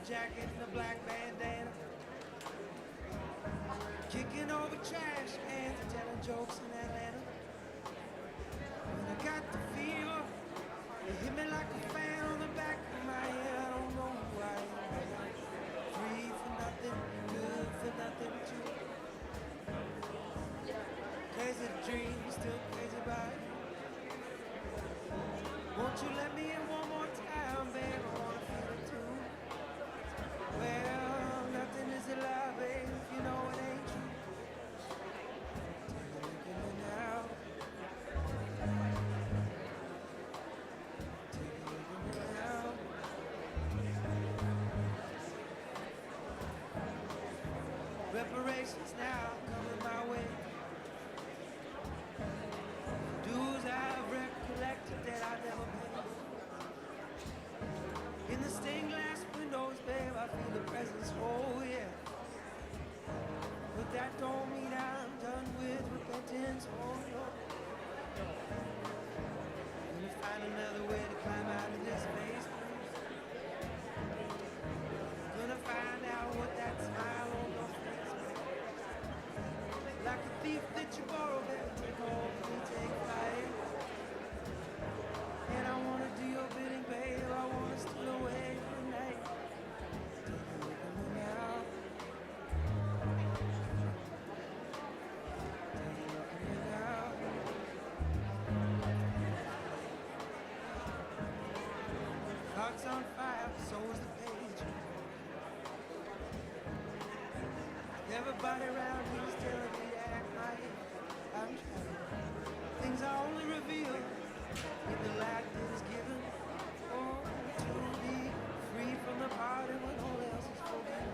jacket and a black bandana, kicking over trash cans and telling jokes in Atlanta. When I got the fever, it hit me like a fan on the back of my head. I don't know who I am. Free for nothing, good for nothing too. Crazy dream, still crazy about it. Won't you let me in one more time, babe? I wanna feel it too. Well, nothing is alive, babe, if you know it ain't true. Take a look at me now. Take a look at me now. Reparations now coming my way. Dues I've recollected that I never paid. In the stained glass windows, babe, I feel the presence, oh yeah. But that don't mean I'm done with repentance, oh no. Gonna find another way to climb out of this maze. Gonna find out what that smile on your face is. Like a thief that you borrow, baby, take hold of me, take flight. And I wanna do your bidding, babe, I wanna steal away the night. Take a look at me now. Take a look at me now. Heart's on fire, so is the page. Everybody around me is telling me to act like I'm trying. Things I only reveal in the light that is given. Oh, to be free from the party when all else is forbidden.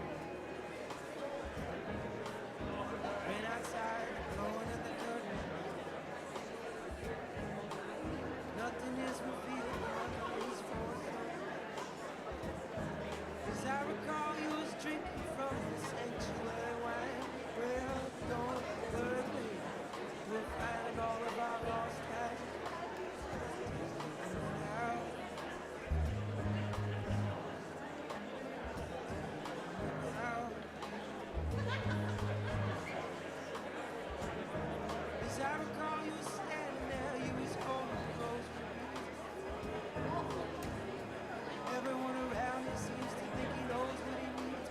Rain outside, blowing at the curtain. Nothing is revealed, nothing is forthcoming. As I recall, you was drinking from the sanctuary wine. Well, don't hurt me. We're finding all of our lost time. Now, as I recall, you were standing there, you was holding close to me. Everyone around me seems to think he knows what he needs.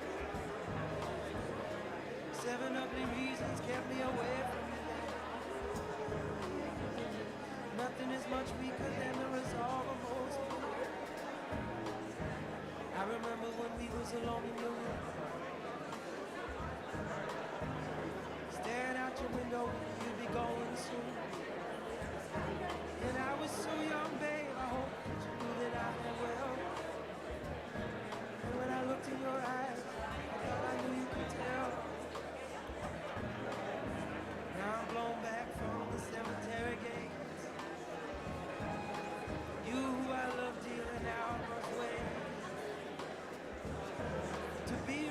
7 ugly reasons kept me away from you. Nothing is much weaker than the resolve of most. I remember when we was alone in your room, staring out your window, you'd be going soon. And I was so young, babe, I hope that you knew that I meant well. And when I looked in your eyes, I thought I knew you could tell. Now I'm blown back from the cemetery gates. You who I love dearly now must wait to be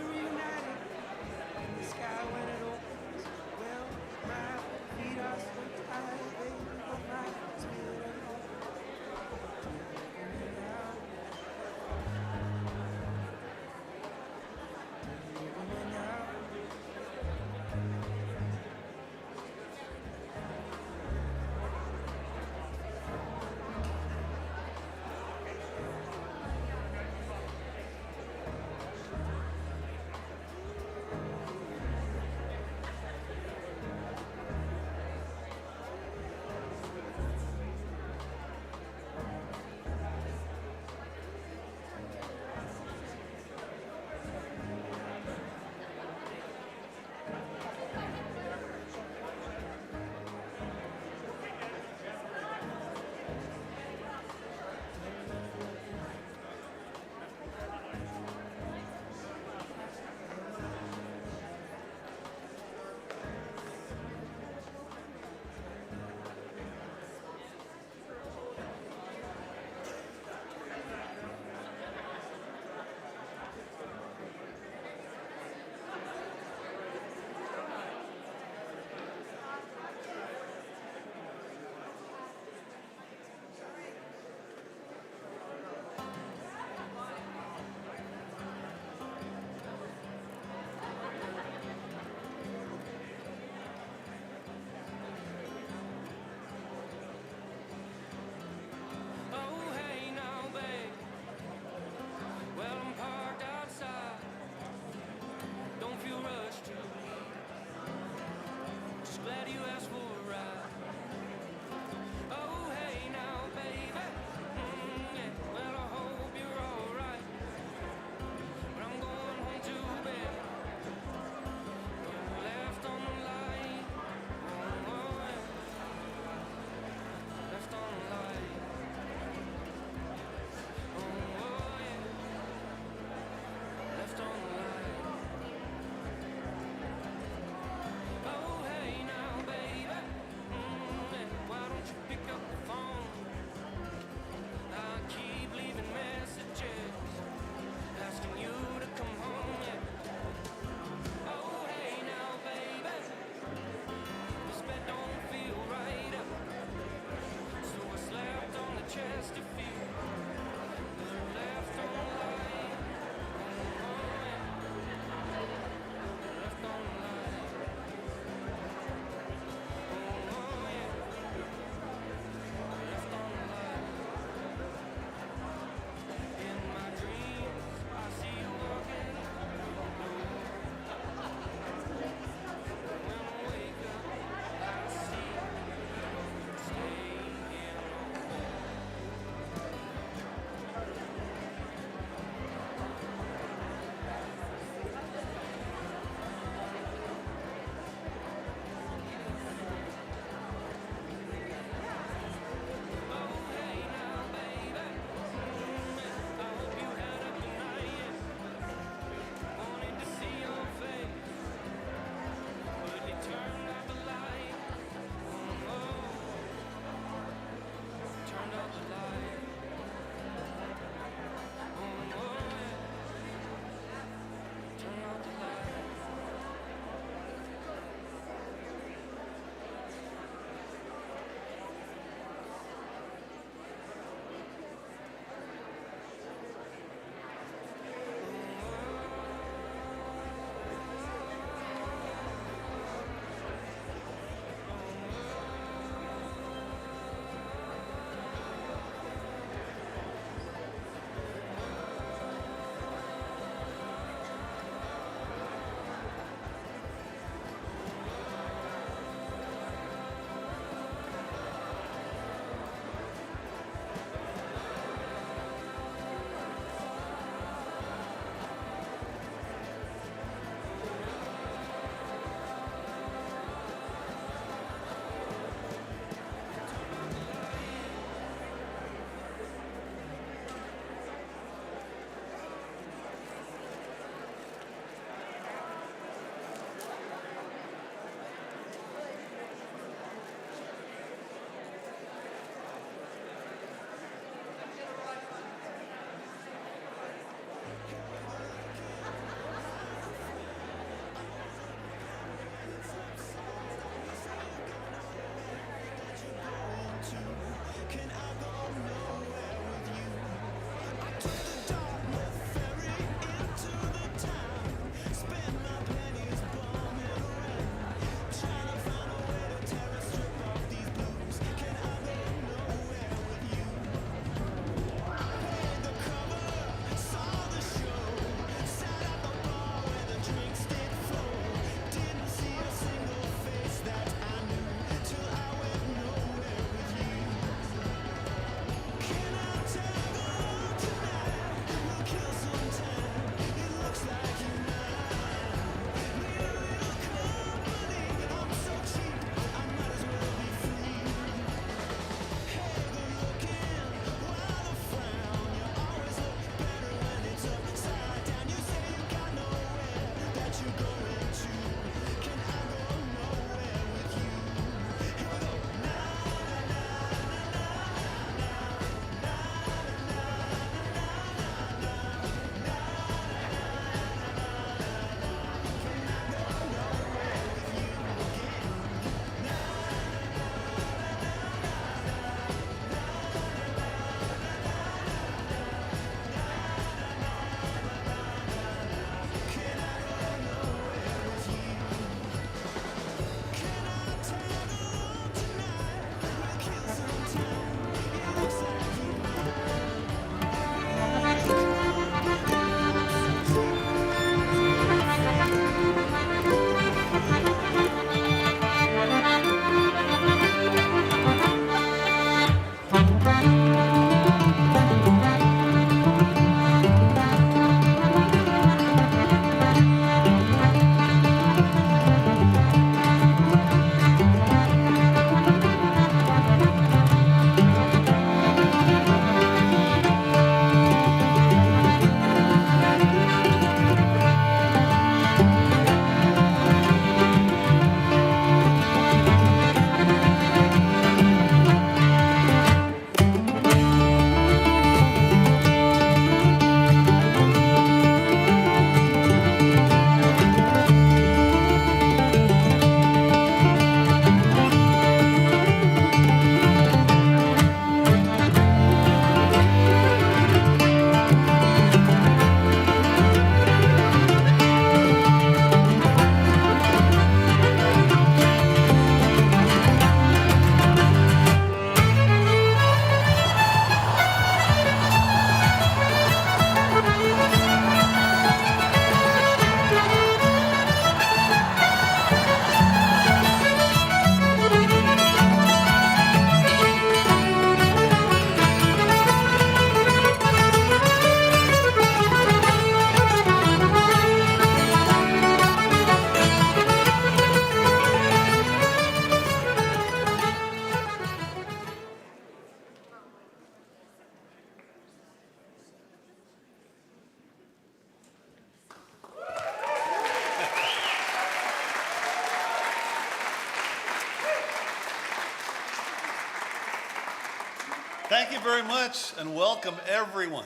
Thank you very much and welcome everyone.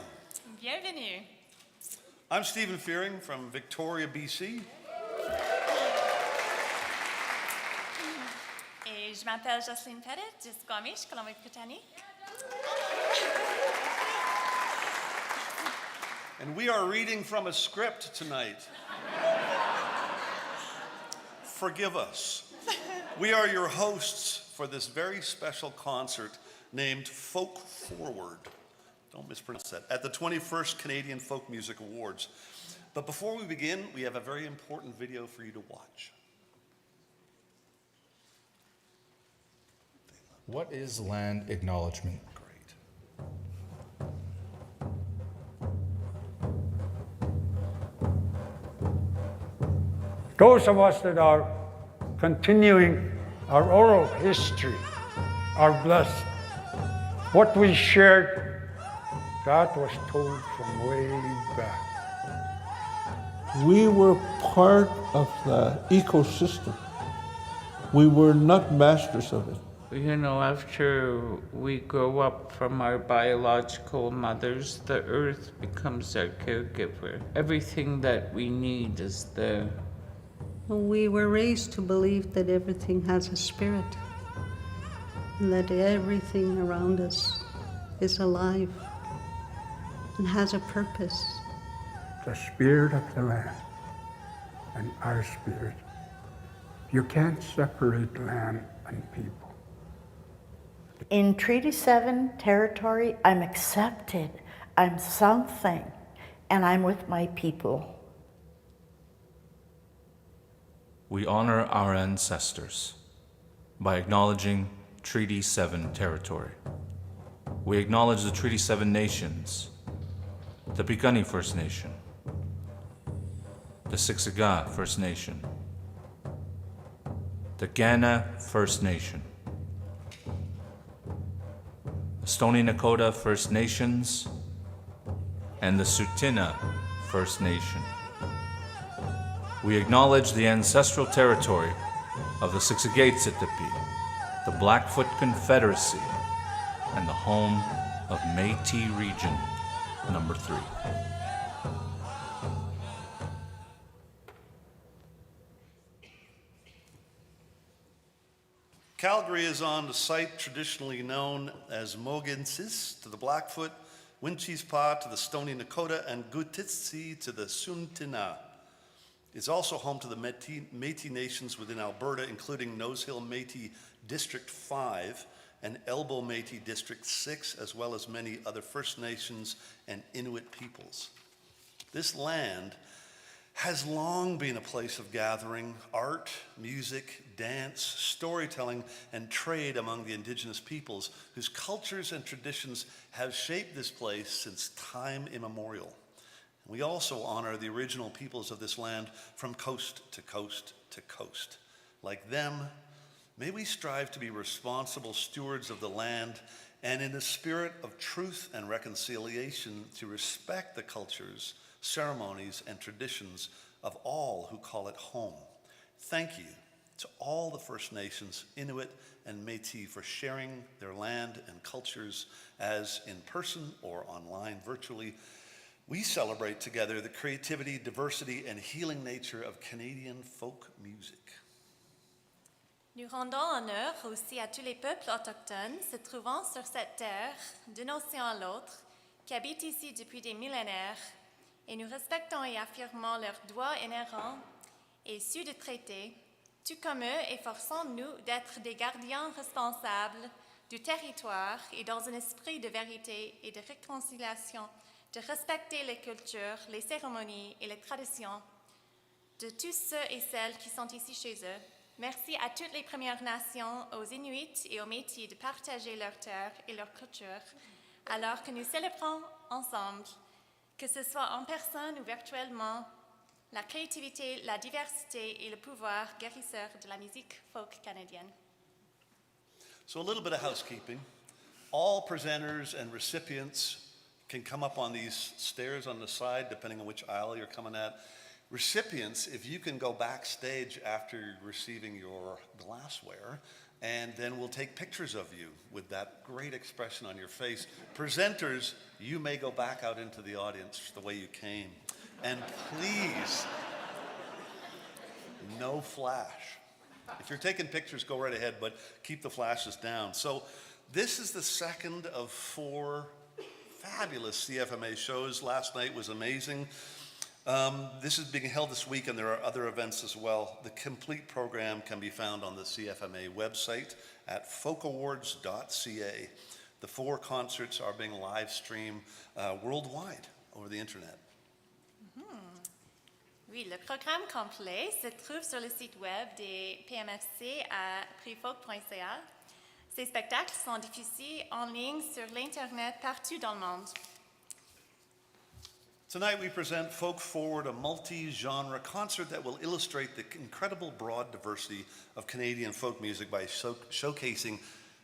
Bienvenue. I'm Stephen Fearing from Victoria, BC. Et je m'appelle Jocelyne Pettit de Squamish, Colombie-Britannique. And we are reading from a script tonight. Forgive us. We are your hosts for this very special concert named Folk Forward. Don't mispronounce that. At the 21st Canadian Folk Music Awards. But before we begin, we have a very important video for you to watch. What is land acknowledgement? Those of us that are continuing our oral history are blessed. What we shared, that was told from way back. We were part of the ecosystem. We were not masters of it. You know, after we grow up from our biological mothers, the earth becomes our caregiver. Everything that we need is there. We were raised to believe that everything has a spirit, and that everything around us is alive and has a purpose. The spirit of the land and our spirit. You can't separate land and people. In Treaty 7 territory, I'm accepted, I'm something, and I'm with my people. We honor our ancestors by acknowledging Treaty 7 territory. We acknowledge the Treaty 7 nations, the Piikani First Nation, the Siksika First Nation, the Kainai First Nation, the Stoney Nakoda First Nations, and the Tsuut'ina First Nation. We acknowledge the ancestral territory of the Siksika-Tsitapi, the Blackfoot Confederacy, and the home of Métis Region number 3. Calgary is on the site traditionally known as Mohgensis to the Blackfoot, Winchespa to the Stoney Nakoda, and Gutitsi to the Tsuut'ina. It's also home to the Métis nations within Alberta, including Nose Hill Métis District 5 and Elbow Métis District 6, as well as many other First Nations and Inuit peoples. This land has long been a place of gathering, art, music, dance, storytelling, and trade among the Indigenous peoples, whose cultures and traditions have shaped this place since time immemorial. We also honor the original peoples of this land from coast to coast to coast. Like them, may we strive to be responsible stewards of the land and in the spirit of truth and reconciliation to respect the cultures, ceremonies, and traditions of all who call it home. Thank you to all the First Nations, Inuit, and Métis for sharing their land and cultures as in person or online virtually. We celebrate together the creativity, diversity, and healing nature of Canadian folk music. Nous rendons honneur aussi à tous les peuples autochtones se trouvant sur cette terre, d'un océan à l'autre, qui habitent ici depuis des millénaires, et nous respectons et affirmons leurs droits inhérents et ceux de traiter, tout comme eux, efforçons-nous d'être des gardiens responsables du territoire et dans un esprit de vérité et de réconciliation, de respecter les cultures, les cérémonies et les traditions de tous ceux et celles qui sont ici chez eux. Merci à toutes les Premières Nations, aux Inuits et aux Métis de partager leur terre et leur culture, alors que nous célébrons ensemble, que ce soit en personne ou virtuellement, la créativité, la diversité et le pouvoir guérisseur de la musique folk canadienne. So a little bit of housekeeping. All presenters and recipients can come up on these stairs on the side, depending on which aisle you're coming at. Recipients, if you can go backstage after receiving your glassware, and then we'll take pictures of you with that great expression on your face. Presenters, you may go back out into the audience the way you came. And please, no flash. If you're taking pictures, go right ahead, but keep the flashes down. So this is the second of 4 fabulous CFMA shows. Last night was amazing. This is being held this week, and there are other events as well. The complete program can be found on the CFMA website at folkawards.ca. The 4 concerts are being live streamed worldwide over the internet. Oui, le programme complet se trouve sur le site web des PMFC à prixfolk.ca. Ces spectacles sont diffusés en ligne sur l'Internet partout dans le monde. Tonight we present Folk Forward, a multi-genre concert that will illustrate the incredible broad diversity of Canadian folk music by showcasing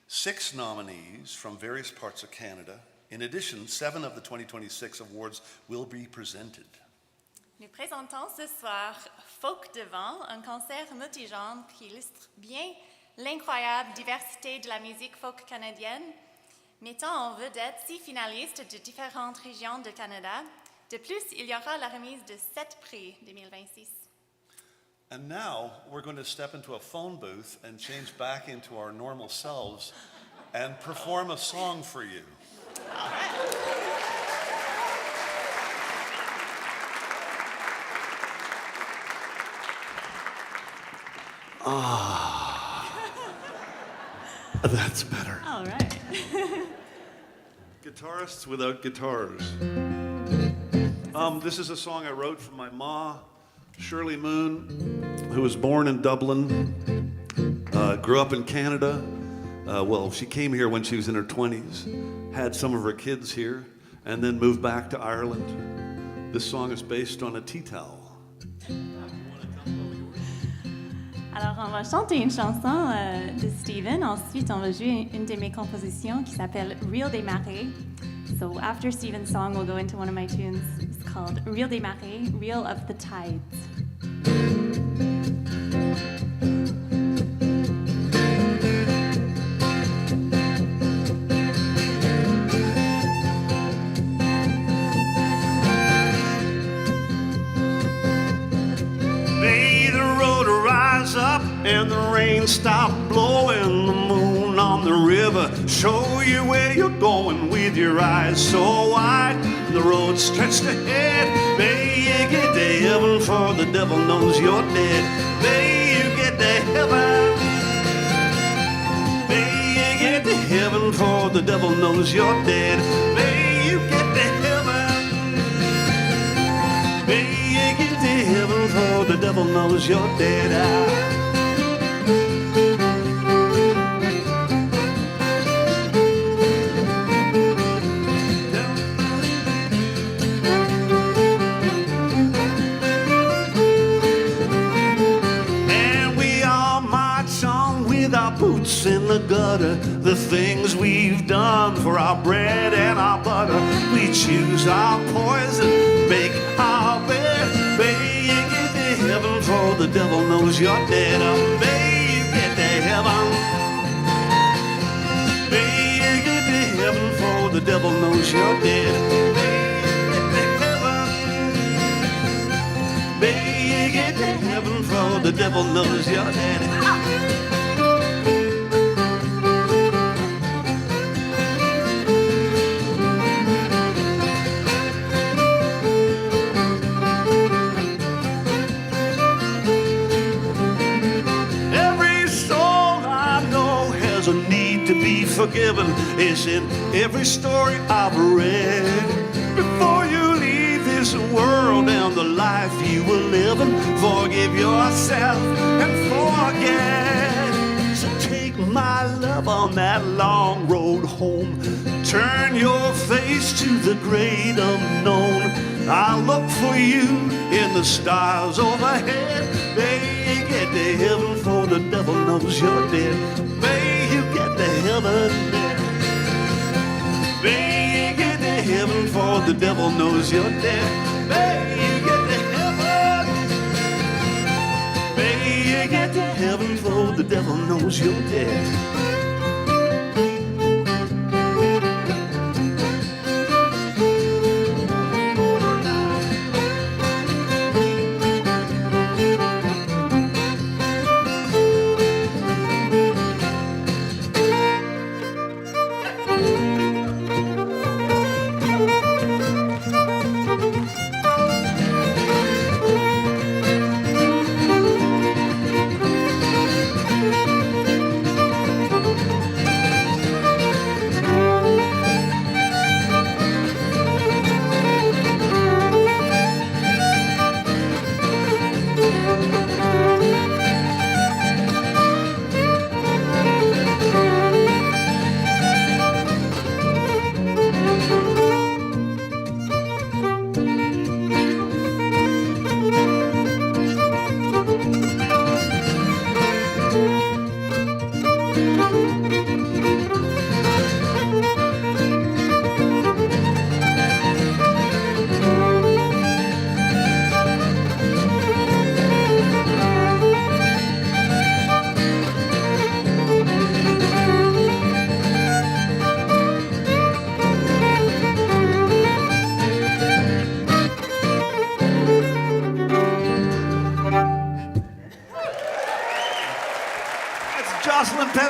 6 nominees from various parts of Canada. In addition, 7 of the 2026 awards will be presented. Nous présentons ce soir Folk Devant, un concert multigenre qui illustre bien l'incroyable diversité de la musique folk canadienne, mettant en vedette 6 finalistes de différentes régions du Canada. De plus, il y aura la remise de 7 prix 2026. And now we're going to step into a phone booth and change back into our normal selves and perform a song for you. All right. That's better. All right. Guitarists without guitars. This is a song I wrote for my ma, Shirley Moon, who was born in Dublin, grew up in Canada. Well, she came here when she was in her 20s, had some of her kids here, and then moved back to Ireland. This song is based on a tea towel. Alors, on va chanter une chanson de Steven. Ensuite, on va jouer une de mes compositions qui s'appelle Reel des Marées. So after Steven's song, we'll go into one of my tunes. It's called Reel des Marées, Reel of the Tides. Up and the rain stop blowing, the moon on the river show you where you're going with your eyes so wide, the road stretched ahead. May you get to heaven, for the devil knows you're dead. May you get to heaven. May you get to heaven, for the devil knows you're dead. May you get to heaven. May you get to heaven, for the devil knows you're dead. Boots in the gutter, the things we've done for our bread and our butter. We choose our poison, make our bed. May you get to heaven, for the devil knows you're dead. May you get to heaven. May you get to heaven, for the devil knows you're dead. May you get to heaven, for the devil knows you're dead. Forgiven is in every story I've read. Before you leave this world and the life you were living, forgive yourself and forget. So take my love on that long road home. Turn your face to the great unknown. I'll look for you in the stars overhead. May you get to heaven, for the devil knows you're dead. May you get to heaven. May you get to heaven, for the devil knows you're dead. May you get to heaven. May you get let the heaven flow, the devil knows you're dead.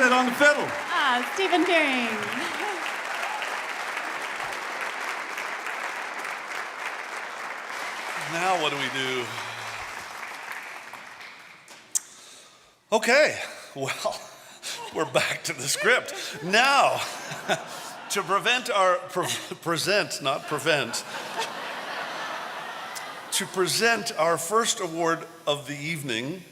On the fiddle. Stephen Fearing. Now what do we do? Okay, well, we're back to the script. Now, to present our first award of the evening,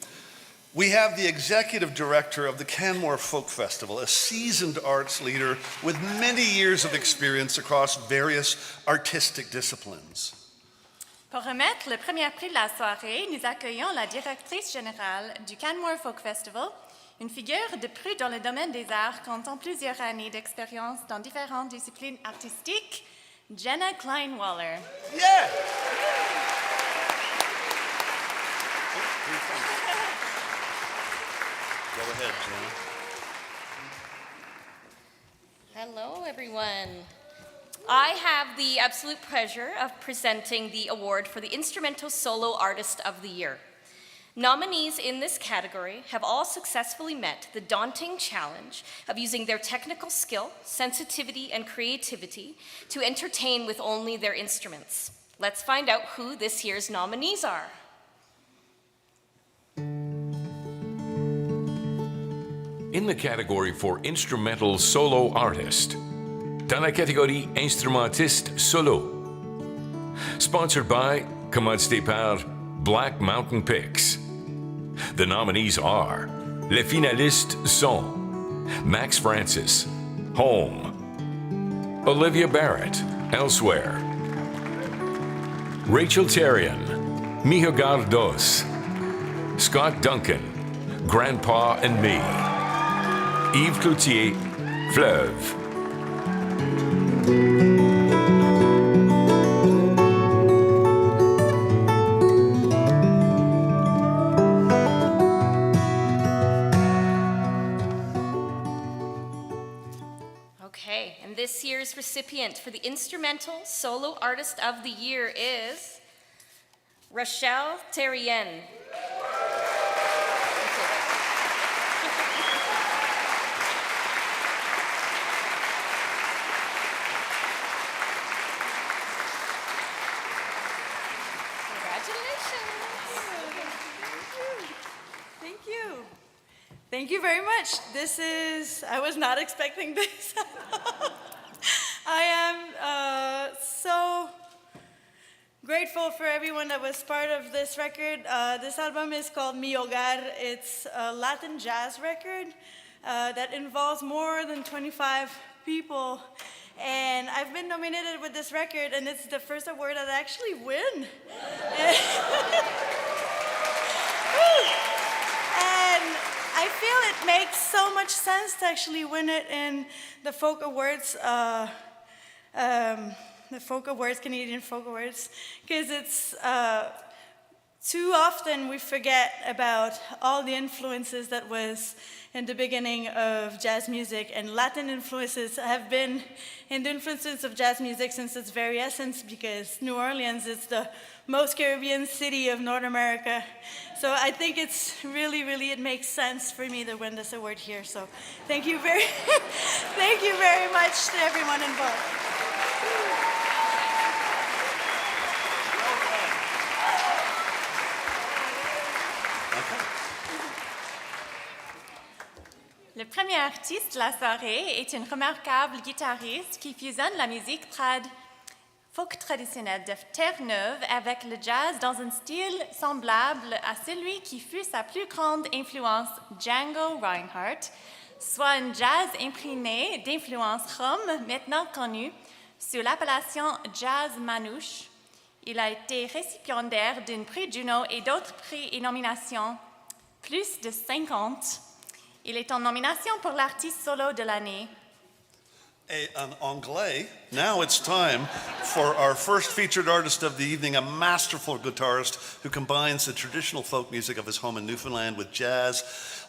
we have the executive director of the Canmore Folk Festival, a seasoned arts leader with many years of experience across various artistic disciplines. Pour remettre le premier prix de la soirée, nous accueillons la directrice générale du Canmore Folk Festival, une figure de proue dans le domaine des arts comptant plusieurs années d'expérience dans différentes disciplines artistiques, Jenna Kleinwaller. Yeah! Go ahead, Jenna. Hello, everyone. I have the absolute pleasure of presenting the award for the Instrumental Solo Artist of the Year. Nominees in this category have all successfully met the daunting challenge of using their technical skill, sensitivity, and creativity to entertain with only their instruments. Let's find out who this year's nominees are. In the category for Instrumental Solo Artist, dans la catégorie Instrumentiste Solo, sponsored by, commandité par Black Mountain Picks. The nominees are, les finalistes sont Max Francis, Home, Olivia Barrett, Elsewhere, Rachel Terrian, Mi Hogar Dos, Scott Duncan, Grandpa and Me, Yves Cloutier, Fleuve. Okay, and this year's recipient for the Instrumental Solo Artist of the Year is Rachel Terrien. Thank you very much. I was not expecting this. I am so grateful for everyone that was part of this record. This album is called Mi Hogar. It's a Latin jazz record that involves more than 25 people. And I've been nominated with this record, and it's the first award that I actually win. And I feel it makes so much sense to actually win it in the folk awards, Canadian folk awards, because it's too often we forget about all the influences that was in the beginning of jazz music, and Latin influences have been in the influences of jazz music since its very essence, because New Orleans is the most Caribbean city of North America. So I think it's really, it makes sense for me to win this award here. So thank you very, thank you very much to everyone involved. Le premier artiste de la soirée est une remarquable guitariste qui fusionne la musique folk traditionnelle de Terre-Neuve avec le jazz dans un style semblable à celui qui fut sa plus grande influence, Django Reinhardt, soit un jazz imprégné d'influences rom, maintenant connu sous l'appellation jazz manouche. Il a été récipiendaire d'un prix Juno et d'autres prix et nominations, plus de 50. Il est en nomination pour l'artiste solo de l'année. Et en anglais, now it's time for our first featured artist of the evening, a masterful guitarist who combines the traditional folk music of his home in Newfoundland with jazz.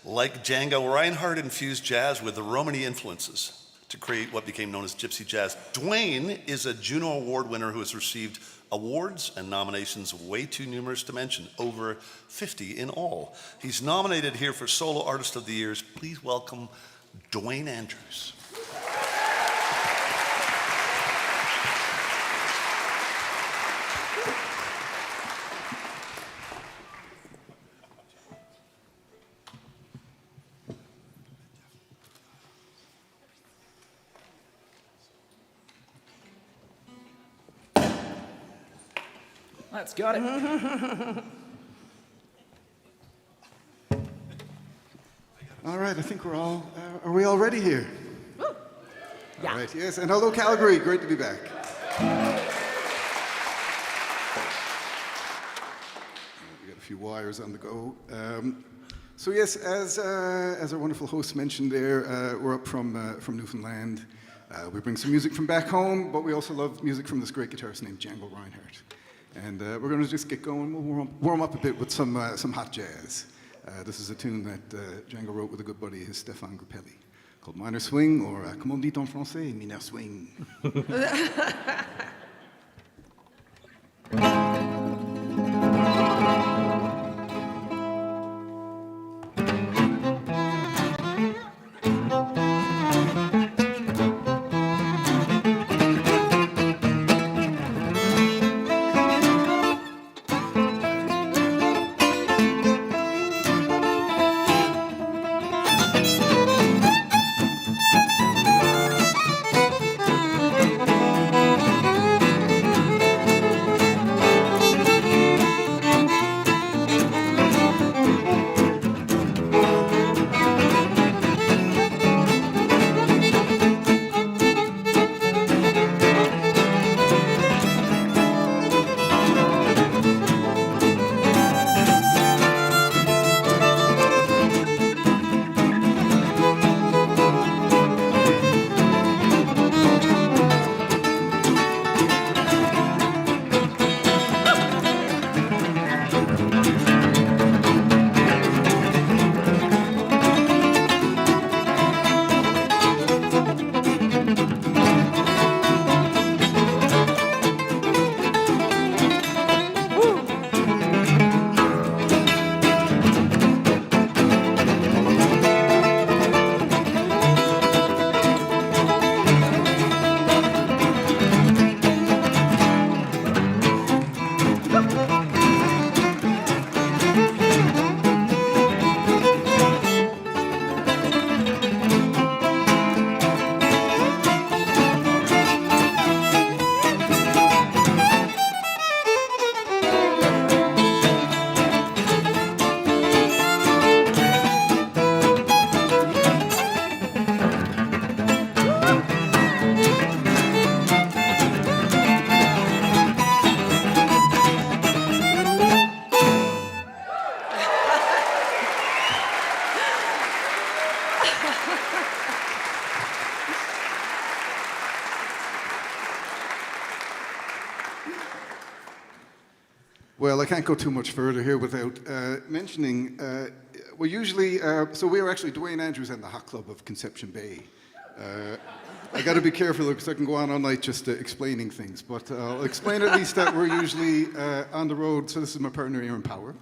Like Django, Reinhardt infused jazz with the Romany influences to create what became known as gypsy jazz. Duane is a Juno Award winner who has received awards and nominations way too numerous to mention, over 50 in all. He's nominated here for Solo Artist of the Year. Please welcome Duane Andrews. That's got it. All right, I think we're all, are we all ready here? Yeah. All right, yes, and hello Calgary, great to be back. We got a few wires on the go. So yes, as our wonderful host mentioned there, we're up from Newfoundland. We bring some music from back home, but we also love music from this great guitarist named Django Reinhardt. And we're going to just get going. We'll warm up a bit with some hot jazz. This is a tune that Django wrote with a good buddy, his Stéphane Grappelli, called Minor Swing, or comme on dit en français, Minor Swing. Well, I can't go too much further here without mentioning, well, usually, so we are actually Duane Andrews and the Hot Club of Conception Bay. I got to be careful because I can go on all night just explaining things, but I'll explain at least that we're usually on the road. So this is my partner here in Power.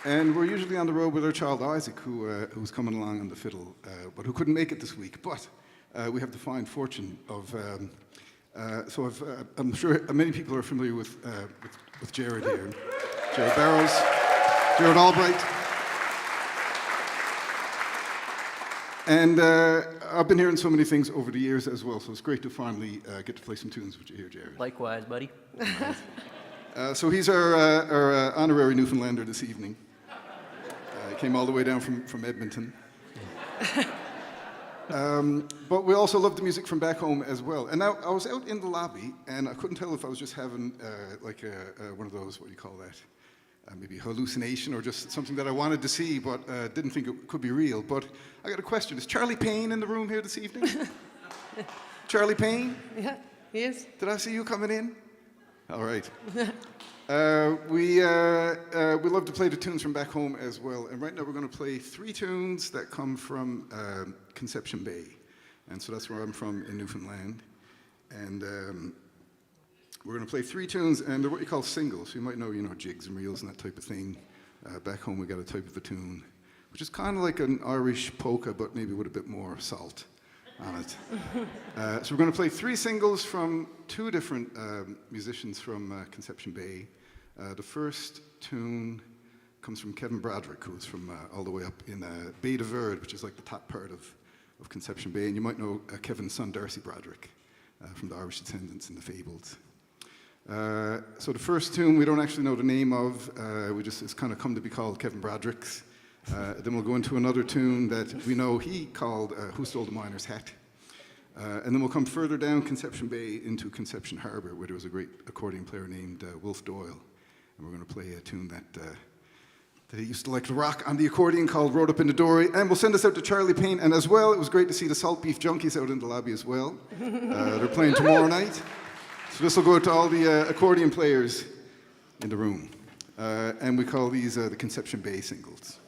And we're usually on the road with our child Isaac, who's coming along on the fiddle, but who couldn't make it this week. But we have the fine fortune of, I'm sure many people are familiar with Jared here. Jared Barrows, Jared Albright. And I've been hearing so many things over the years as well, so it's great to finally get to play some tunes with you here, Jared. Likewise, buddy. So he's our honorary Newfoundlander this evening. He came all the way down from Edmonton. But we also love the music from back home as well. And now I was out in the lobby, and I couldn't tell if I was just having one of those, what do you call that? Maybe hallucination or just something that I wanted to see, but didn't think it could be real. But I got a question. Is Charlie Payne in the room here this evening? Charlie Payne? Yeah, he is. Did I see you coming in? All right. We love to play the tunes from back home as well. And right now we're going to play 3 tunes that come from Conception Bay. And so that's where I'm from in Newfoundland. And we're going to play 3 tunes, and they're what you call singles. So you might know, jigs and reels and that type of thing. Back home we got a type of a tune, which is kind of like an Irish polka, but maybe with a bit more salt on it. So we're going to play 3 singles from 2 different musicians from Conception Bay. The first tune comes from Kevin Broderick, who's from all the way up in Bay de Verde, which is like the top part of Conception Bay. And you might know Kevin's son, Darcy Broderick, from the Irish Descendants and the Fables. So the first tune we don't actually know the name of. It's kind of come to be called Kevin Broderick's. Then we'll go into another tune that we know he called Who Stole the Miner's Hat. And then we'll come further down Conception Bay into Conception Harbour, where there was a great accordion player named Wolf Doyle. And we're going to play a tune that he used to like to rock on the accordion called Rode Up in the Dory. And we'll send us out to Charlie Payne. And as well, it was great to see the Salt Beef Junkies out in the lobby as well. They're playing tomorrow night. So this will go to all the accordion players in the room. And we call these the Conception Bay singles.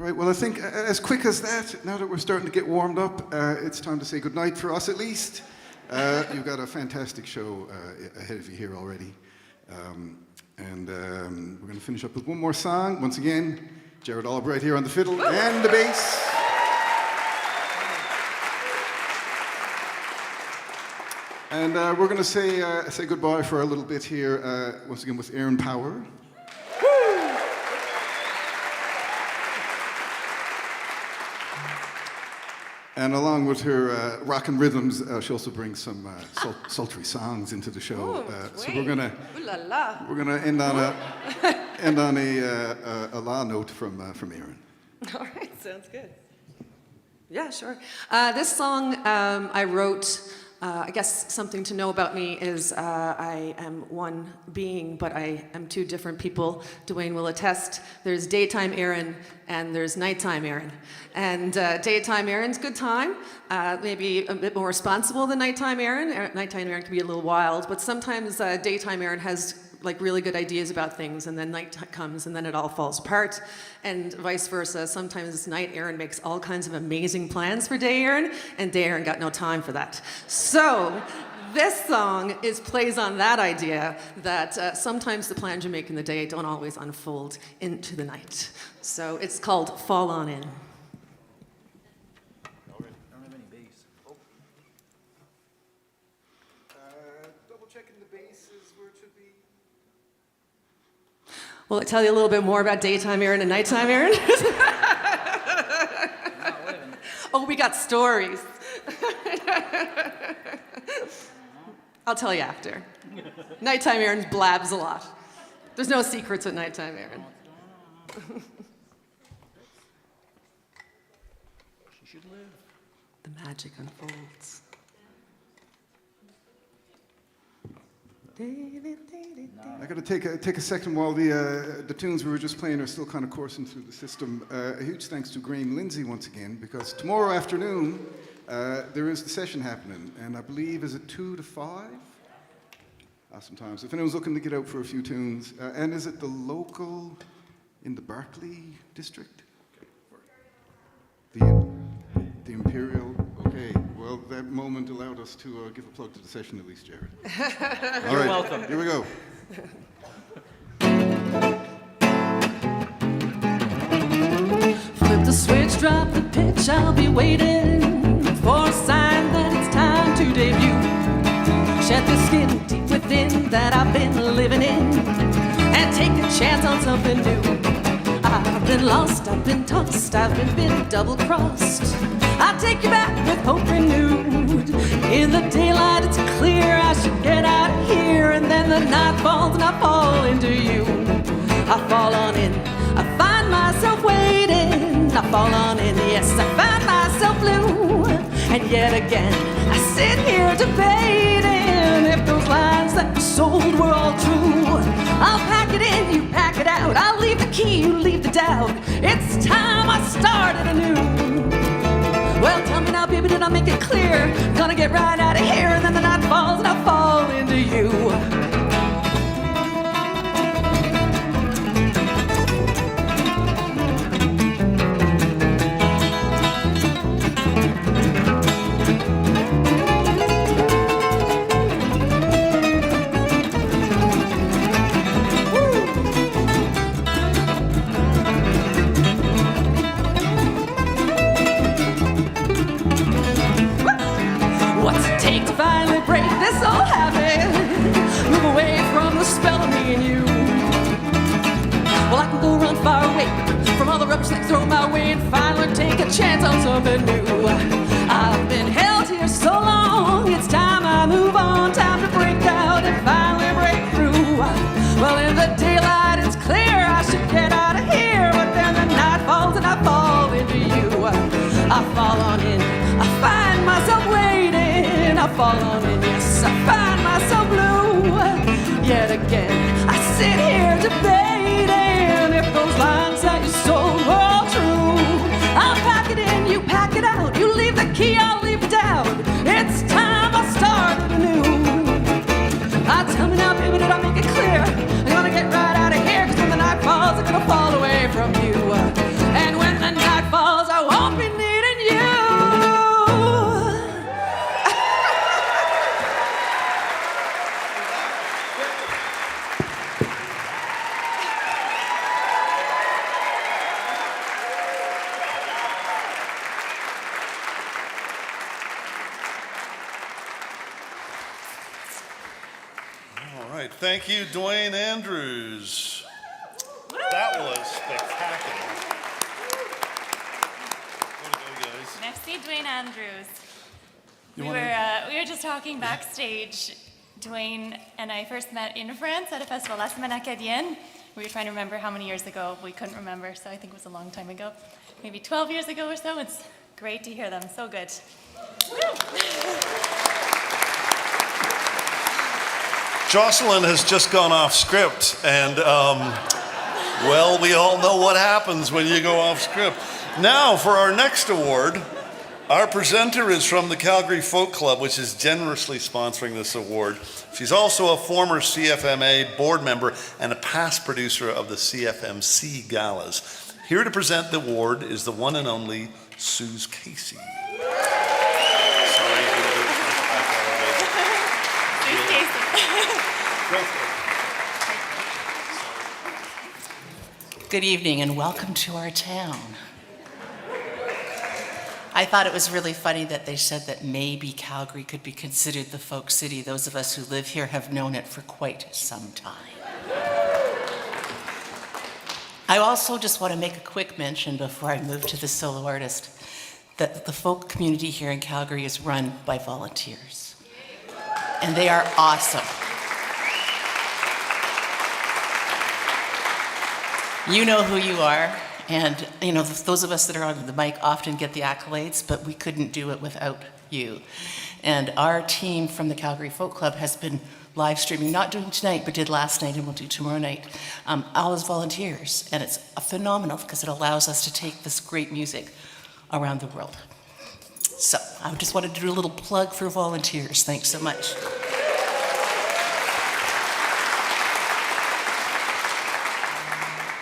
right, well, I think as quick as that, now that we're starting to get warmed up, it's time to say goodnight for us at least. You've got a fantastic show ahead of you here already. We're going to finish up with one more song. Once again, Jared Albright here on the fiddle and the bass. And we're going to say goodbye for a little bit here, once again with Aaron Power. And along with her rockin' rhythms, she also brings some sultry songs into the show. So we're gonna end on a la note from Aaron. All right, sounds good. Yeah, sure. This song I wrote. I guess something to know about me is I am one being, but I am two different people. Duane will attest. There's daytime Aaron and there's nighttime Aaron. And daytime Aaron's good time, maybe a bit more responsible than nighttime Aaron. Nighttime Aaron can be a little wild, but sometimes daytime Aaron has like really good ideas about things, and then night comes and then it all falls apart, and vice versa. Sometimes night Aaron makes all kinds of amazing plans for day Aaron, and day Aaron got no time for that. So this song plays on that idea that sometimes the plans you make in the day don't always unfold into the night. So it's called Fall On In. Will it tell you a little bit more about daytime Aaron and nighttime Aaron? Oh, we got stories. I'll tell you after. Nighttime Aaron blabs a lot. There's no secrets with nighttime Aaron. She should live. The magic unfolds. I got to take a second while the tunes we were just playing are still kind of coursing through the system. A huge thanks to Graham Lindsay once again, because tomorrow afternoon there is the session happening, and I believe is it 2 to 5? Sometimes. If anyone's looking to get out for a few tunes, and is it the local in the Barclay district? The Imperial. Okay. Well, that moment allowed us to give a plug to the session at least, Jared. All right, welcome. Here we go. Flip the switch, drop the pitch, I'll be waiting for a sign that it's time to debut. Shed the skin deep within that I've been living in, and take a chance on something new. I've been lost, I've been tossed, I've been bit, double-crossed. I'll take you back with hope renewed. In the daylight it's clear, I should get out of here. And then the night falls and I fall into you. I fall on in, I find myself waiting. I fall on in, yes, I find myself blue. And yet again, I sit here debating if those lines that you sold were all true. I'll pack it in, you pack it out. I'll leave the key, you leave the doubt. It's time I started anew. Well, tell me now, baby, did I make it clear? Gonna get right out of here, and then the night falls and I fall into you. Throw my way and finally take a chance on something new. I've been held here so long, it's time I move on. Time to break out and finally break through. Well, in the daylight it's clear I should get out of here, but then the night falls and I fall into you. I fall on in, I find myself waiting. I fall on in, yes, I find myself blue. Yet again, I sit here debating if those lines that you sold were all true. I'll pack it in, you pack it out. You leave the key, I'll leave it down. It's time I started anew. Tell me now, baby, did I make it clear? I'm gonna get right out of here, cause when the night falls, I'm gonna fall away from you. And when the Thank you, Duane Andrews. That was spectacular. Way to go, guys. Merci, Duane Andrews. You We wanna- were just talking backstage. Duane and I first met in France at a festival, La Semaine Acadienne. We were trying to remember how many years ago. We couldn't remember, so I think it was a long time ago. Maybe 12 years ago or so. It's great to hear them. So good. Jocelyn has just gone off script, and well, we all know what happens when you go off script. Now, for our next award, our presenter is from the Calgary Folk Club, which is generously sponsoring this award. She's also a former CFMA board member and a past producer of the CFMC galas. Here to present the award is the one and only Suze Casey. Good evening and welcome to our town. I thought it was really funny that they said that maybe Calgary could be considered the folk city. Those of us who live here have known it for quite some time. I also just want to make a quick mention before I move to the solo artist that the folk community here in Calgary is run by volunteers. And they are awesome. You know who you are, and you know those of us that are on the mic often get the accolades, but we couldn't do it without you. And our team from the Calgary Folk Club has been live streaming, not doing tonight, but did last night and will do tomorrow night, all as volunteers. And it's phenomenal because it allows us to take this great music around the world. So I just wanted to do a little plug for volunteers. Thanks so much.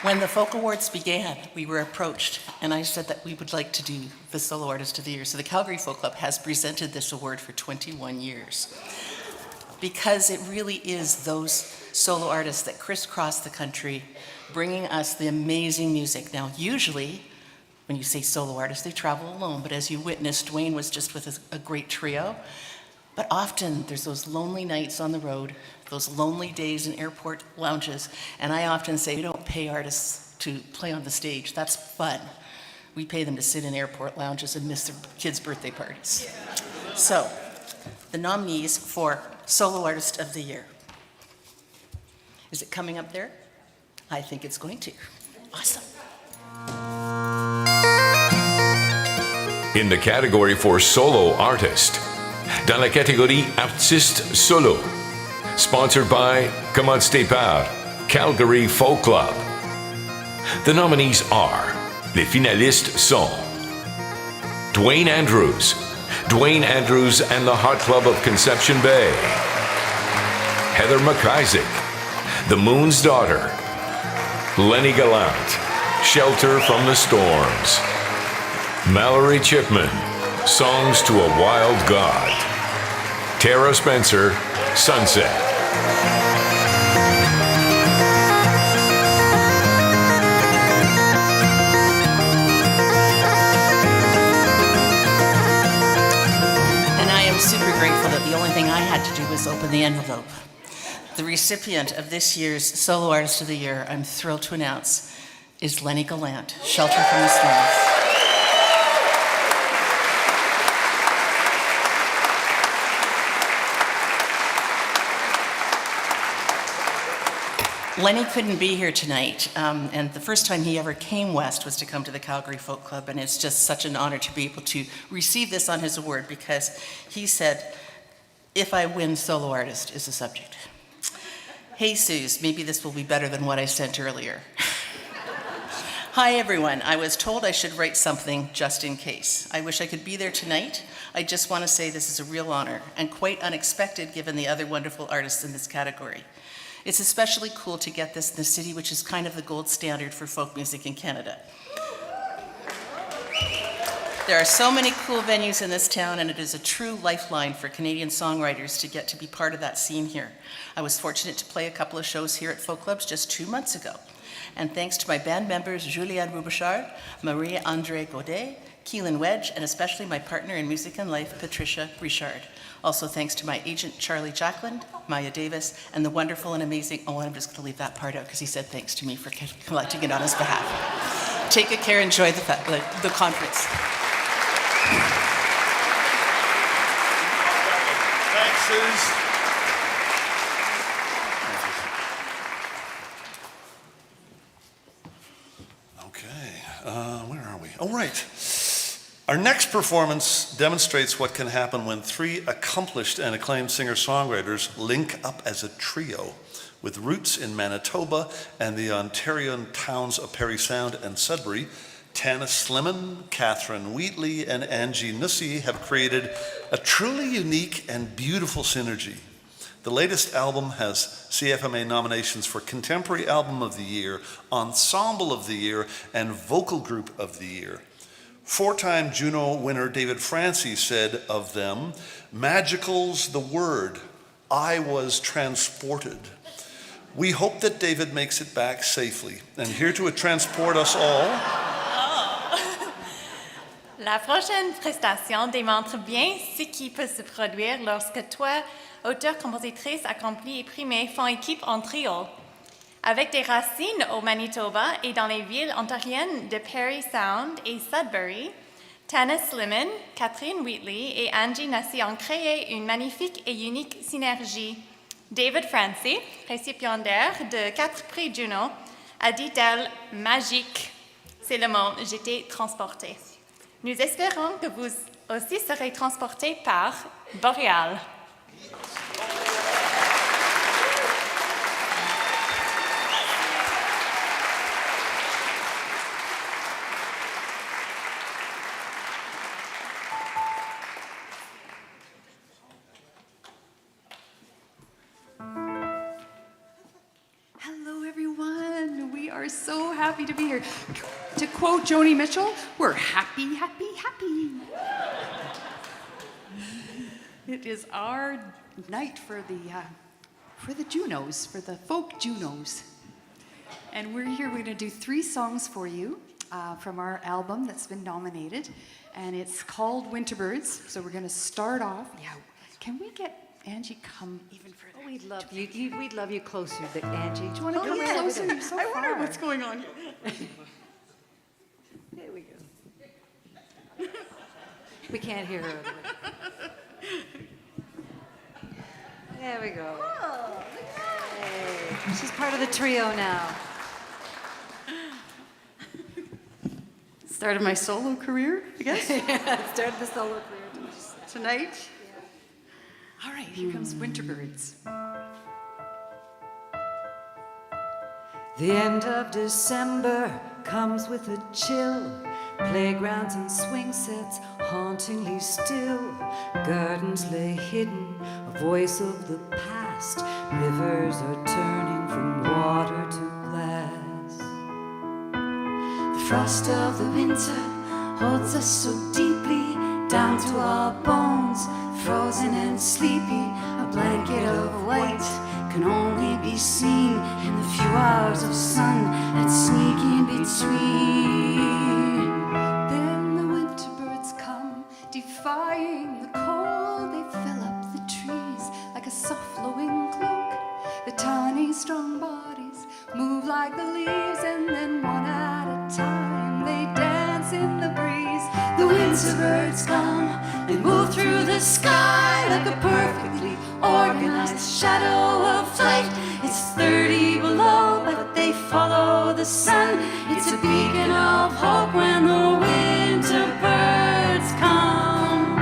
When the Folk Awards began, we were approached, and I said that we would like to do the Solo Artist of the Year. So the Calgary Folk Club has presented this award for 21 years. Because it really is those solo artists that crisscross the country, bringing us the amazing music. Now, usually, when you say solo artists, they travel alone, but as you witnessed, Duane was just with a great trio. But often, there's those lonely nights on the road, those lonely days in airport lounges, and I often say, we don't pay artists to play on the stage. That's fun. We pay them to sit in airport lounges and miss their kids' birthday parties. Yeah. So, the nominees for Solo Artist of the Year. Is it coming up there? I think it's going to. Awesome. In the category for Solo Artist, dans la catégorie Artiste Solo, sponsored by, commandité par, Calgary Folk Club. The nominees are, les finalistes sont Duane Andrews and the Hot Club of Conception Bay, Heather McIsaac, The Moon's Daughter, Lenny Gallant, Shelter from the Storms, Mallory Chipman, Songs to a Wild God, Tara Spencer, Sunset. Super grateful that the only thing I had to do was open the envelope. The recipient of this year's Solo Artist of the Year, I'm thrilled to announce, is Lenny Gallant, Shelter from the Storms. Lenny couldn't be here tonight, and the first time he ever came west was to come to the Calgary Folk Club, and it's just such an honor to be able to receive this on his award because he said, if I win Solo Artist is the subject. Hey Suze, maybe this will be better than what I sent earlier. Hi everyone, I was told I should write something just in case. I wish I could be there tonight. I just want to say this is a real honor and quite unexpected given the other wonderful artists in this category. It's especially cool to get this in the city, which is kind of the gold standard for folk music in Canada. There are so many cool venues in this town, and it is a true lifeline for Canadian songwriters to get to be part of that scene here. I was fortunate to play a couple of shows here at folk clubs just 2 months ago. And thanks to my band members, Julianne Roubouchard, Maria-André Godet, Keelan Wedge, and especially my partner in music and life, Patricia Richard. Also thanks to my agent, Charlie Jacqueline, Maya Davis, and the wonderful and amazing, I'm just gonna leave that part out because he said thanks to me for collecting it on his behalf. Take good care, enjoy the conference. Thanks, Suze. Okay, where are we? Oh, right. Our next performance demonstrates what can happen when three accomplished and acclaimed singer-songwriters link up as a trio with roots in Manitoba and the Ontarian towns of Parry Sound and Sudbury. Tana Slimmin, Catherine Wheatley, and Angie Nussey have created a truly unique and beautiful synergy. The latest album has CFMA nominations for Contemporary Album of the Year, Ensemble of the Year, and Vocal Group of the Year. Four-time Juno winner David Francie said of them, "Magical's the word. I was transported." We hope that David makes it back safely. And here to transport us all... La prochaine prestation démontre bien ce qui peut se produire lorsque toi, auteur-compositrice accomplie et primée, font équipe en trio. Avec des racines au Manitoba et dans les villes ontariennes de Parry Sound et Sudbury, Tana Slimmin, Catherine Wheatley et Angie Nussey ont créé une magnifique et unique synergie. David Francie, récipiendaire de 4 prix Juno, a dit d'elle « magique ». C'est le mot « j'étais transportée ». Nous espérons que vous aussi serez transportés par Boreal. Hello, everyone. We are so happy to be here. To quote Joni Mitchell, we're happy, happy, happy. It is our night for the Junos, for the folk Junos. And we're here, we're gonna do 3 songs for you from our album that's been nominated. And it's called Winterbirds. So we're gonna start off, can we get Angie come even further? Oh, we'd love you closer, Angie. Do you want to come closer? You're so far. I wonder what's going on here. There we go. We can't hear her. There we go. Oh, hey. She's part of the trio now. Started my solo career, I guess. Started the solo career tonight. Yeah. All right, here comes Winterbirds. The end of December comes with a chill. Playgrounds and swing sets hauntingly still. Gardens lay hidden, a voice of the past. Rivers are turning from water to glass. The frost of the winter holds us so deeply, down to our bones, frozen and sleepy. A blanket of white can only be seen in the few hours of sun that sneak in between. Then the winter birds come, defying the cold. They fill up the trees like a soft flowing cloak. The tiny strong bodies move like the leaves, and then one at a time they dance in the breeze. The winter birds come, they move through the sky like a perfectly organized shadow of flight. It's 30 below, but they follow the sun. It's a beacon of hope when the winter birds come.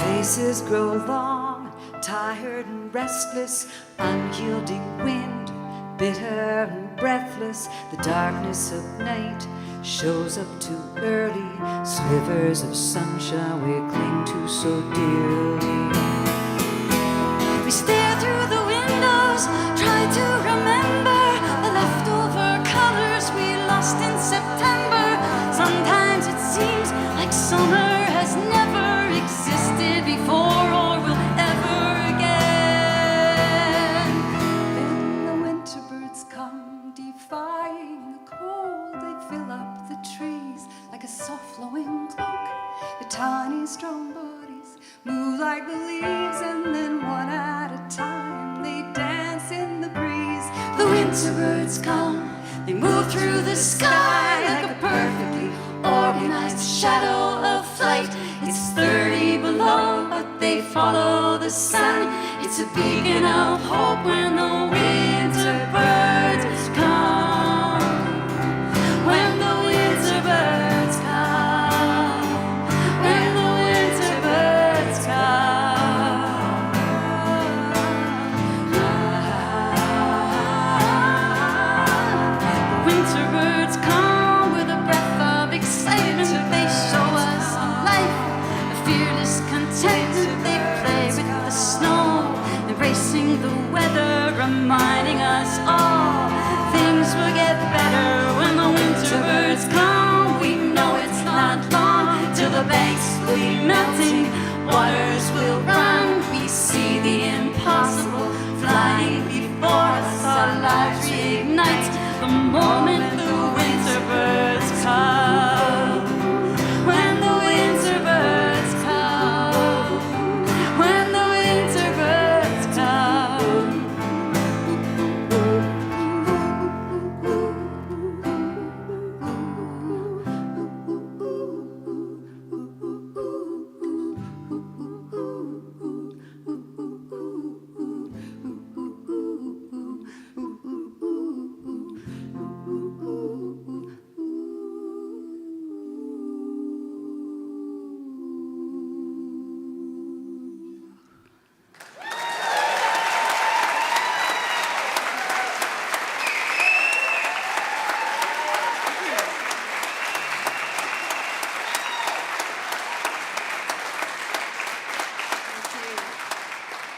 Faces grow long, tired and restless, unyielding wind, bitter and breathless. The darkness of night shows up too early, slivers of sunshine we cling to so dearly. We stare through the windows, try to remember the leftover colors we lost in September. Sometimes it seems like summer has tiny strong bodies move like the leaves, and then one at a time they dance in the breeze. The winter birds come, they move through the sky like a perfectly organized shadow of flight. It's 30 below, but they follow the sun. It's a beacon of hope when the winter birds come. When the winter birds come. When the winter birds come. The winter birds come with a breath of excitement. They show us life, a fearless content. They play with the snow, embracing the weather, reminding us all things will get better when the winter birds come. We know it's not long till the banks will be melting, waters will run. We see the impossible flying before us. Our lives reignite the moment the winter birds come. When the winter birds come. When the winter birds come.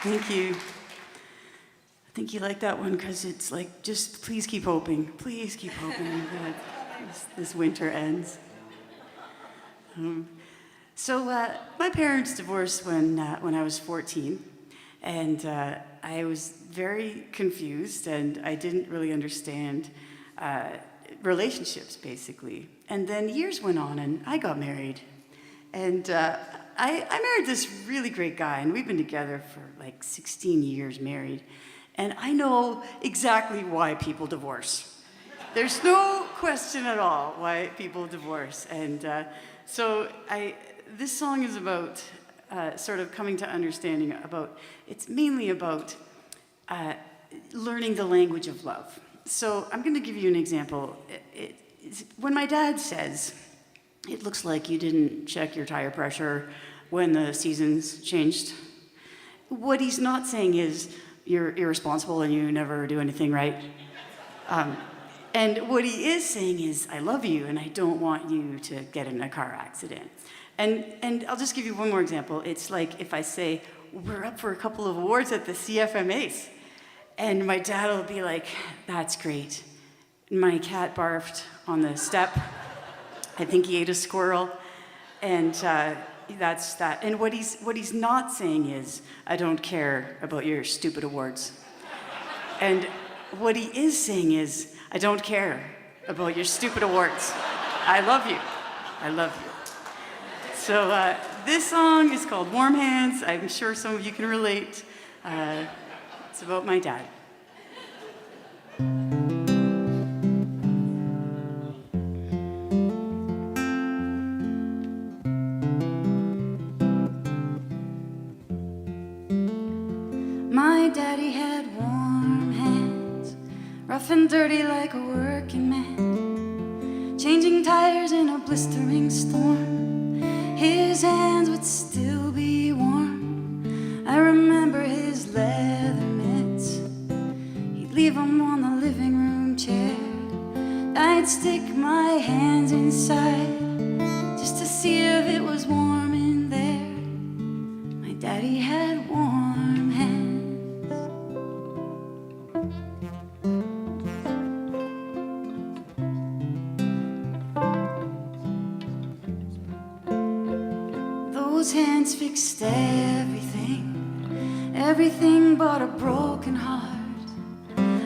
Thank you. I think you like that one because it's like, just please keep hoping. Please keep hoping that this winter ends. So my parents divorced when I was 14, and I was very confused, and I didn't really understand relationships, basically. And then years went on, and I got married. And I married this really great guy, and we've been together for like 16 years married. And I know exactly why people divorce. There's no question at all why people divorce. And so this song is about sort of coming to understanding about, it's mainly about learning the language of love. So I'm going to give you an example. When my dad says, "It looks like you didn't check your tire pressure when the seasons changed," what he's not saying is, "You're irresponsible and you never do anything right." And what he is saying is, "I love you and I don't want you to get in a car accident." And I'll just give you one more example. It's like if I say, "We're up for a couple of awards at the CFMAs." And my dad will be like, "That's great. My cat barfed on the step. I think he ate a squirrel." And that's that. And what he's not saying is, "I don't care about your stupid awards." And what he is saying is, "I don't care about your stupid awards. I love you. I love you." So this song is called Warm Hands. I'm sure some of you can relate. It's about my dad. My daddy had warm hands, rough and dirty like a working man, changing tires in a blistering storm. His hands would still be warm. I remember his leather mitts. He'd leave them on the living room chair. I'd stick my hands inside just to see if it was warm in there. My daddy had warm hands. Those hands fixed everything but a broken heart.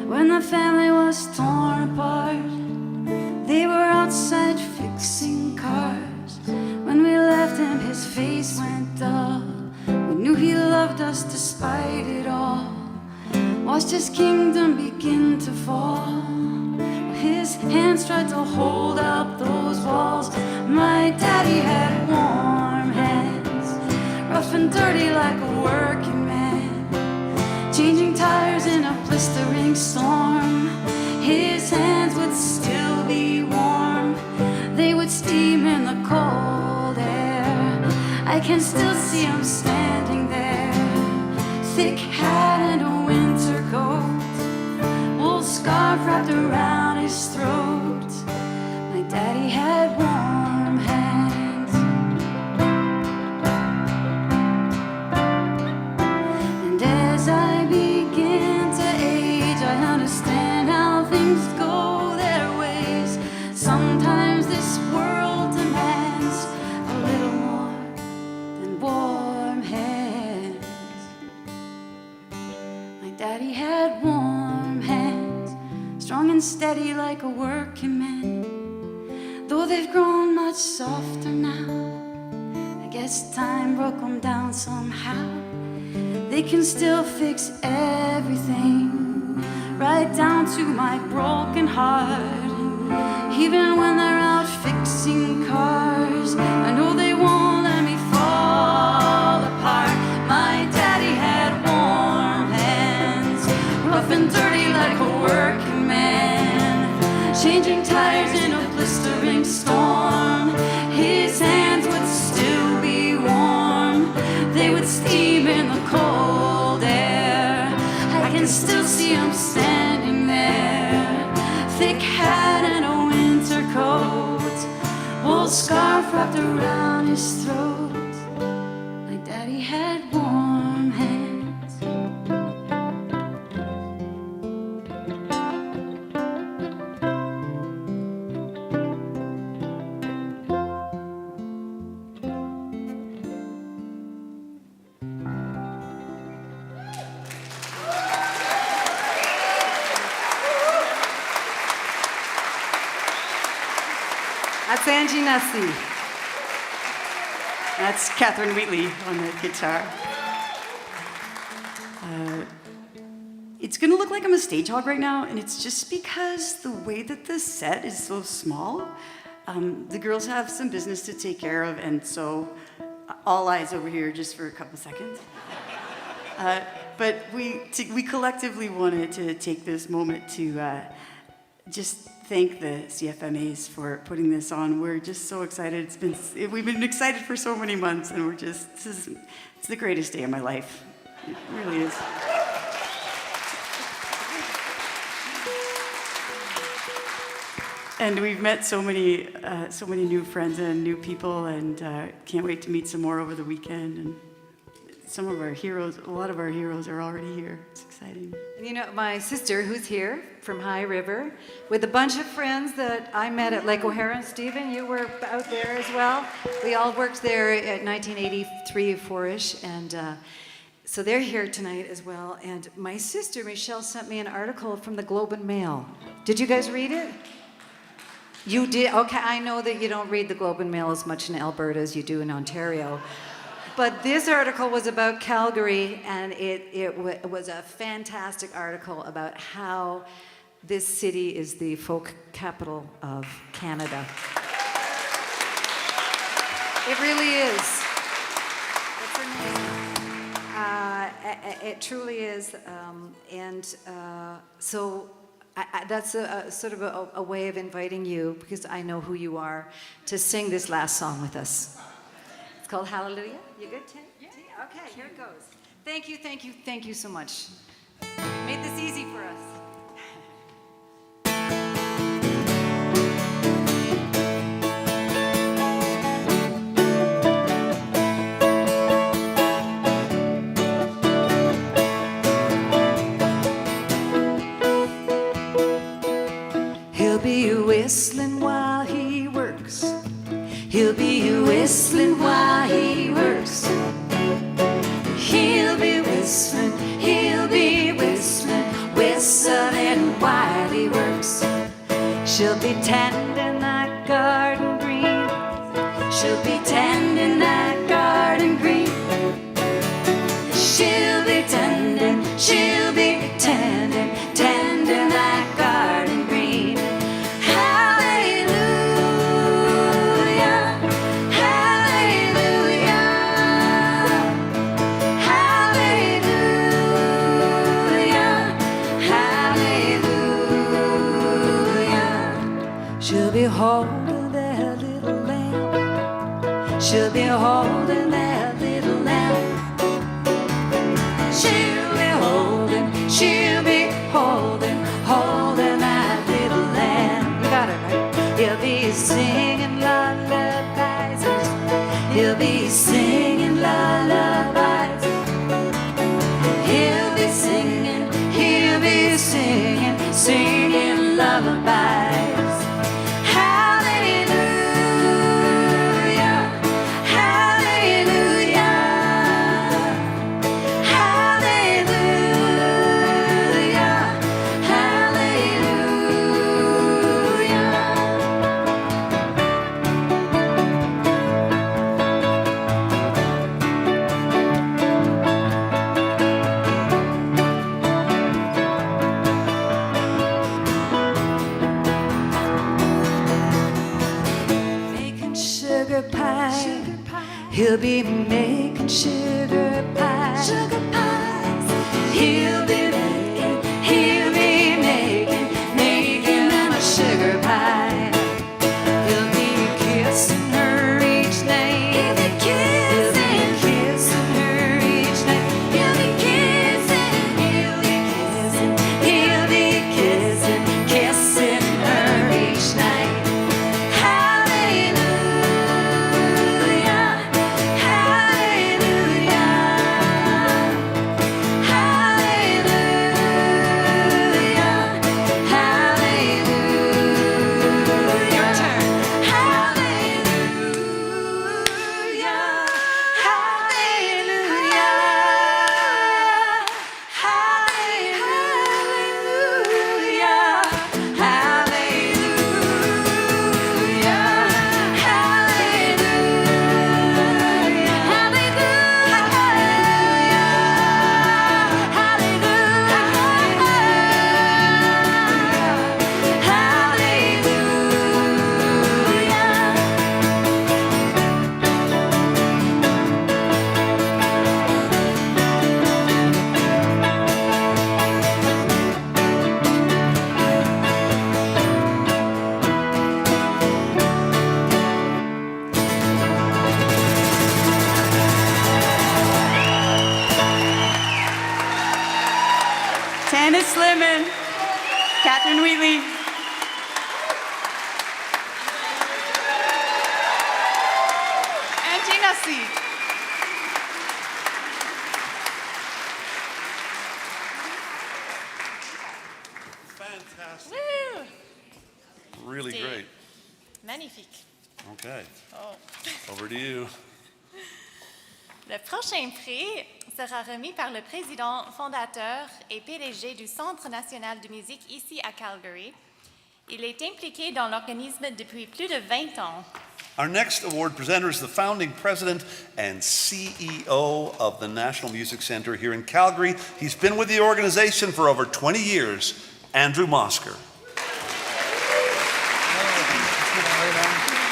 When the family was torn apart, they were outside fixing cars. When we left him, his just despite it all. Watched his kingdom begin to fall. His hands tried to hold up those walls. My daddy had warm hands, rough and dirty like a working man, changing tires in a blistering storm. His hands would still be warm, they would steam in the cold air. I can still see him standing there, thick hat and a winter coat, wool scarf wrapped around his throat. My daddy had warm hands. And as I begin to age, I understand how things go their ways. Sometimes this world demands a little more than warm hands. My daddy had warm hands, strong and steady like a working man. Though they've grown much softer now, I guess time broke them down somehow. They can still fix everything, right down to my broken heart. Even when they're out fixing cars, I know they won't let me fall apart. My daddy had warm hands, rough and dirty like a working man, changing tires in a blistering storm. His hands would still be warm, they would steam in the cold air. I can still see him standing there, thick hat and a winter coat, wool scarf wrapped around his throat. My daddy had warm hands. That's Angie Nessie. That's Catherine Wheatley on the guitar. It's gonna look like I'm a stage hog right now, and it's just because the way that the set is so small. The girls have some business to take care of, and so all eyes over here just for a couple seconds. But we collectively wanted to take this moment to just thank the CFMAs for putting this on. We're just so excited. We've been excited for so many months, and it's the greatest day of my life. It really is. And we've met so many new friends and new people, and can't wait to meet some more over the weekend. And some of our heroes, a lot of our heroes are already here. It's exciting. And you know, my sister, who's here from High River, with a bunch of friends that I met at Lake O'Hara. Stephen, you were out there as well. We all worked there at 1983, 4-ish, and so they're here tonight as well. And my sister, Michelle, sent me an article from the Globe and Mail. Did you guys read it? You did? Okay, I know that you don't read the Globe and Mail as much in Alberta as you do in Ontario. But this article was about Calgary, and it was a fantastic article about how this city is the folk capital of Canada. It really is. It's amazing. It truly is. So that's a sort of a way of inviting you, because I know who you are, to sing this last song with us. It's called Hallelujah. You good, Tim? Yeah. Okay, here it goes. Thank you so much. Made this easy for us. He'll be whistling while he works. He'll be whistling while he works. He'll be whistling, whistling while he works. She'll be tending that garden green. She'll be tending that garden green. She'll she'll be tender, tender like garden green. Hallelujah, hallelujah, hallelujah, hallelujah. She'll be holding that little lamb. She'll be holding that little lamb. She'll be holding that little lamb. You got it, right? He'll be singing lullabies. He'll be singing lullabies. He'll be singing, singing lullabies. Hallelujah, hallelujah, hallelujah, making sugar pie. He'll be making sugar pie. Sugar pies. He'll be making them a sugar pie. He'll be kissing her each night. He'll be kissing her each night. He'll be kissing her each night. Hallelujah, hallelujah, hallelujah, hallelujah. Your turn. Hallelujah, hallelujah, hallelujah, Tana Sliman, Catherine Wheatley. Angie Nussi. Fantastic. Woo! Really C'était great. Magnifique. Okay, Oh. over to you. Le prochain prix sera remis par le président fondateur et PDG du Centre national de musique ici à Calgary. Il est impliqué dans l'organisme depuis plus de 20 ans. Our next award presenter is the founding president and CEO of the National Music Center here in Calgary. He's been with the organization for over 20 years, Andrew Mosker.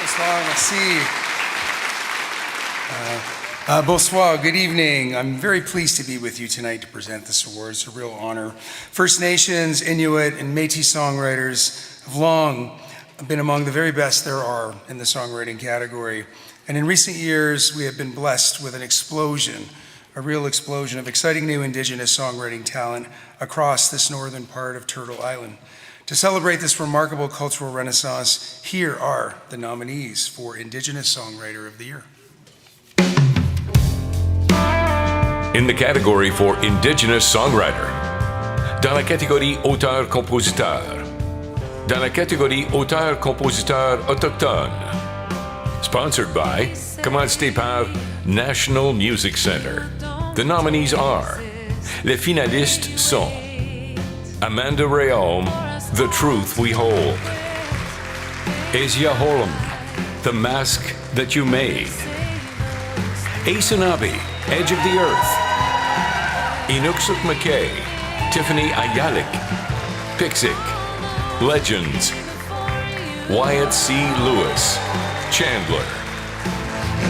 Bonsoir, merci. Bonsoir, good evening. I'm very pleased to be with you tonight to present this award. It's a real honor. First Nations, Inuit, and Métis songwriters have long been among the very best there are in the songwriting category. And in recent years, we have been blessed with an explosion, a real explosion of exciting new Indigenous songwriting talent across this northern part of Turtle Island. To celebrate this remarkable cultural renaissance, here are the nominees for Indigenous Songwriter of the Year. In the category for Indigenous Songwriter, dans la catégorie auteur-compositeur, dans la catégorie auteur-compositeur autochtone, sponsored by, commandité par National Music Center. The nominees are, les finalistes sont Amanda Rayholm, The Truth We Hold, Asia Holm, The Mask That You Made, Aysanabee, Edge of the Earth, Inuksuk McKay, Tiffany Ayalik, Pixik, Legends, Wyatt C. Lewis, Chandler.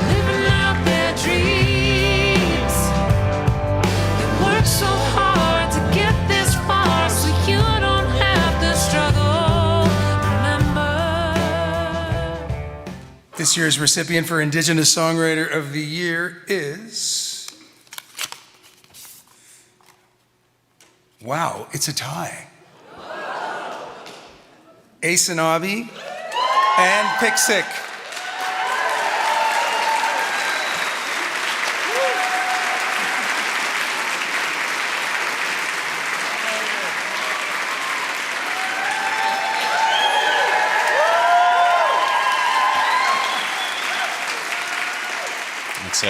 Living out their dreams. They work so hard to get this far, so you don't have to struggle. Remember. This year's recipient for Indigenous Songwriter of the Year is... Wow, it's a tie. Aysanabee and Pixik. It's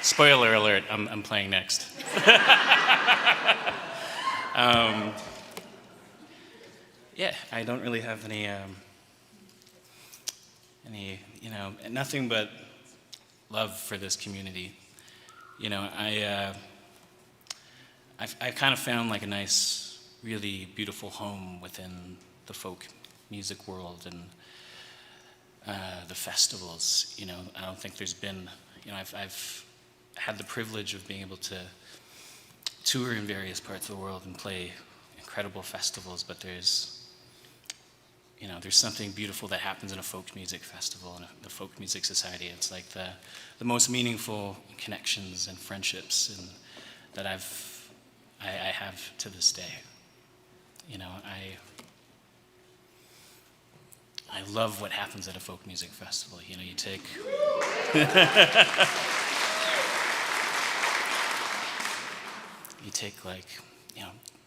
spoiler alert, I'm playing next. Yeah, I don't really have any, nothing but love for this community. You know, I've kind of found like a nice, really beautiful home within the folk music world and the festivals. You know, I don't think there's been, I've had the privilege of being able to tour in various parts of the world and play incredible festivals, but there's something beautiful that happens in a folk music festival and the folk music society. It's like the most meaningful connections and friendships that I have to this day. You know, I love what happens at a folk music festival. You know, you take you take like,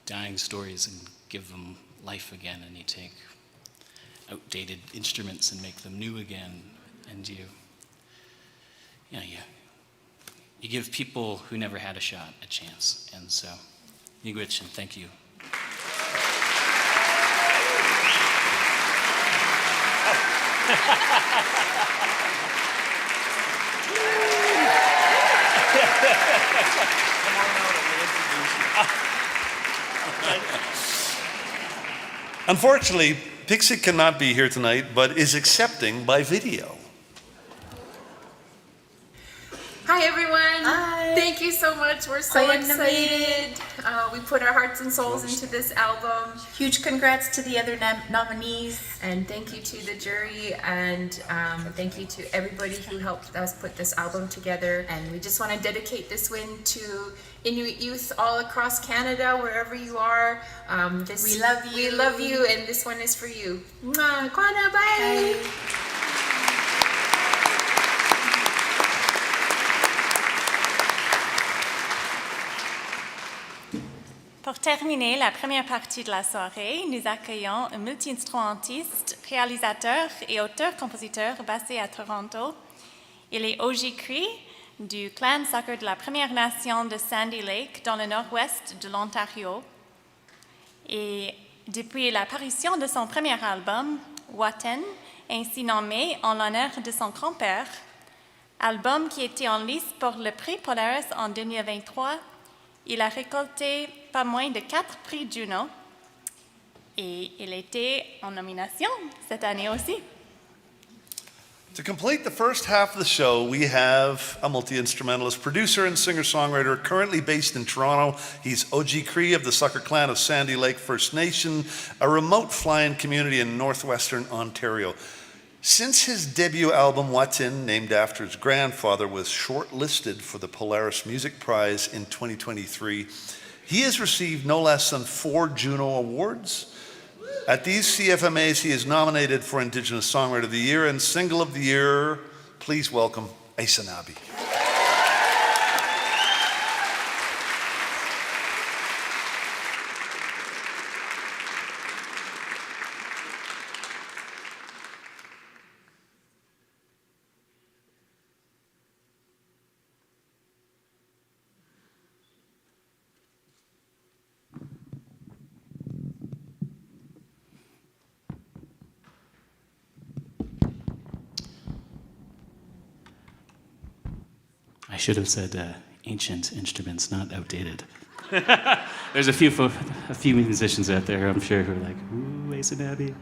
dying stories and give them life again, and you take outdated instruments and make them new again, and you give people who never had a shot a chance. And so, miigwech, and thank you. Unfortunately, Pixik cannot be here tonight, but is accepting by video. Hi everyone! Hi. Thank you so much. We're so excited. We put our hearts and souls into this album. Huge congrats to the other nominees. And thank you to the jury, and thank you to everybody who helped us put this album together. And we just want to dedicate this win to Inuit youth all across Canada, wherever you are. We love you. We love you, and this one is for you. Mwah, Kwana, bye. Pour terminer la première partie de la soirée, nous accueillons un multi-instrumentiste, réalisateur et auteur-compositeur basé à Toronto. Il est Ojikri du clan sacré de la Première Nation de Sandy Lake dans le nord-ouest de l'Ontario. Et depuis l'apparition de son premier album, Waten, ainsi nommé en l'honneur de son grand-père, album qui était en lice pour le prix Polaris en 2023, il a récolté pas moins de 4 prix Juno et il était en nomination cette année aussi. To complete the first half of the show, we have a multi-instrumentalist, producer, and singer-songwriter currently based in Toronto. He's Ojikri of the Sucker Clan of Sandy Lake First Nation, a remote fly-in community in northwestern Ontario. Since his debut album, Watin, named after his grandfather, was shortlisted for the Polaris Music Prize in 2023, he has received no less than 4 Juno Awards. At these CFMAs, he is nominated for Indigenous Songwriter of the Year and Single of the Year. Please welcome Aysanabee. I should have said ancient instruments, not outdated. There's a few musicians out there, I'm sure, who are like, ooh, Aysanabee.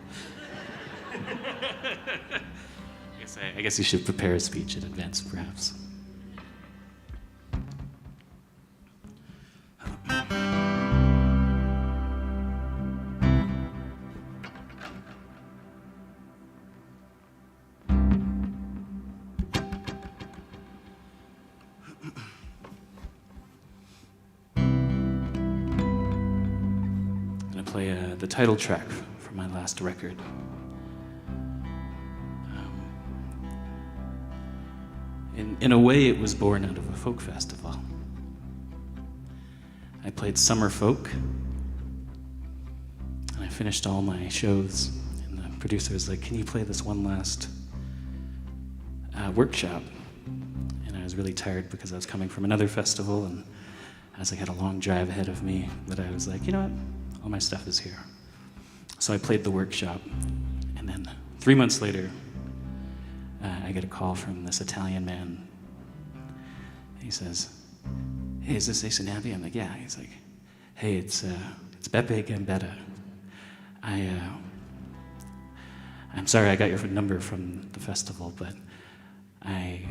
I guess you should prepare a speech in advance, perhaps. Play the title track from my last record. In a way, it was born out of a folk festival. I played summer folk, and I finished all my shows, and the producer was like, can you play this one last workshop? And I was really tired because I was coming from another festival, and as I had a long drive ahead of me, that I was like, you know what? All my stuff is here. So I played the workshop, and then 3 months later, I get a call from this Italian man. He says, hey, is this Aysanabee? I'm like, yeah. He's like, hey, it's Beppe Gambetta. I'm sorry I got your number from the festival, but I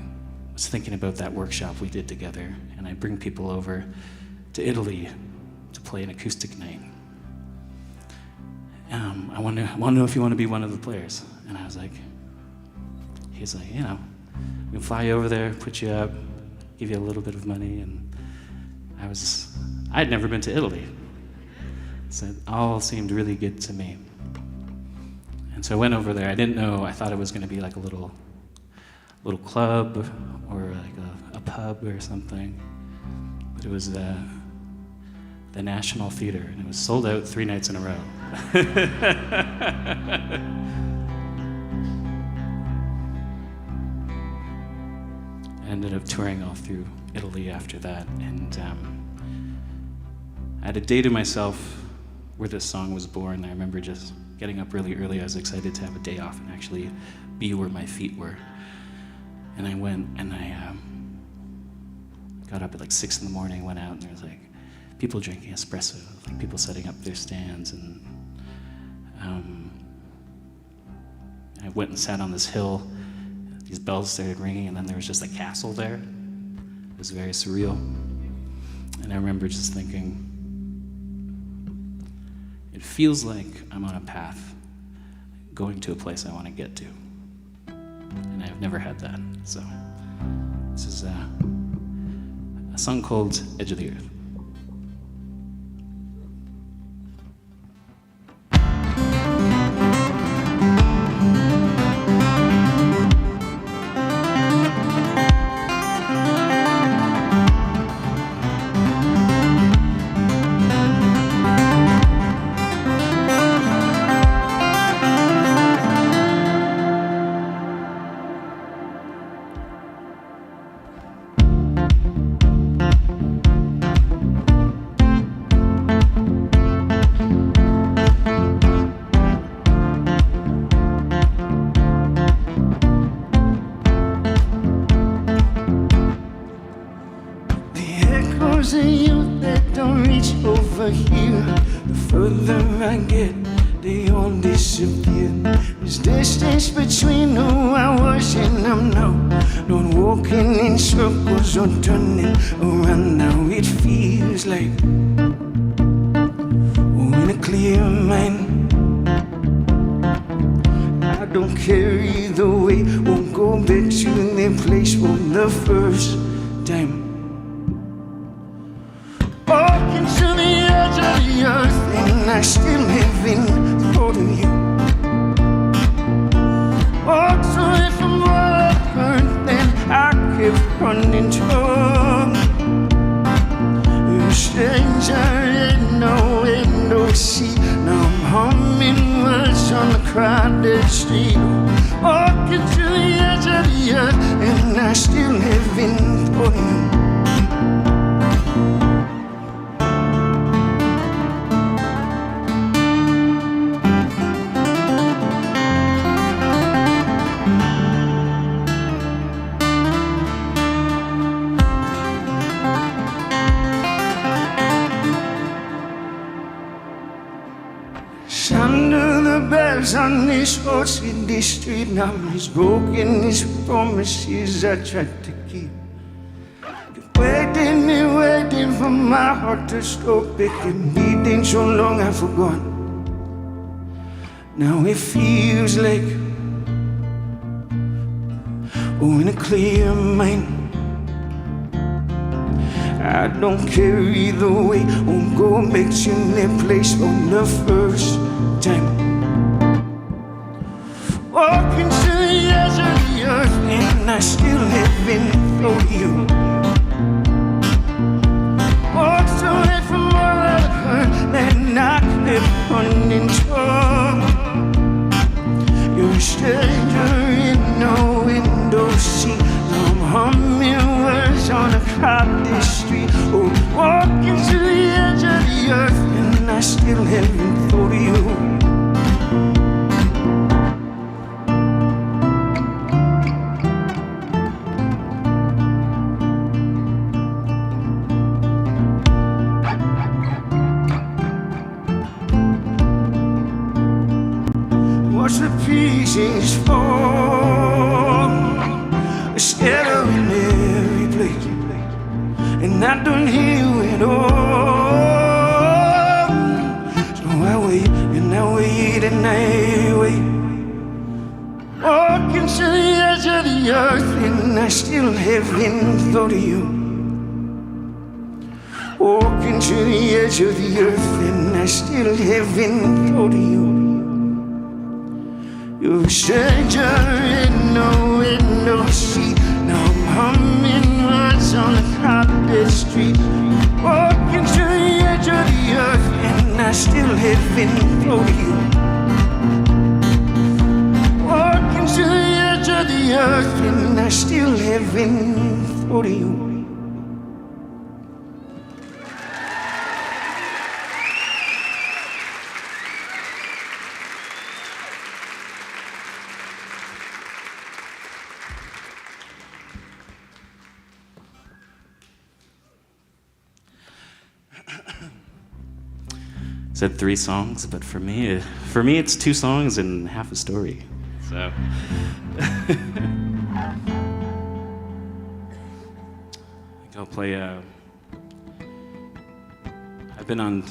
was thinking about that workshop we did together, and I bring people over to Italy to play an acoustic night. I want to know if you want to be one of the players. And I was like, he's like, you know, we can fly you over there, put you up, give you a little bit of money. And I'd never been to Italy. So it all seemed really good to me. And so I went over there. I didn't know, I thought it was going to be like a little club or like a pub or something. But it was the National Theater, and it was sold out 3 nights in a row. I ended up touring all through Italy after that, and I had a day to myself where this song was born. I remember just getting up really early. I was excited to have a day off and actually be where my feet were. And I went and I got up at like 6 in the morning, went out, and there was like people drinking espresso, like people setting up their stands, and I went and sat on this hill. These bells started ringing, and then there was just a castle there. It was very surreal. And I remember just thinking, it feels like I'm on a path going to a place I want to get to. And I've never had that. So this is a song called Edge of the Earth. Or turning around now, it feels like in a clear mind. I don't care either way, won't go back to the place from the first time. Walking to the edge of the earth, and I still live in thought of you. Walked away from what I've heard, then I kept running toward you. Stranger in no window seat. Now I'm humming words on the crowded street. Walking to the edge of the earth, and I still live in for you. his horse in the street. Now he's broken his promises I tried to keep. Waiting and waiting for my heart to stop beating, beating so long I forgot. Now it feels like, oh, in a clear mind. I don't care either way, won't go back to that place from the first time. Walking to the edge of the earth and I still haven't thought you. Walked away from all I've heard that I could have running toward. You're a stranger in no window seat. Now I'm humming words on a crowded street. Oh, walking to the edge of the earth and I still haven't thought of you. Watch the pieces fall, scattering every place, and I don't hear you at all. So I wait and I wait and I wait, walking to the edge of the earth and I still haven't thought of you. Walking to the edge of the earth and I still haven't thought of you. You're a stranger in no window seat. Now I'm humming words on a crowded street. Walking to the edge of the earth and I still haven't thought of you. Walking to the edge of the earth and I still haven't thought of you. Said 3 songs, but for me it's 2 songs and half a story. So I think I'll play. I've been on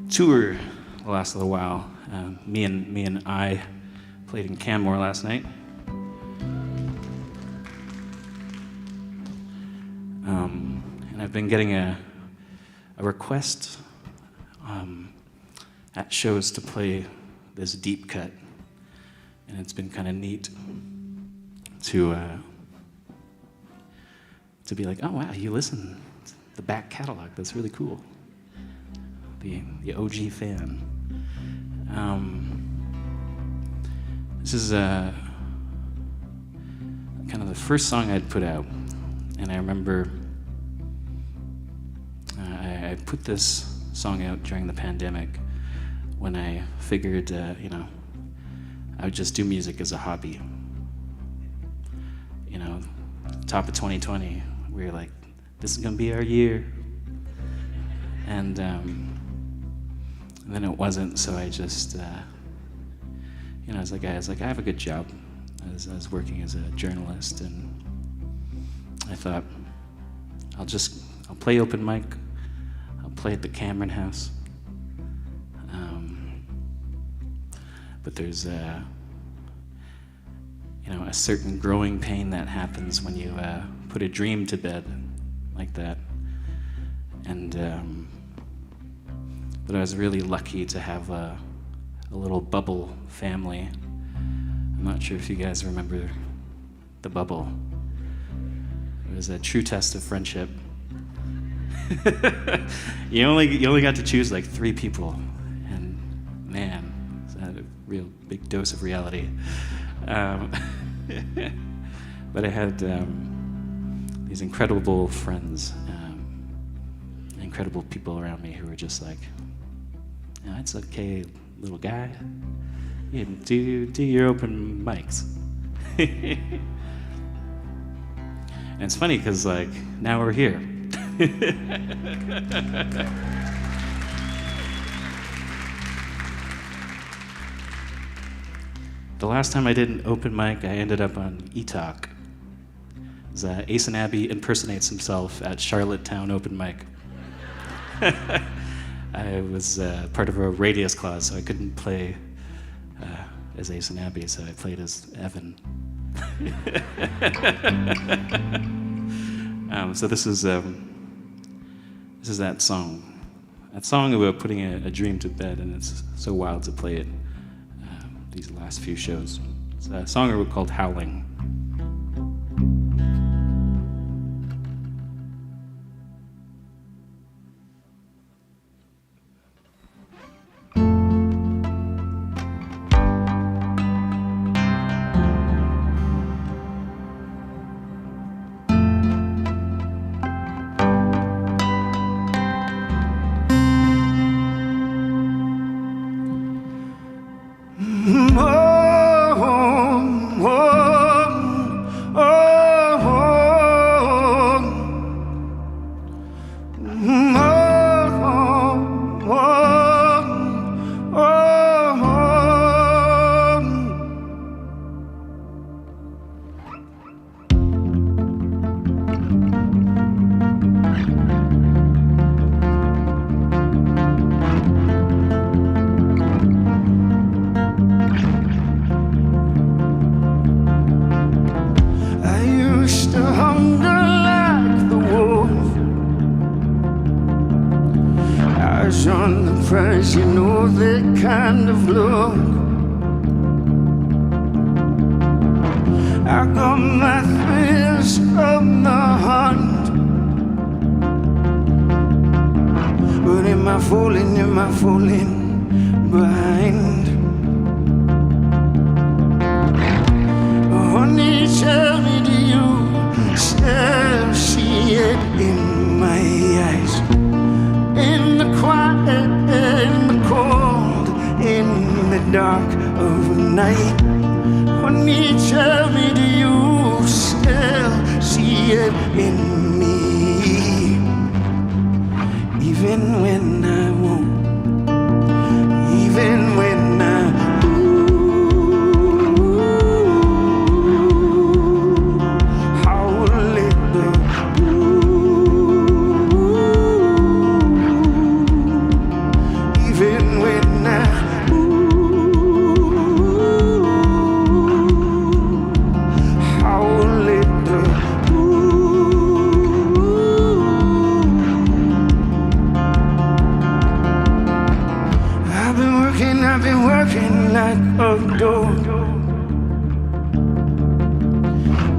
tour the last little while. Me and I played in Canmore last night. And I've been getting a request at shows to play this deep cut, and it's been kind of neat to be like, oh wow, you listen to the back catalog. That's really cool. The OG fan. This is kind of the first song I'd put out, and I remember I put this song out during the pandemic when I figured, I would just do music as a hobby. Top of 2020, we were like, this is gonna be our year. And then it wasn't, so I just, I was like, I have a good job. I was working as a journalist, and I thought, I'll play open mic, I'll play at the Cameron House. But there's a certain growing pain that happens when you put a dream to bed like that. And but I was really lucky to have a little bubble family. I'm not sure if you guys remember the bubble. It was a true test of friendship. you only got to choose like 3 people, and man, it's a real big dose of reality. But I had these incredible friends, incredible people around me who were just like, it's okay, little guy. You do your open mics. And it's funny because now we're here. The last time I did an open mic, I ended up on eTalk. Aysanabee impersonates himself at Charlottetown open mic. I was part of a radius clause, so I couldn't play as Aysanabee, so I played as Evan. So this is that song. That song about putting a dream to bed, and it's so wild to play it these last few shows. It's a song called Howling. You know that kind of look. I got my thrills from the hunt, but am I falling behind? Honey, tell me, do you still see it in my eyes? In the quiet, in the cold, in the dark of night. Honey, tell me, do you still see it in me? Even when I won't, even when I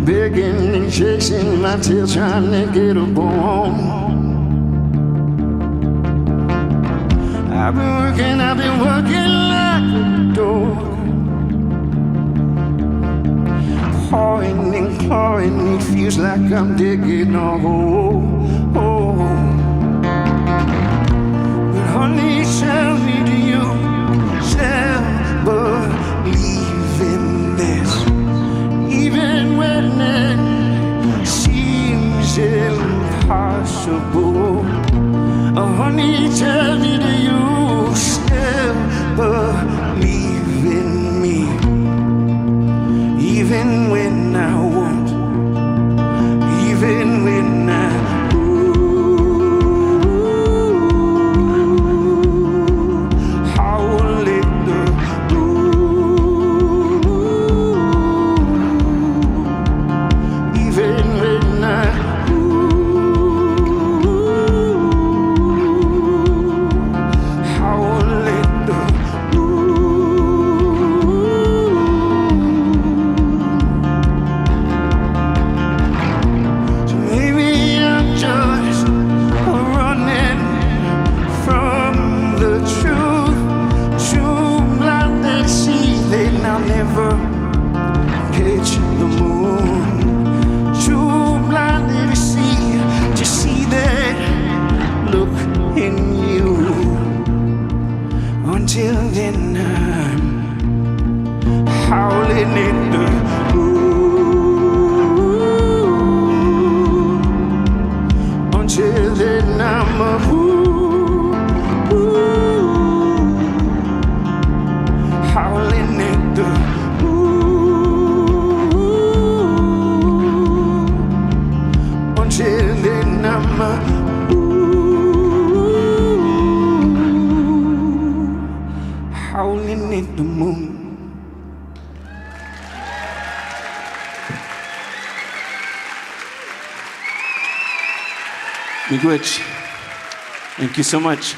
begging and chasing my tail, trying to get a bone. I've been working like a dog, pawing and clawing, it feels like I'm digging a hole. But honey, tell me, do you still believe in this? Even when it seems impossible. Oh, honey, tell me, do you still believe in me? Even when I won't, even when I howling at the Miigwech. Thank you so much.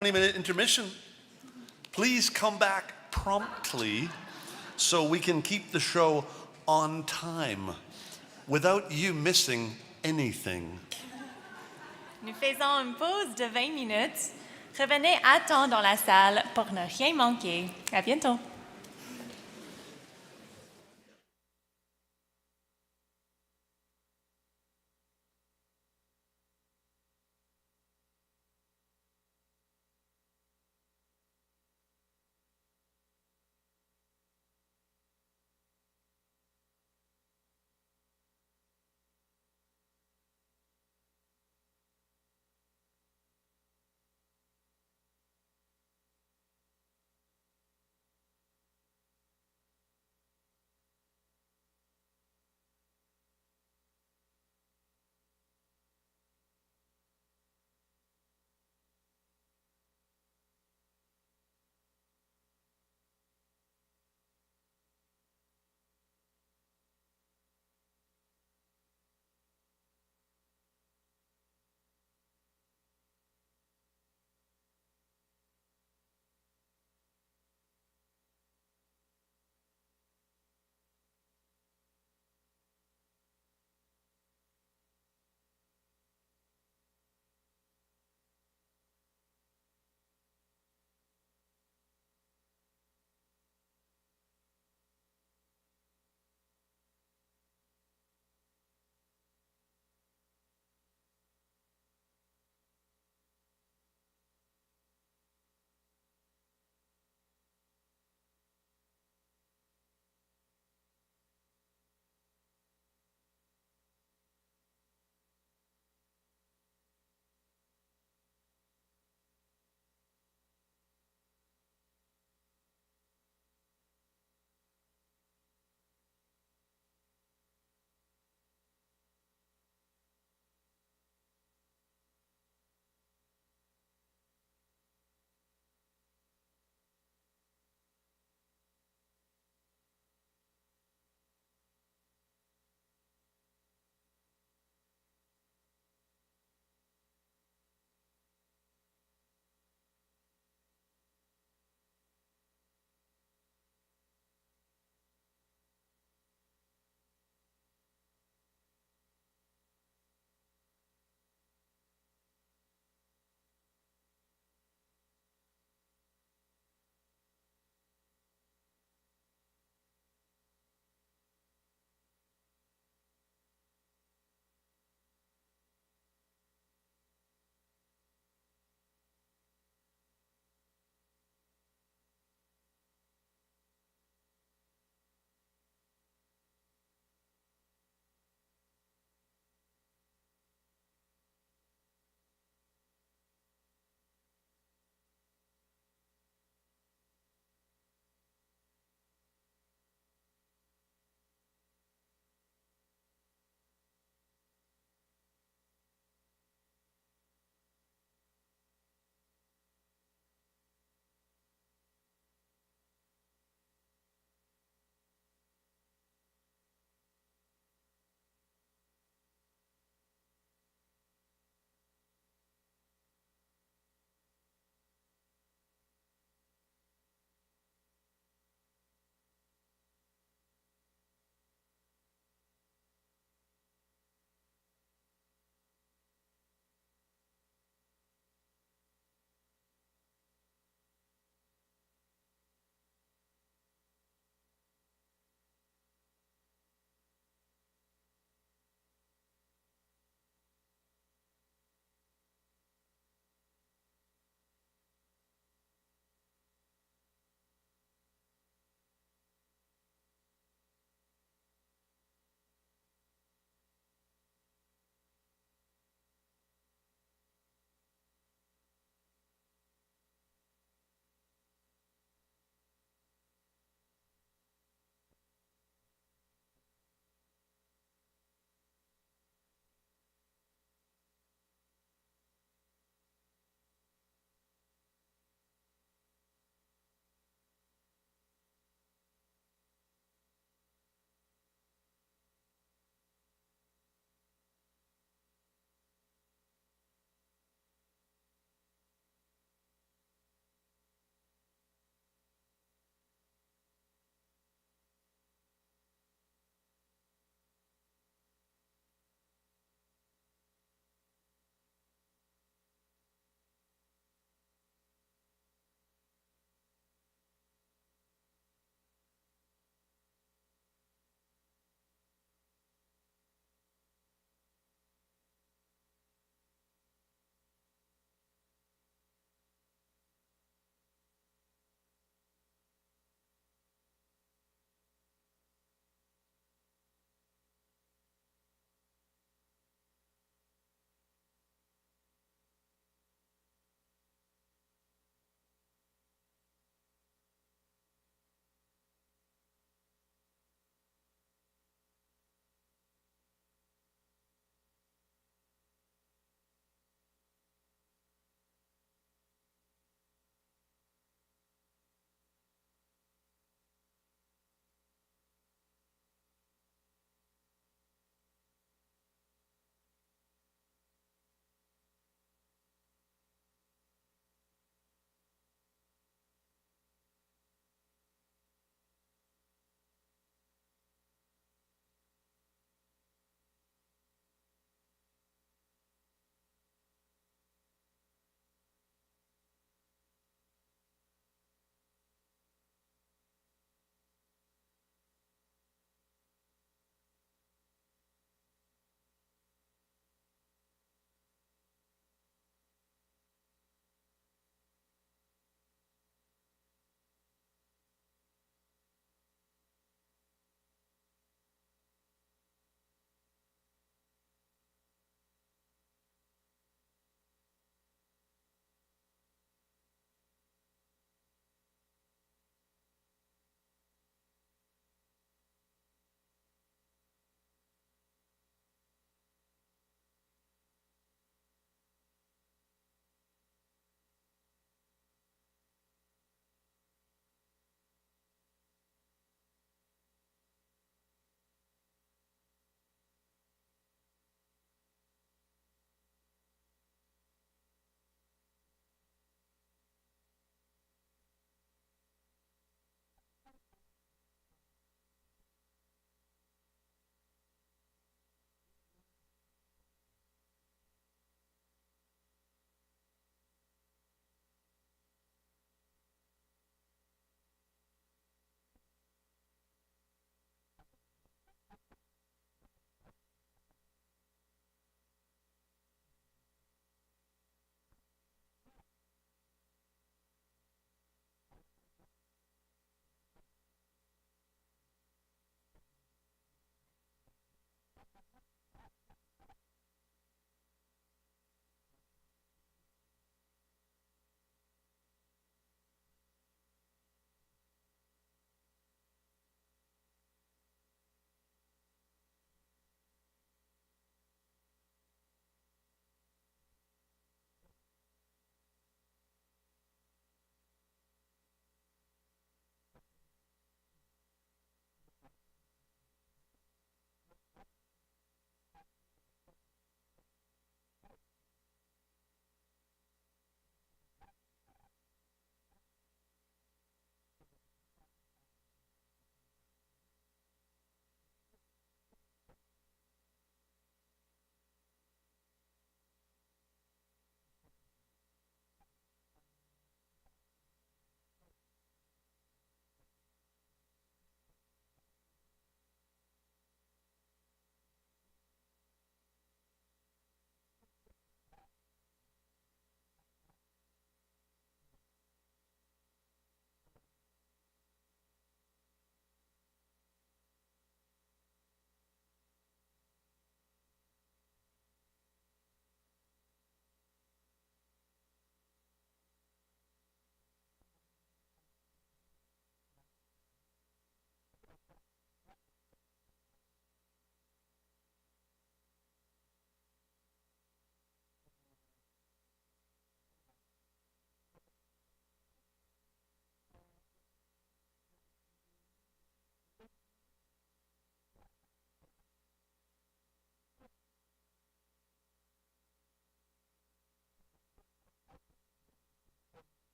Minute intermission. Please come back promptly so we can keep the show on time without you missing anything. Nous faisons une pause de 20 minutes. Revenez à temps dans la salle pour ne rien manquer. À bientôt.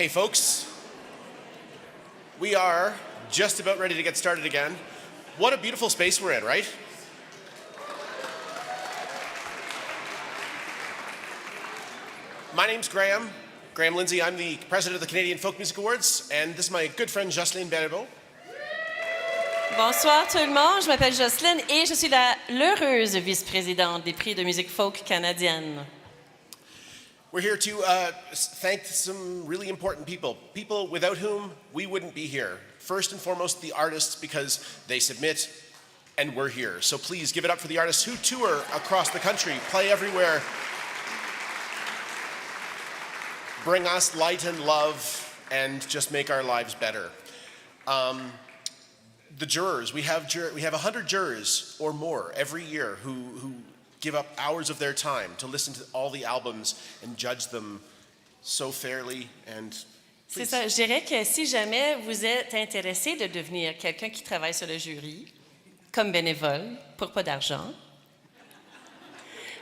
Hey folks, we are just about ready to get started again. What a beautiful space we're in, right? My name's Graham Lindsay. I'm the president of the Canadian Folk Music Awards, and this is my good friend Jocelyne Belleville. Bonsoir tout le monde, je m'appelle Jocelyne et je suis l'heureuse vice-présidente des Prix de musique folk canadienne. We're here to thank some really important people without whom we wouldn't be here. First and foremost, the artists, because they submit and we're here. So please give it up for the artists who tour across the country, play everywhere, bring us light and love, and just make our lives better. The jurors, we have 100 jurors or more every year who give up hours of their time to listen to all the albums and judge them so fairly and C'est ça, je dirais que si jamais vous êtes intéressé de devenir quelqu'un qui travaille sur le jury, comme bénévole, pour pas d'argent,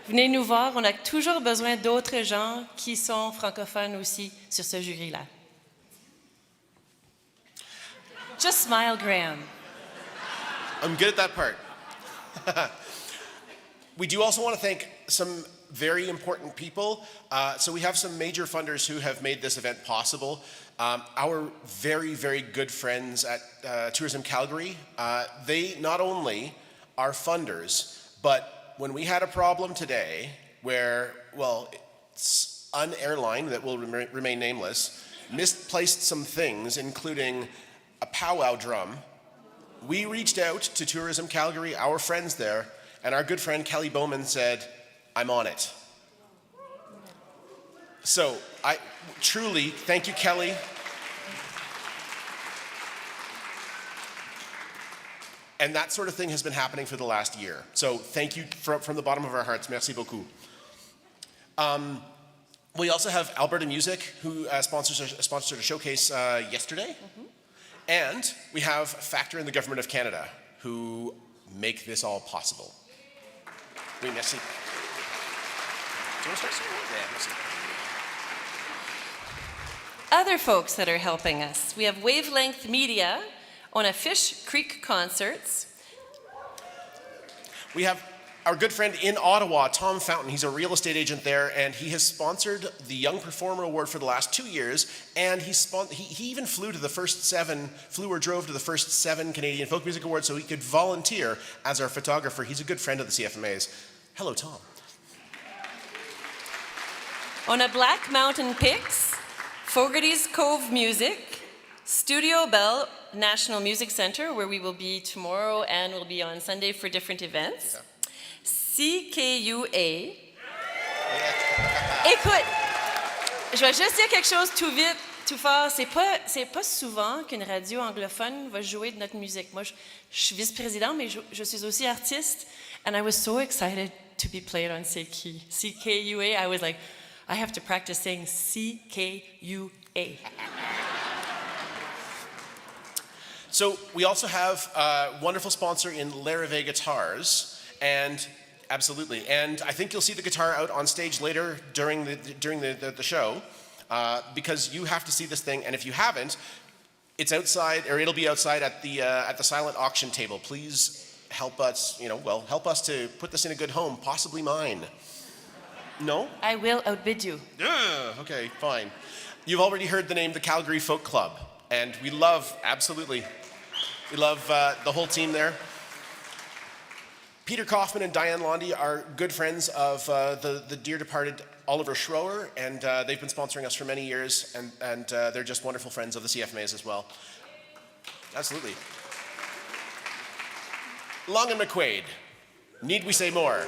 venez nous voir, on a toujours besoin d'autres gens qui sont francophones aussi sur ce jury-là. Just smile, Graham. I'm good at that part. We do also want to thank some very important people. So we have some major funders who have made this event possible. Our very, very good friends at Tourism Calgary, they not only are funders, but when we had a problem today where, well, an airline that will remain nameless misplaced some things, including a powwow drum, we reached out to Tourism Calgary, our friends there, and our good friend Kelly Bowman said, I'm on it. So I truly, thank you, Kelly. And that sort of thing has been happening for the last year. So thank you from the bottom of our hearts. Merci beaucoup. We also have Alberta Music, who sponsored a showcase yesterday. Mm-hmm. And we have Factor in the Government of Canada, who make this all possible. Oui, merci. Do you want to start saying? Yeah, merci. Other folks that are helping us. We have Wavelength Media on a Fish Creek concerts. We have our good friend in Ottawa, Tom Fountain. He's a real estate agent there, and he has sponsored the Young Performer Award for the last 2 years, and he even flew or drove to the first 7 Canadian Folk Music Awards so he could volunteer as our photographer. He's a good friend of the CFMA's. Hello, Tom. On a Black Mountain Picks, Fogarty's Cove Music, Studio Bell National Music Center, where we will be tomorrow and we'll be on Sunday for different events. Yeah. CKUA. Écoute, je vais juste dire quelque chose tout vite, tout fort. C'est pas souvent qu'une radio anglophone va jouer de notre musique. Moi, je suis vice-président, mais je suis aussi artiste. And I was so excited to be played on CKUA. I was like, I have to practice saying CKUA. So we also have a wonderful sponsor in Larrivée Guitars, and absolutely, and I think you'll see the guitar out on stage later during the show, because you have to see this thing, and if you haven't, it's outside, or it'll be outside at the silent auction table. Please help us, help us to put this in a good home, possibly mine. No? I will outbid you. Yeah, okay, fine. You've already heard the name, the Calgary Folk Club, and we love the whole team there. Peter Kaufman and Diane Londy are good friends of the dear departed Oliver Schroer, and they've been sponsoring us for many years, and they're just wonderful friends of the CFMAs as well. Absolutely. Long and McQuaid. Need we say more?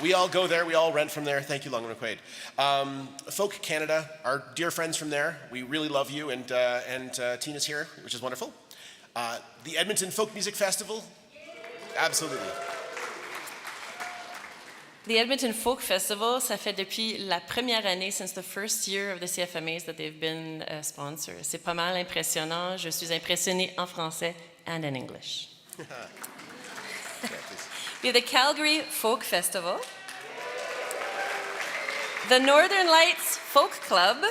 We all go there, we all rent from there. Thank you, Long and McQuaid. Folk Canada, our dear friends from there. We really love you, and Tina's here, which is wonderful. The Edmonton Folk Music Festival, absolutely. The Edmonton Folk Festival, ça fait depuis la première année, since the first year of the CFMAs that they've been sponsors. C'est pas mal impressionnant. Je suis impressionnée en français and in English. We have the Calgary Folk Festival. the Northern Lights Folk Club,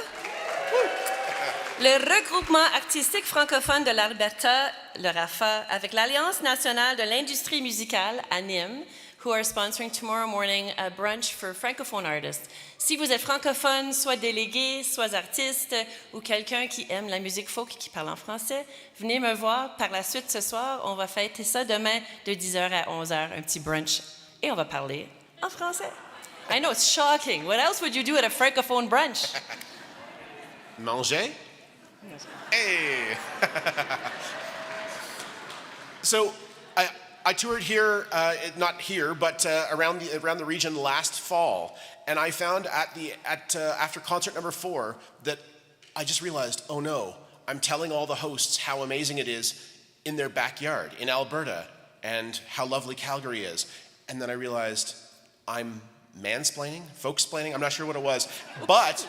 le regroupement artistique francophone de l'Alberta, le RAFA, avec l'Alliance nationale de l'industrie musicale, ANIM, who are sponsoring tomorrow morning a brunch for francophone artists. Si vous êtes francophone, soit délégué, soit artiste, ou quelqu'un qui aime la musique folk qui parle en français, venez me voir par la suite ce soir. On va fêter ça demain de 10h à 11h, un petit brunch. Et on va parler en français. I know, it's shocking. What else would you do at a francophone brunch? Manger? Hey! So, I toured here, not here, but around the region last fall, and I found after concert number 4 that I just realized, oh no, I'm telling all the hosts how amazing it is in their backyard in Alberta, and how lovely Calgary is, and then I realized I'm mansplaining, folksplaining, I'm not sure what it was, but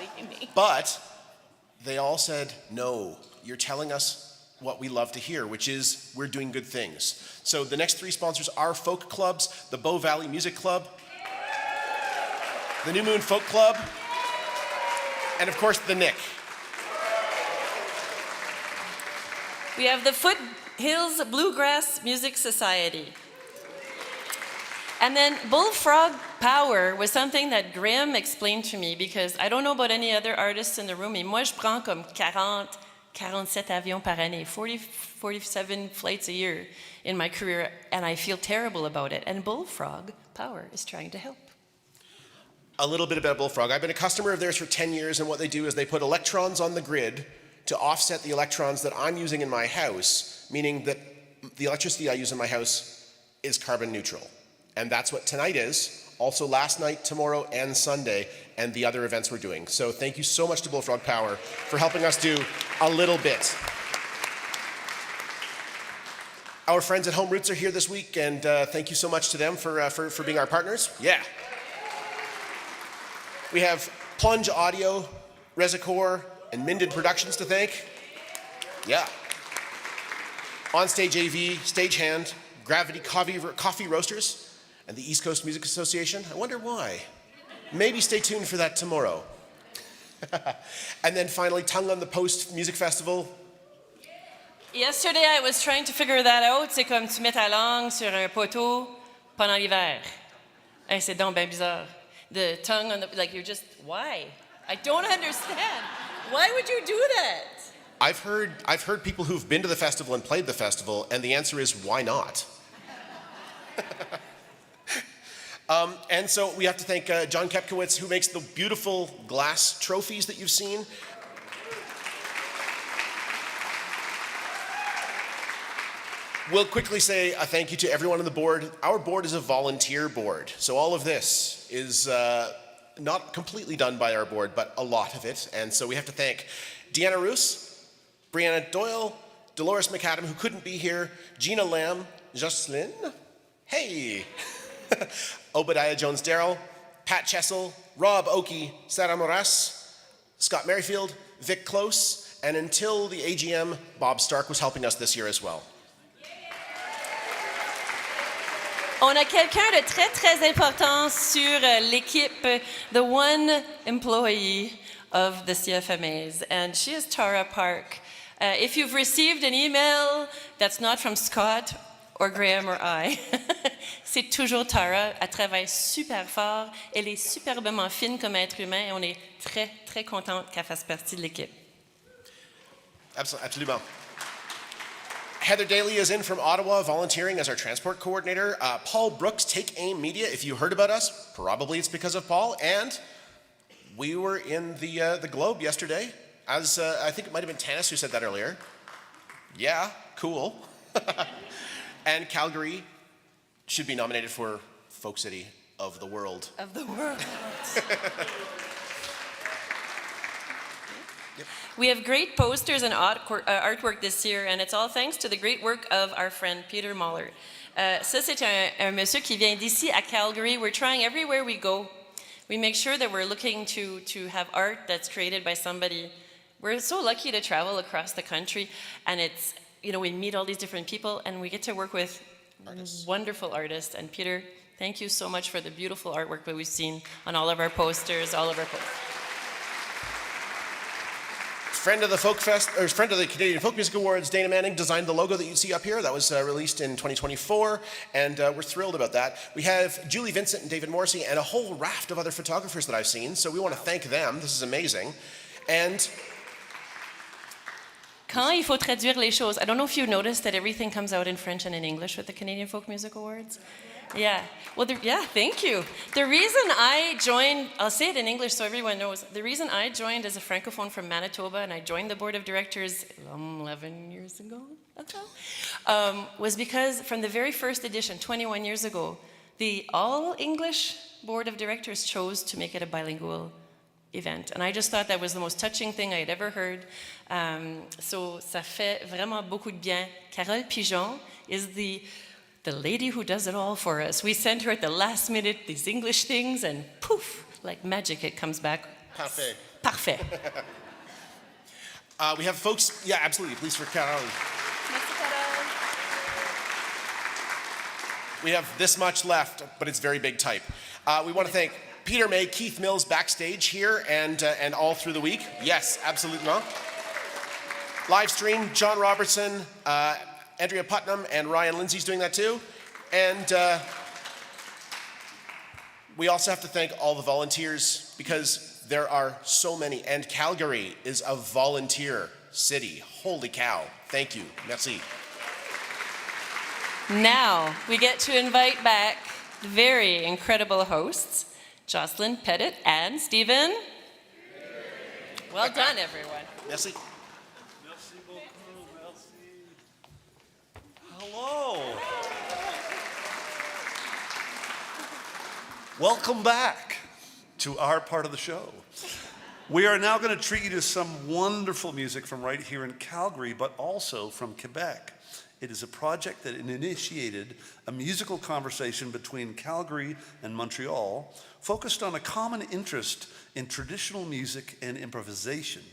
they all said, no, you're telling us what we love to hear, which is we're doing good things. So the next 3 sponsors are folk clubs, the Bow Valley Music Club, the New Moon Folk Club, and of course the Nick. We have the Foothills Bluegrass Music Society. And then Bullfrog Power was something that Graham explained to me, because I don't know about any other artists in the room, mais moi je prends comme 47 avions par année, 47 flights a year in my career, and I feel terrible about it. And Bullfrog Power is trying to help. A little bit about Bullfrog. I've been a customer of theirs for 10 years, and what they do is they put electrons on the grid to offset the electrons that I'm using in my house, meaning that the electricity I use in my house is carbon neutral. And that's what tonight is, also last night, tomorrow, and Sunday, and the other events we're doing. So thank you so much to Bullfrog Power for helping us do a little bit. Our friends at Home Roots are here this week, and thank you so much to them for being our partners. Yeah. We have Plunge Audio, Resicor, and Minden Productions to thank. Yeah. Onstage AV, Stagehand, Gravity Coffee Roasters, and the East Coast Music Association. I wonder why. Maybe stay tuned for that tomorrow. And then finally, Tongue on the Post Music Festival. Yesterday, I was trying to figure that out. C'est comme tu mets ta langue sur un poteau pendant l'hiver. Et c'est donc bien bizarre. The tongue on the, like you're just, why? I don't understand. Why would you do that? I've heard people who've been to the festival and played the festival, and the answer is, why not? And so we have to thank John Kepkowitz, who makes the beautiful glass trophies that you've seen. We'll quickly say a thank you to everyone on the board. Our board is a volunteer board, so all of this is not completely done by our board, but a lot of it. And so we have to thank Deanna Roos, Brianna Doyle, Dolores McAdam, who couldn't be here, Gina Lamb, Jocelyn, hey, Obadiah Jones-Darrell, Pat Chessel, Rob Oakey, Sarah Moras, Scott Merrifield, Vic Close, and until the AGM, Bob Stark was helping us this year as well. On a quelqu'un de très, très important sur l'équipe, the one employee of the CFMAs, and she is Tara Park. If you've received an email that's not from Scott or Graham or I, c'est toujours Tara. Elle travaille super fort. Elle est superbement fine comme être humain et on est très, très contente qu'elle fasse partie de l'équipe. Absolument. Heather Daly is in from Ottawa, volunteering as our transport coordinator. Paul Brooks, Take Aim Media. If you heard about us, probably it's because of Paul. And we were in the Globe yesterday, as I think it might have been Tanis who said that earlier. Yeah, cool. And Calgary should be nominated for Folk City of the World. Of the world. Yep. We have great posters and artwork this year, and it's all thanks to the great work of our friend Peter Mahler. Ça, c'est un monsieur qui vient d'ici à Calgary. We're trying everywhere we go. We make sure that we're looking to have art that's created by somebody. We're so lucky to travel across the country, and it's, you know, we meet all these different people, and we get to work with wonderful artists. And Peter, Thank you so much for the beautiful artwork that we've seen on all of our posters, all of our posters. Friend of the Folk Fest, or friend of the Canadian Folk Music Awards, Dana Manning designed the logo that you see up here. That was released in 2024, and we're thrilled about that. We have Julie Vincent and David Morrissey and a whole raft of other photographers that I've seen, so we want to thank them. This is amazing. And Quand il faut traduire les choses, I don't know if you noticed that everything comes out in French and in English with the Canadian Folk Music Awards. Yeah. Well, thank you. The reason I joined, I'll say it in English so everyone knows, the reason I joined as a Francophone from Manitoba, and I joined the board of directors 11 years ago, was because from the very first edition, 21 years ago, the all-English board of directors chose to make it a bilingual event. And I just thought that was the most touching thing I had ever heard. So ça fait vraiment beaucoup de bien. Carole Pigeon is the lady who does it all for us. We send her at the last minute these English things, and poof, like magic, it comes back. Parfait. Parfait. We have folks, yeah, absolutely, please for Carole. We have this much left, but it's very big type. We want to thank Peter May, Keith Mills backstage here and all through the week. Yes, absolutely. Live stream, John Robertson, Andrea Putnam, and Ryan Lindsay's doing that too. And we also have to thank all the volunteers because there are so many. And Calgary is a volunteer city. Holy cow. Thank you. Merci. Now we get to invite back the very incredible hosts, Jocelyn Pettit and Stephen. Well done, everyone. Merci. Merci beaucoup. Merci. Hello. Welcome back to our part of the show. We are now going to treat you to some wonderful music from right here in Calgary, but also from Quebec. It is a project that initiated a musical conversation between Calgary and Montreal, focused on a common interest in traditional music and improvisation.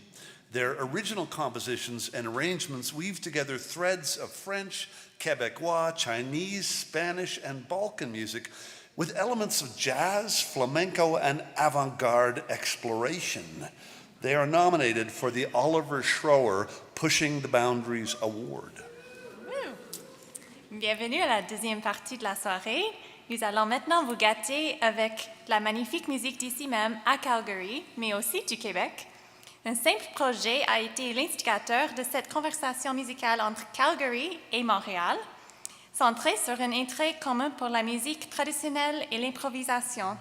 Their original compositions and arrangements weave together threads of French, Quebecois, Chinese, Spanish, and Balkan music with elements of jazz, flamenco, and avant-garde exploration. They are nominated for the Oliver Schroer Pushing the Boundaries Award. Bienvenue à la deuxième partie de la soirée. Nous allons maintenant vous gâter avec la magnifique musique d'ici même à Calgary, mais aussi du Québec. Un simple projet a été l'instigateur de cette conversation musicale entre Calgary et Montréal, centrée sur un intérêt commun pour la musique traditionnelle et l'improvisation.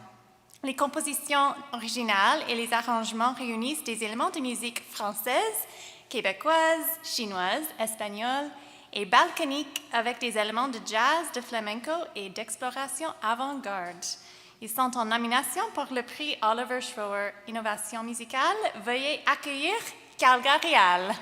Les compositions originales et les arrangements réunissent des éléments de musique française, québécoise, chinoise, espagnole et balkanique avec des éléments de jazz, de flamenco et d'exploration avant-garde. Ils sont en nomination pour le prix Oliver Schroer Innovation musicale. Veuillez accueillir Calgaréal.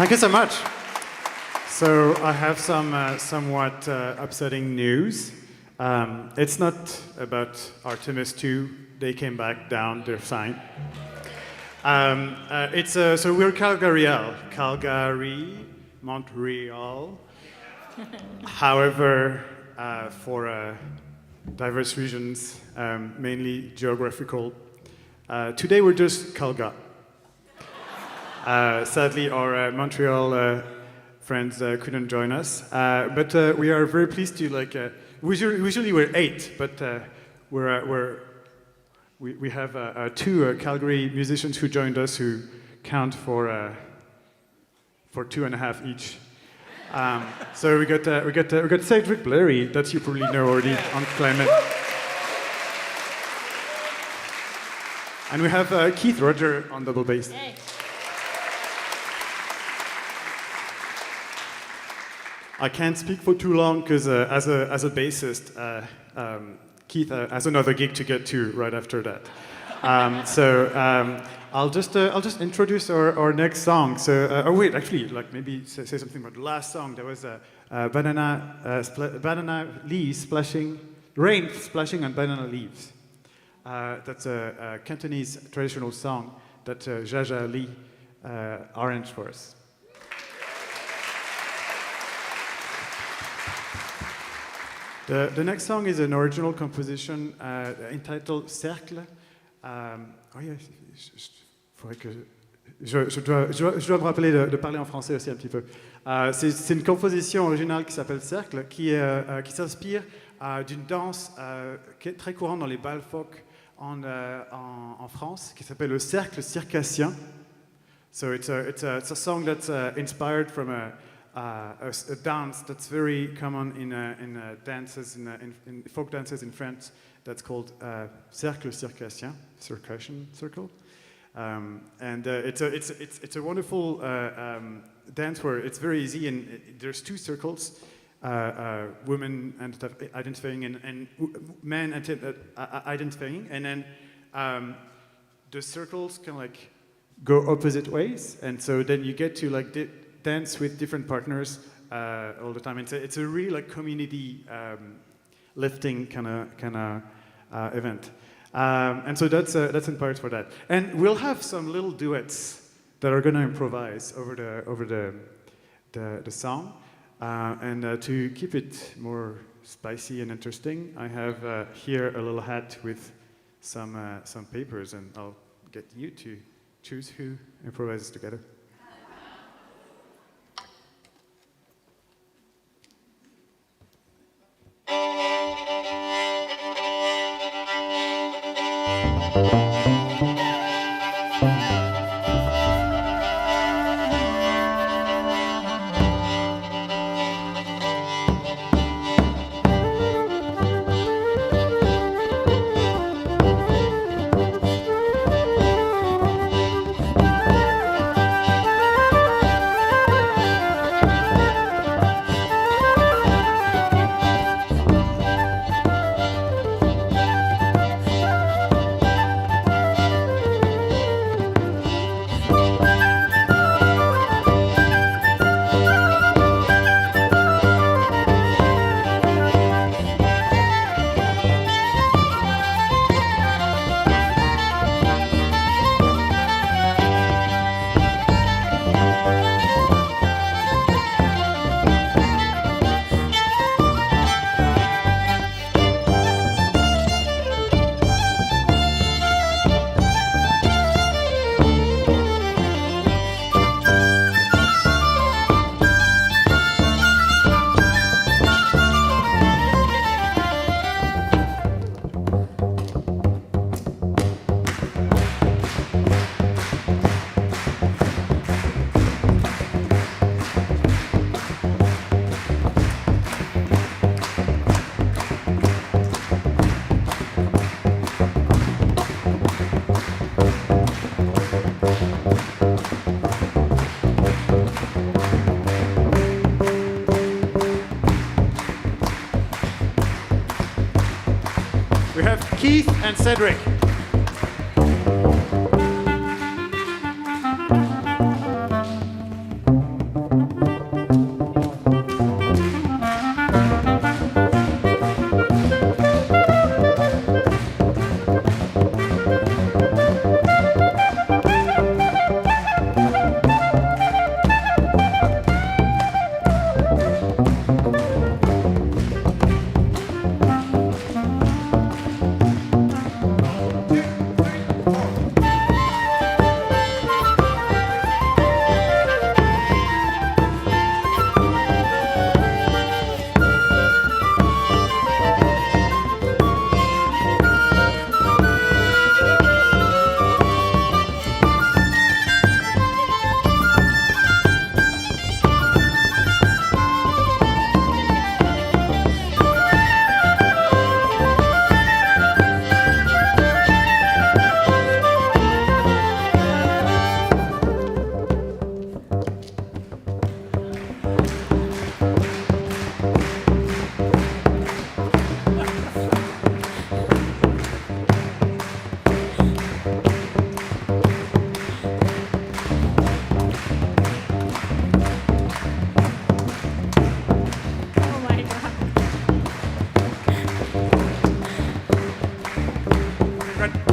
Thank you so much. So I have some somewhat upsetting news. It's not about Artemis 2. They came back down. They're fine. So we're Calgaréal, Calgary, Montreal. However, for diverse reasons, mainly geographical, today we're just Calga. Sadly, our Montreal friends couldn't join us, but we are very pleased to usually we're 8, but we have 2 Calgary musicians who joined us who count for 2.5 each. So we got Cedric Blairy, that you probably know already, on clarinet. And we have Keith Roger on double bass. Hey. I can't speak for too long because as a bassist, Keith has another gig to get to right after that. I'll just introduce our next song. So wait, actually, maybe say something about the last song. There was banana leaves splashing, rain splashing on banana leaves. That's a Cantonese traditional song that Jaja Lee arranged for us. The next song is an original composition entitled Cercle. Je dois me rappeler de parler en français aussi un petit peu. C'est une composition originale qui s'appelle Cercle, qui s'inspire d'une danse qui est très courante dans les bals folk en France, qui s'appelle le cercle circassien. So it's a song that's inspired from a dance that's very common in dances in folk dances in France. That's called cercle circassien, circussion circle, and it's a wonderful dance where it's very easy and there's 2 circles, women identifying and men identifying, and then the circles can go opposite ways, and so then you get to dance with different partners all the time. It's a really community lifting kind of event, and so that's in part for that. And we'll have some little duets that are going to improvise over the song, and to keep it more spicy and interesting, I have here a little hat with some papers, and I'll get you to choose who improvises together. and Cedric.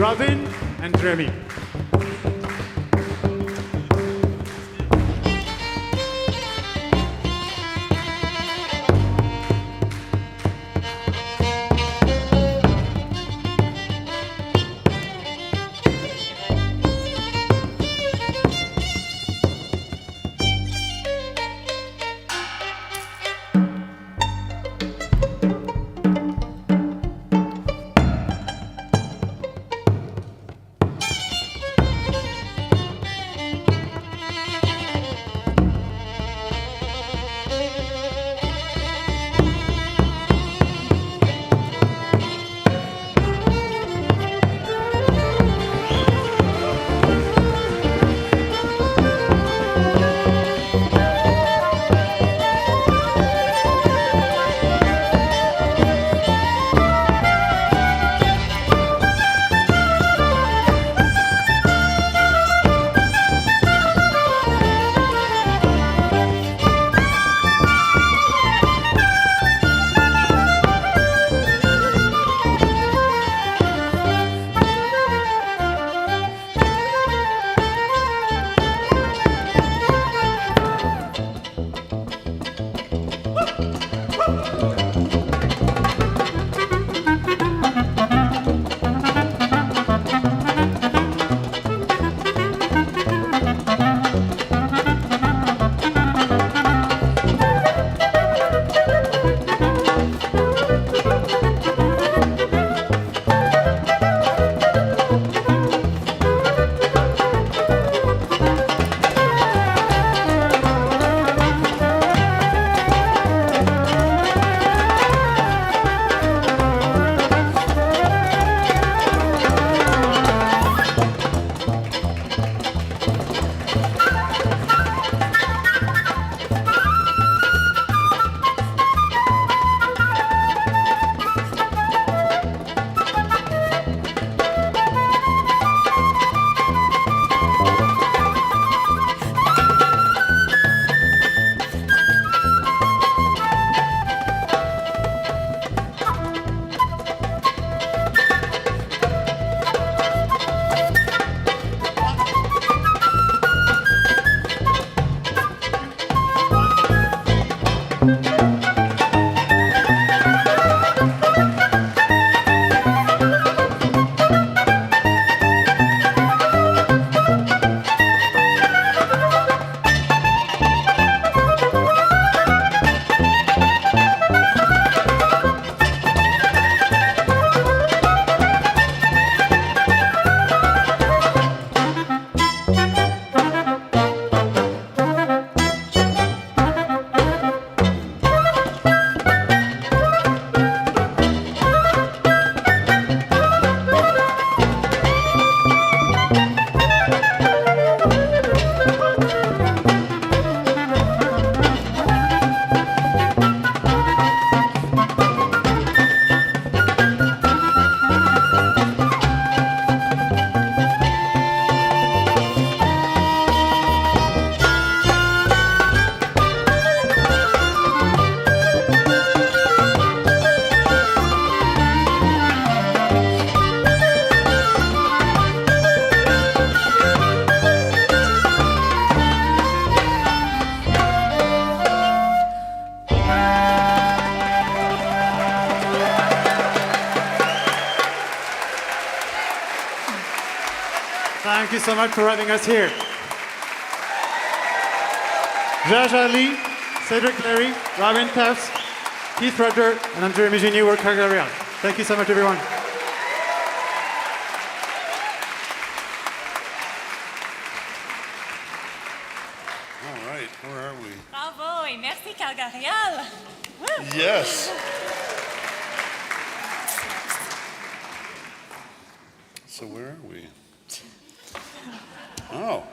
Robin and Jeremy. you so much for having us here. Jaja Lee, Cedric Larry, Robin Tufts, Keith Rudder, and I'm Jeremy Gignoux, we're Calgaréal. Thank you so much, everyone. All right, where are we? Bravo et merci Calgaréal. Woo! Yes. So where are we? Oh.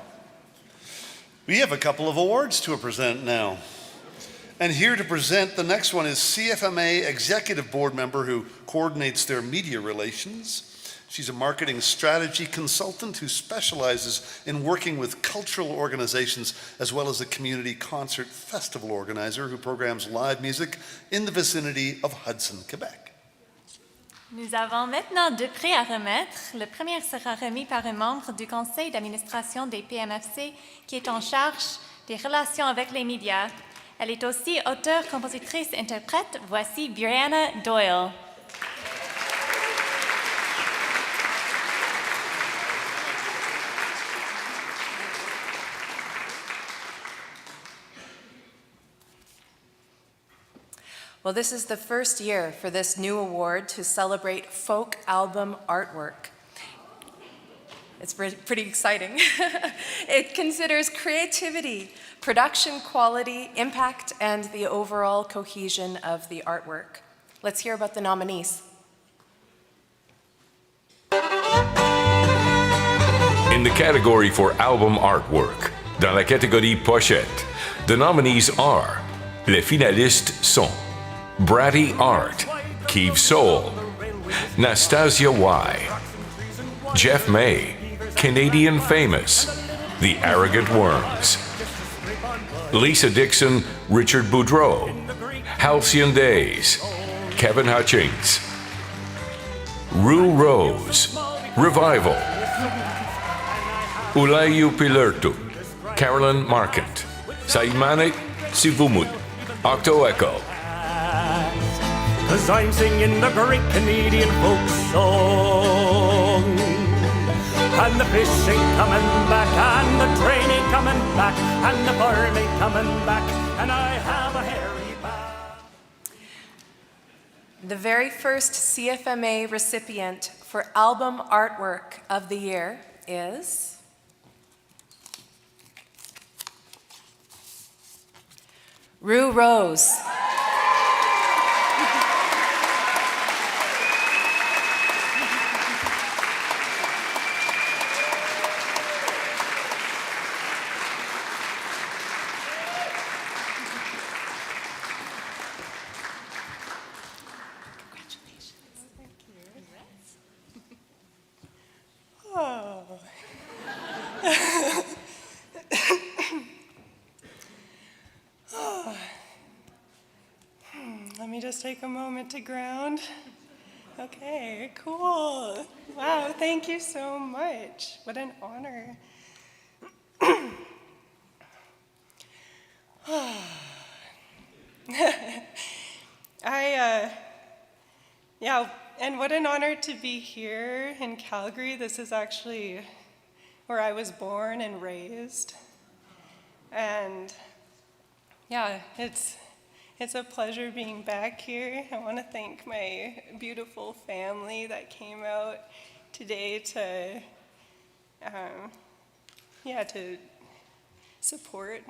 We have a couple of awards to present now. And here to present the next one is CFMA Executive Board member who coordinates their media relations. She's a marketing strategy consultant who specializes in working with cultural organizations as well as a community concert festival organizer who programs live music in the vicinity of Hudson, Quebec. Nous avons maintenant 2 prix à remettre. Le premier sera remis par un membre du conseil d'administration des PMFC qui est en charge des relations avec les médias. Elle est aussi auteure-compositrice interprète. Voici Brianna Doyle. Well, this is the first year for this new award to celebrate folk album artwork. It's pretty exciting. It considers creativity, production quality, impact, and the overall cohesion of the artwork. Let's hear about the nominees. In the category for album artwork, dans la catégorie Pochette, the nominees are, les finalistes sont Bratty Art, Keeve Soul, Nastasia Y, Jeff May, Canadian Famous, The Arrogant Worms, Lisa Dixon, Richard Boudreau, Halcyon Days, Kevin Hutchings, Rue Rose, Revival, Ulayu Pilertu, Carolyn Markant, Saimane Sivumut, Octo Echo. 'Cause I'm singing the great Canadian folk song. And the fish ain't coming back, and the train ain't coming back, and the farm ain't coming back, and I have a hairy back. The very first CFMA recipient for album artwork of the year is Rue Rose. Let me just take a moment to ground. Okay, cool. Wow, thank you so much. What an honor. Yeah, and what an honor to be here in Calgary. This is actually where I was born and raised. And yeah, it's a pleasure being back here. I want to thank my beautiful family that came out today to support,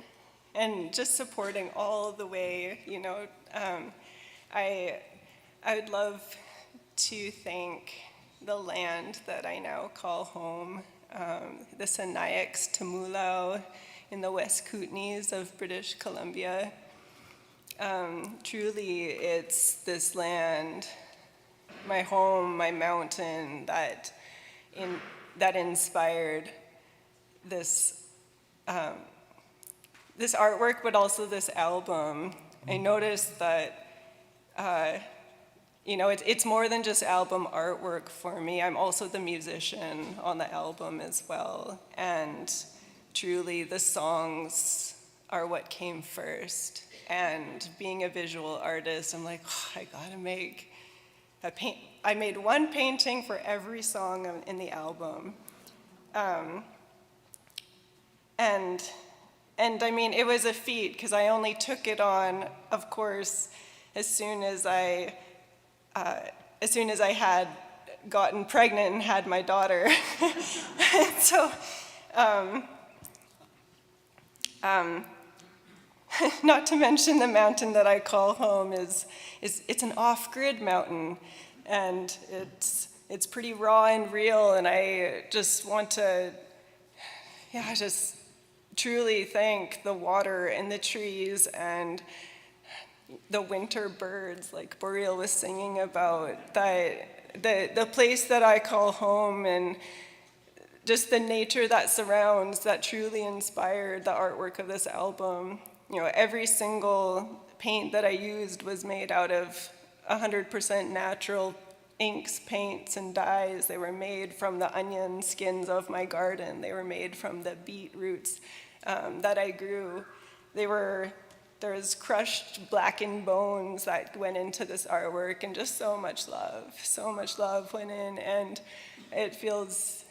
and just supporting all the way, you know. I would love to thank the land that I now call home, the Sinixt Tumulao in the West Kootenays of British Columbia. Truly, it's this land, my home, my mountain, that inspired this this artwork, but also this album. I noticed that you know, it's more than just album artwork for me. I'm also the musician on the album as well, and truly, the songs are what came first. And being a visual artist, I'm like, oh, I gotta make a paint. I made one painting for every song in the album. And I mean, it was a feat because I only took it on, of course, as soon as I had gotten pregnant and had my daughter. So, not to mention the mountain that I call home it's an off-grid mountain, and it's pretty raw and real, and I just want to, just truly thank the water and the trees and the winter birds, like Boreal was singing about, the place that I call home, and just the nature that surrounds, that truly inspired the artwork of this album. You know, every single paint that I used was made out of 100% natural inks, paints, and dyes. They were made from the onion skins of my garden. They were made from the beet roots that I grew. There was crushed blackened bones that went into this artwork, and just so much love went in, and it feels,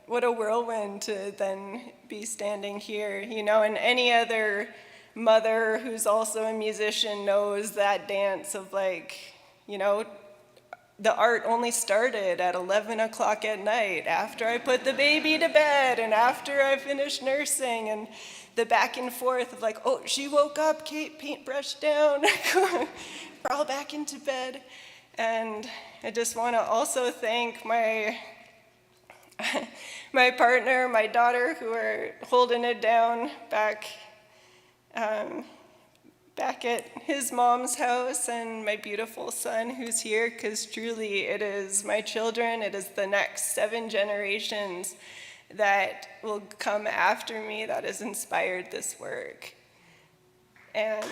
what a whirlwind to then be standing here, you know, and any other mother who's also a musician knows that dance of, like, you know, the art only started at 11 o'clock at night after I put the baby to bed and after I finished nursing, and the back and forth of like, oh, she woke up, Kate, paintbrush down, crawl back into bed. And I just want to also thank my partner, my daughter, who are holding it down back at his mom's house, and my beautiful son who's here, because truly it is my children, it is the next 7 generations that will come after me that has inspired this work. And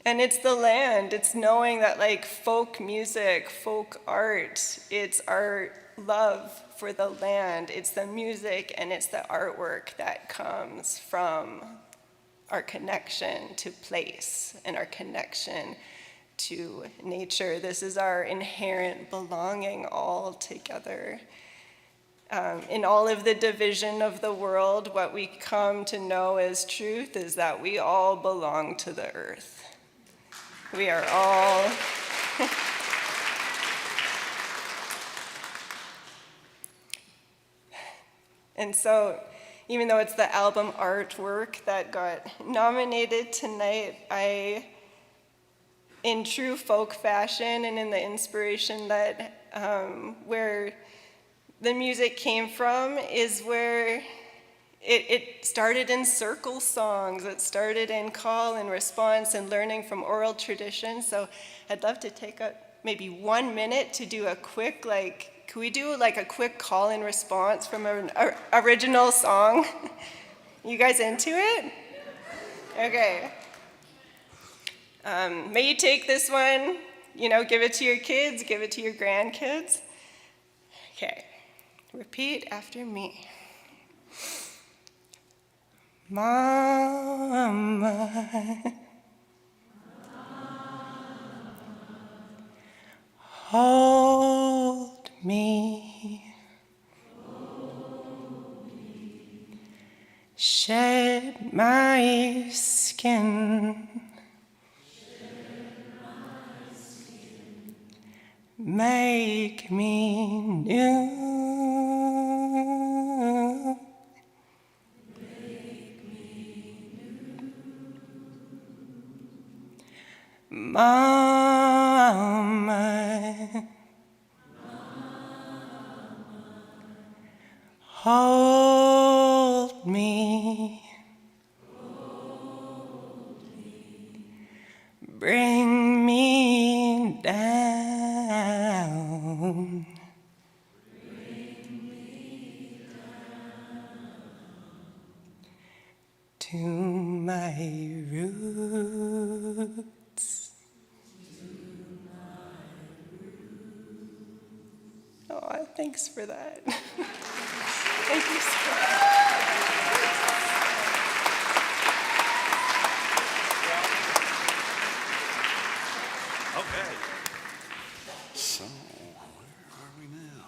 and it's the land, it's knowing that, like, folk music, folk art, it's our love for the land, it's the music and it's the artwork that comes from our connection to place and our connection to nature. This is our inherent belonging all together. In all of the division of the world, what we come to know as truth is that we all belong to the earth. We are all and so, even though it's the album artwork that got nominated tonight, in true folk fashion and in the inspiration that where the music came from is where it started in circle songs. It started in call and response and learning from oral tradition. So I'd love to take maybe 1 minute to do a quick, can we do a quick call and response from an original song? You guys into it? Okay. May you take this one, give it to your kids, give it to your grandkids. Okay. Repeat after me. Mama, hold me, shed my skin, make me new. Mama, hold me, bring me down, to my roots. Oh, thanks for that. Thank you so much. Okay. So, where are we now?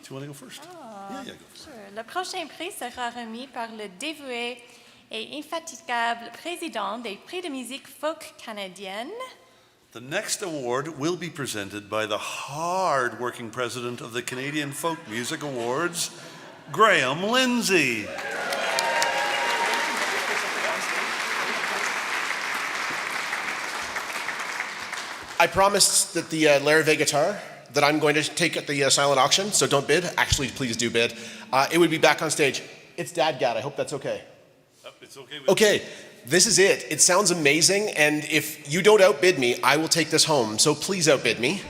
Do you want to go first? Yeah, go. Sure. Le prochain prix sera remis par le dévoué et infatigable président des prix de musique folk canadienne. The next award will be presented by the hard-working president of the Canadian Folk Music Awards, Graham Lindsay. I promised that the Larrivée guitar that I'm going to take at the silent auction, so don't bid. Actually, please do bid. It would be back on stage. It's Dadgad. I hope that's okay. It's okay with Okay, this is it. It sounds amazing, and if you don't outbid me, I will take this home. So please outbid me.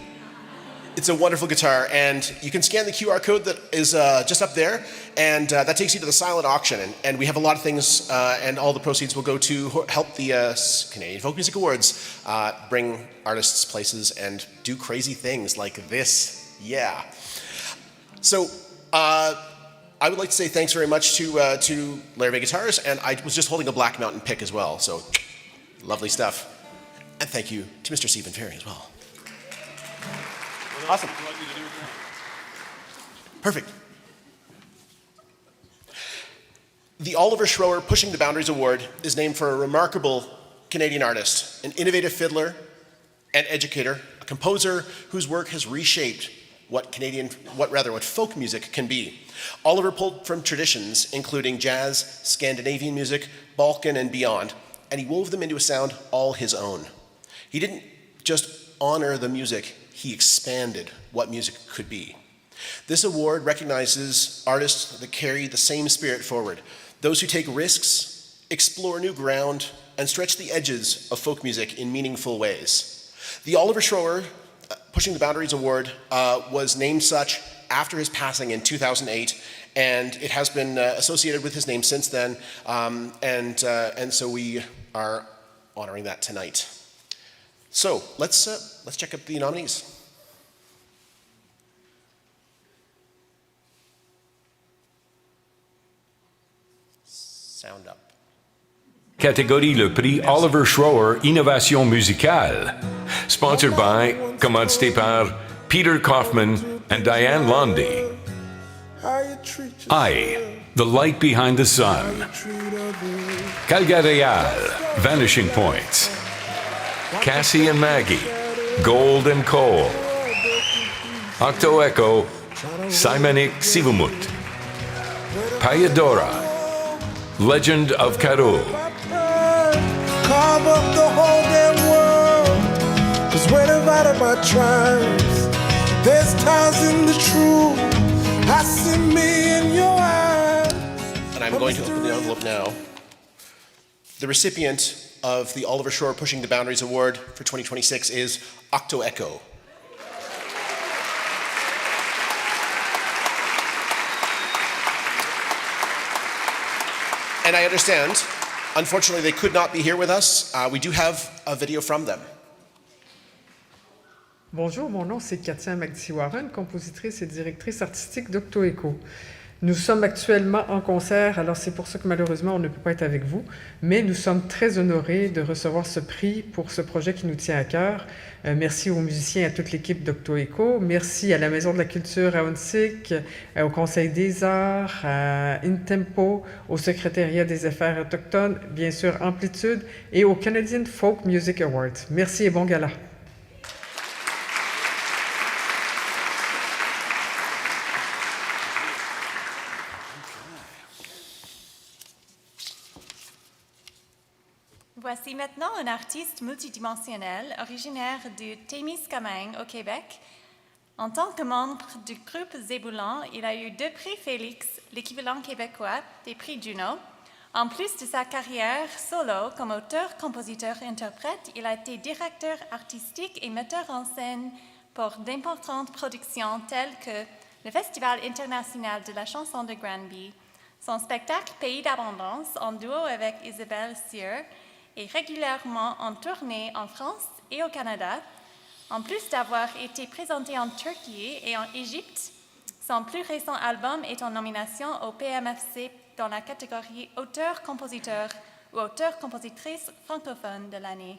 It's a wonderful guitar, and you can scan the QR code that is just up there, and that takes you to the silent auction. And we have a lot of things, and all the proceeds will go to help the Canadian Folk Music Awards bring artists places and do crazy things like this. Yeah. So I would like to say thanks very much to Larrivée Guitars, and I was just holding a Black Mountain pick as well, so lovely stuff. And thank you to Mr. Stephen Ferry as well. Awesome. Perfect. The Oliver Schroer Pushing the Boundaries Award is named for a remarkable Canadian artist, an innovative fiddler and educator, a composer whose work has reshaped what folk music can be. Oliver pulled from traditions including jazz, Scandinavian music, Balkan, and beyond, and he wove them into a sound all his own. He didn't just honor the music, he expanded what music could be. This award recognizes artists that carry the same spirit forward, those who take risks, explore new ground, and stretch the edges of folk music in meaningful ways. The Oliver Schroer Pushing the Boundaries Award was named such after his passing in 2008, and it has been associated with his name since then, and so we are honoring that tonight. So let's check out the nominees. Sound up. Catégorie le prix Oliver Schroer Innovation musicale. Sponsored by, commandité par Peter Kaufman and Diane Lundy. I, The Light Behind the Sun. Calgaréal, Vanishing Points. Cassie and Maggie, Gold and Coal. Auteur-compositeur, Dynamique Sivumut. Payadora, Legend of Karoo. Carve up the whole damn world. 'Cause when I'm out of my trials, there's times in the truth. I see me in your eyes. And I'm going to open the envelope now. The recipient of the Oliver Schroer Pushing the Boundaries Award for 2026 is Auteur-compositeur. And I understand, unfortunately, they could not be here with us. We do have a video from them. Bonjour, mon nom c'est Katia Magdisiwaran, compositrice et directrice artistique d'Auteur-compositeur. Nous sommes actuellement en concert, alors c'est pour ça que malheureusement on ne peut pas être avec vous, mais nous sommes très honorés de recevoir ce prix pour ce projet qui nous tient à cœur. Merci aux musiciens et à toute l'équipe d'Auteur-compositeur. Merci à la Maison de la Culture à Huntsic, au Conseil des Arts, à InTempo, au Secrétariat des Affaires autochtones, bien sûr Amplitude et au Canadian Folk Music Awards. Merci et bon gala. Voici maintenant un artiste multidimensionnel originaire du Témiscamingue au Québec. En tant que membre du groupe Zéboulan, il a eu 2 prix Félix, l'équivalent québécois des prix Juno. En plus de sa carrière solo comme auteur, compositeur, interprète, il a été directeur artistique et metteur en scène pour d'importantes productions telles que le Festival international de la chanson de Granby, son spectacle Pays d'abondance en duo avec Isabelle Sieur, est régulièrement en tournée en France et au Canada. En plus d'avoir été présenté en Turquie et en Égypte, son plus récent album est en nomination au PMFC dans la catégorie auteur-compositeur ou auteur-compositrice francophone de l'année.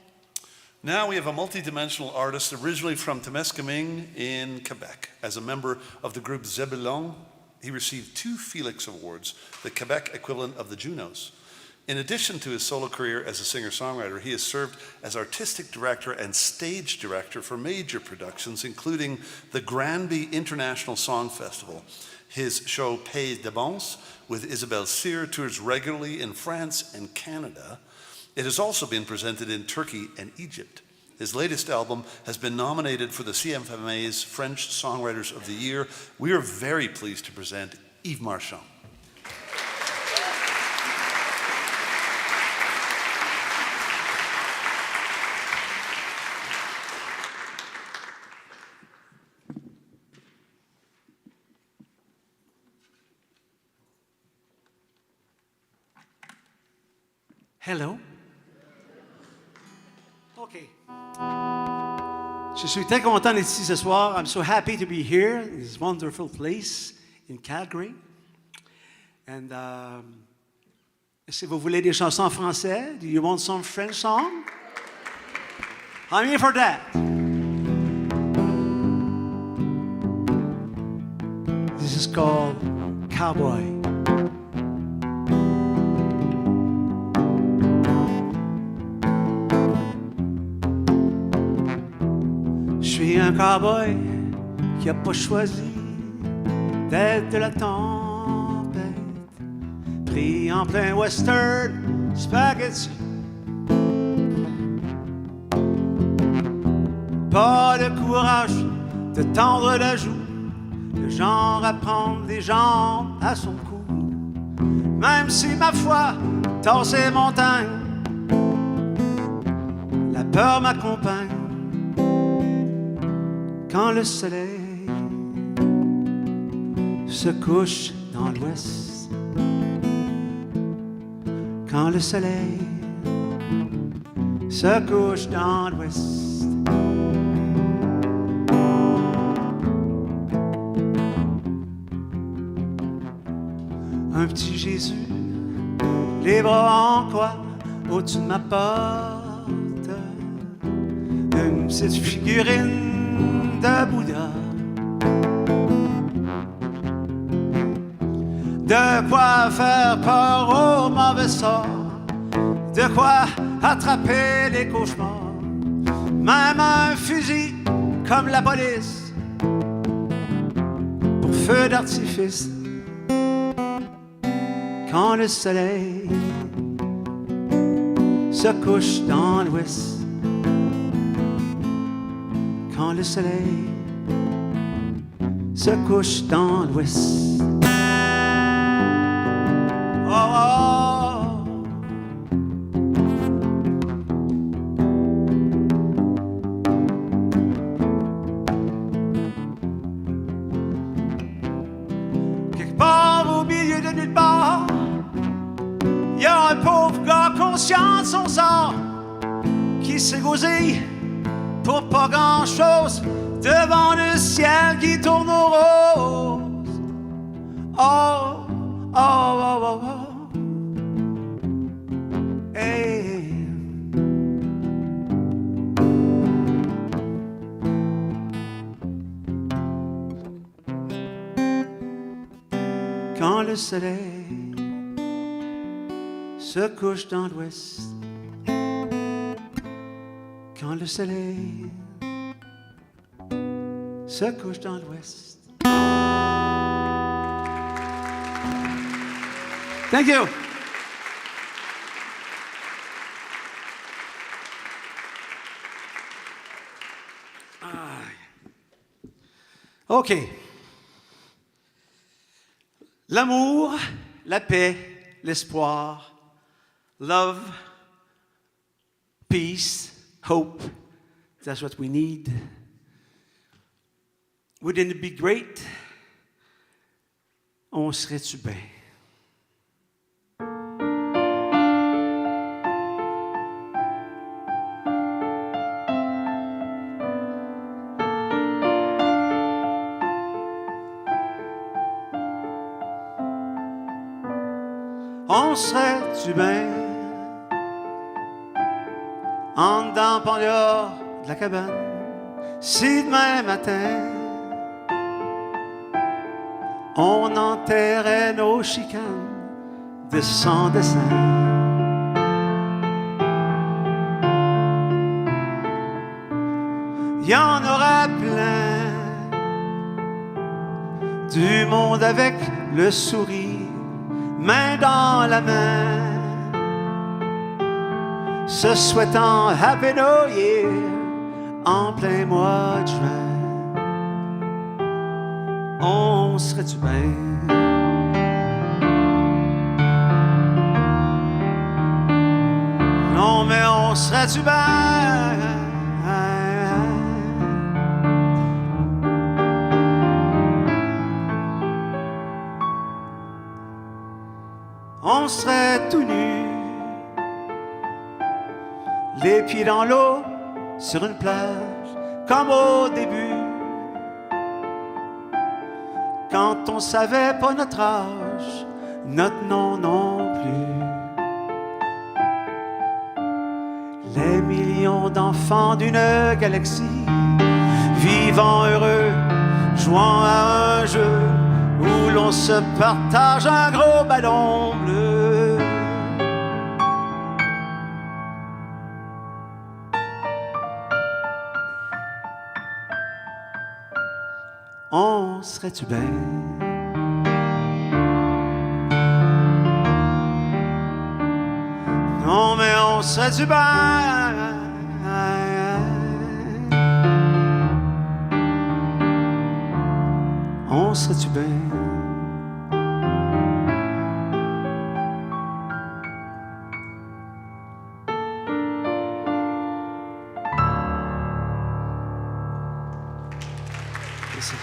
Now we have a multi-dimensional artist originally from Témiscamingue in Quebec. As a member of the group Zebulon, he received 2 Felix Awards, the Quebec equivalent of the Junos. In addition to his solo career as a singer-songwriter, he has served as artistic director and stage director for major productions, including the Granby International Song Festival. His show Pays d'Avance with Isabelle Cyr tours regularly in France and Canada. It has also been presented in Turkey and Egypt. His latest album has been nominated for the CFMA's French Songwriters of the Year. We are very pleased to present Yves Marchand. Hello. OK. Je suis très content d'être ici ce soir. I'm so happy to be here in this wonderful place in Calgary. And si vous voulez des chansons en français, do you want some French song? I'm here for that. This is called Cowboy. Je suis un cowboy qui a pas choisi d'être de la tempête, pris en plein western spaghetti. Pas le courage de tendre la joue, le genre à prendre les jambes à son cou. Même si ma foi torse ces montagnes, la peur m'accompagne. Quand le soleil se couche dans l'ouest, quand le soleil se couche dans l'ouest, un petit Jésus, les bras en croix au-dessus de ma porte, une petite figurine de Bouddha, de quoi faire peur aux mauvais sorts, de quoi attraper les cauchemars, même un fusil comme la police pour feu d'artifice. Quand le soleil se couche dans l'ouest, quand le soleil se couche dans l'ouest. Oh, oh. Quelque part au milieu de nulle part, il y a un pauvre gars conscient de son sort qui s'est gosé pour pas grand-chose devant le ciel qui tourne au rose. Oh, oh, oh, oh, oh. Hey. Quand le soleil se couche dans l'ouest, quand le soleil se couche dans l'ouest. Thank you. OK. L'amour, la paix, l'espoir, love, peace, hope, that's what we need. Wouldn't it be great? On serait-tu bien? On serait-tu bien? en dedans, en dehors de la cabane. Si demain matin, on enterrait nos chicanes de sans dessin. Il y en aura plein, du monde avec le sourire, main dans la main, se souhaitant Happy New Year en plein mois de juin. On serait-tu bien? Non, mais on serait-tu bien? On serait tout nu, les pieds dans l'eau, sur une plage, comme au début, quand on savait pas notre âge, notre nom non plus. Les millions d'enfants d'une galaxie, vivant heureux, jouant à un jeu où l'on se partage un gros ballon bleu. On serait-tu bien? Non, mais on serait-tu bien? On serait-tu bien? Merci.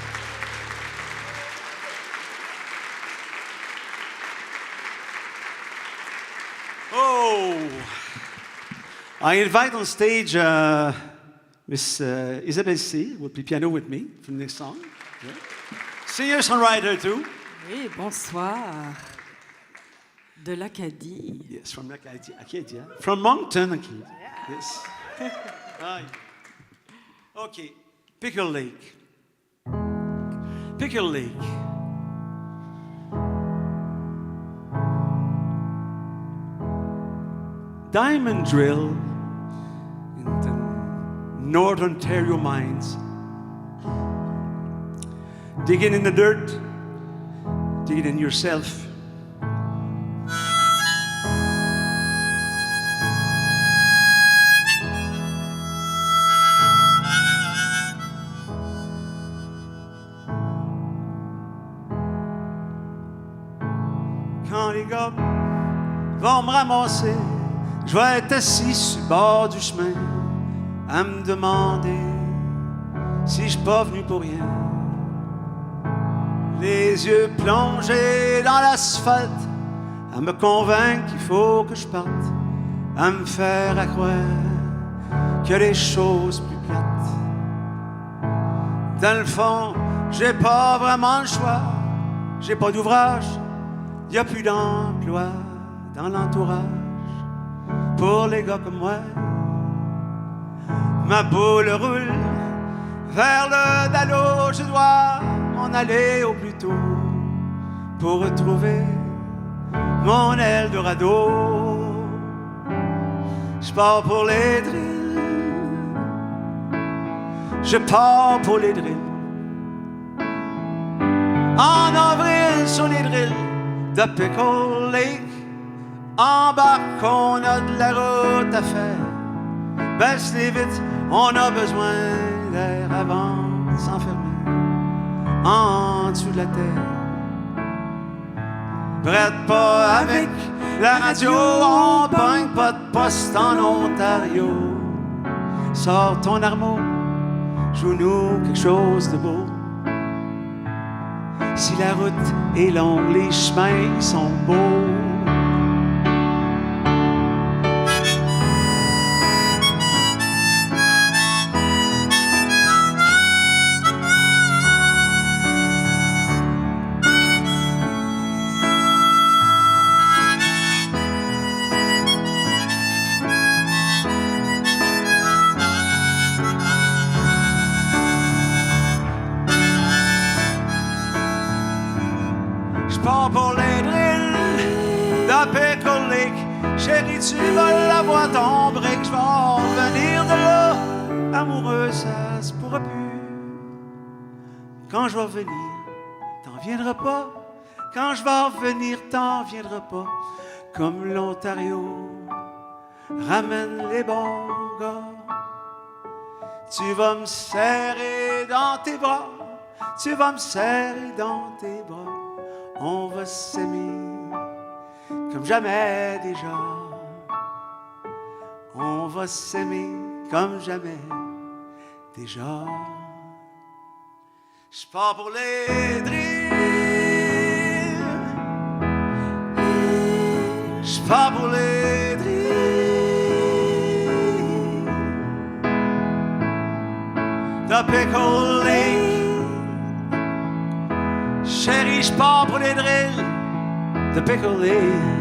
Oh! I invite on stage Miss Isabelle C. will play piano with me for the next song. Yeah. Singer-songwriter too. Oui, bonsoir. De l'Acadie. Yes, from Acadia. From Moncton, Acadia. Yeah. Yes. Aye. Okay, Pickle Lake. Pickle Lake. Diamond drill in the Northern Ontario mines. Digging in the dirt, digging in yourself. Quand les gars vont me ramasser, je vais être assis sur le bord du chemin à me demander si je suis pas venu pour rien. Les yeux plongés dans l'asphalte, à me convaincre qu'il faut que je parte, à me faire à croire qu'il y a des choses plus plates. Dans le fond, j'ai pas vraiment le choix, j'ai pas d'ouvrage, y a plus d'emploi dans l'entourage pour les gars comme moi. Ma boule roule vers le dallo, je dois m'en aller au plus tôt pour retrouver mon Eldorado. Je pars pour les drills, je pars pour les drills. En avril sur les drills de Pickle Lake, embarque, on a de la route à faire. Baisse-les vite, on a besoin d'air avant de s'enfermer en dessous de la terre. Prête pas avec la radio, on pogne pas de poste en Ontario. Sors ton armeau, joue-nous quelque chose de beau. Si la route est longue, les chemins sont beaux. Chérie, tu vas l'avoir ton break, je vais en revenir de là. Amoureux, ça se pourra plus. Quand je vais revenir, t'en viendras pas. Quand je vais revenir, t'en viendras pas. Comme l'Ontario ramène les bons gars. Tu vas me serrer dans tes bras. Tu vas me serrer dans tes bras. On va s'aimer comme jamais déjà. On va s'aimer comme jamais déjà. Je pars pour les drills. Je pars pour les drills. The Pickle Lake. Chérie, je pars pour les drills. The Pickle Lake.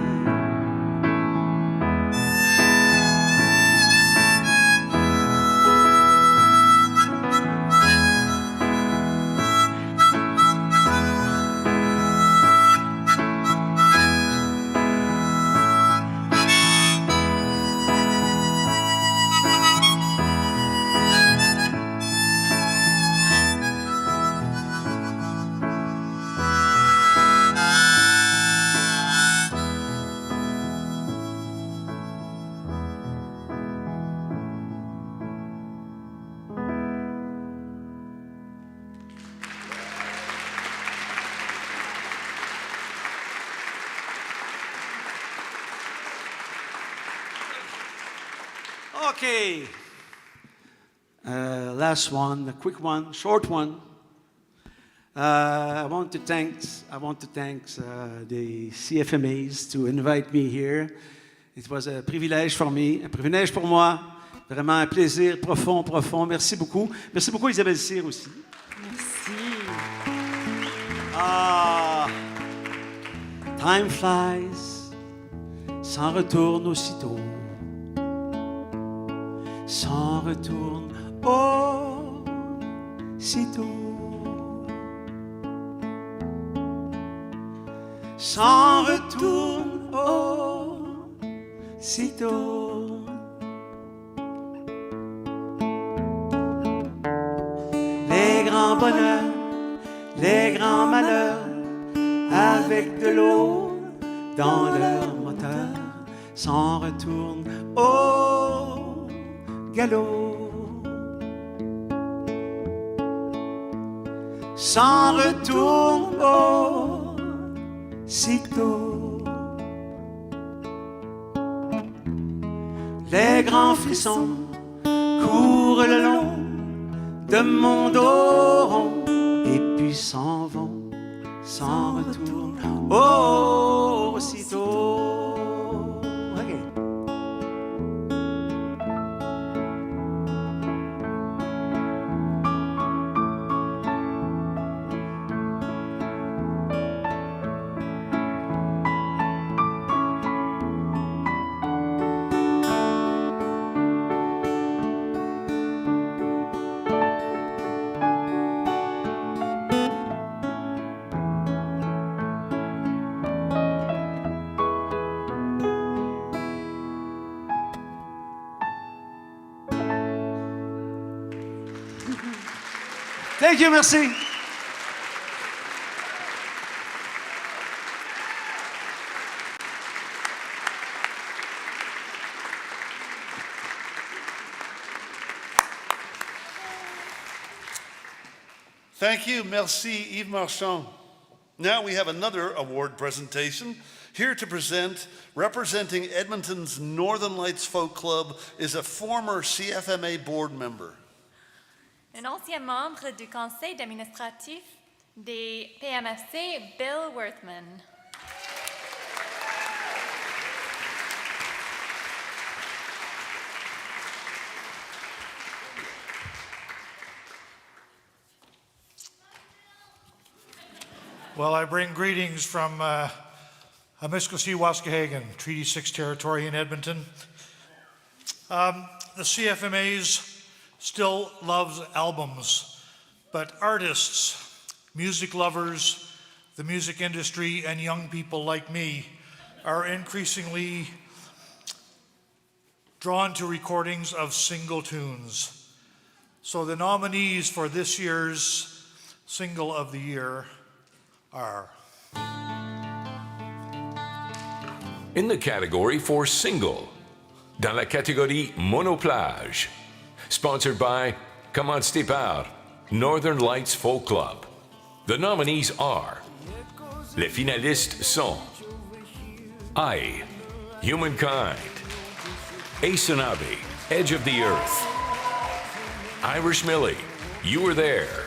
Okay. Last one, a quick one, short one. I want to thank the CFMAs to invite me here. It was a privilege for me, un privilège pour moi. Vraiment un plaisir profond, profond. Merci beaucoup. Merci beaucoup Isabelle Cyr aussi. Merci. Time flies, s'en retourne aussitôt. S'en retourne aussitôt. S'en retourne aussitôt. Les grands bonheurs, les grands malheurs, avec de l'eau dans leur moteur, s'en retournent au galop. S'en retourne aussitôt. Les grands frissons courent le long de mon dos rond et puis s'en vont, s'en retournent aussitôt. Thank you, merci. Thank you, merci, Yves Marchand. Now we have another award presentation. Here to present, representing Edmonton's Northern Lights Folk Club, is a former CFMA board member. Un ancien membre du conseil administratif des PMFC, Bill Worthman. Well, I bring greetings from Amiskasi Waskahagan, Treaty 6 territory in Edmonton. The CFMAs still loves albums, but artists, music lovers, the music industry, and young people like me are increasingly drawn to recordings of single tunes. So the nominees for this year's Single of the Year are... In the category for single, dans la catégorie Monoplage, sponsored by, commandité par, Northern Lights Folk Club. The nominees are, les finalistes sont I, Humankind, Aysanabee, Edge of the Earth, Irish Millie, You Were There,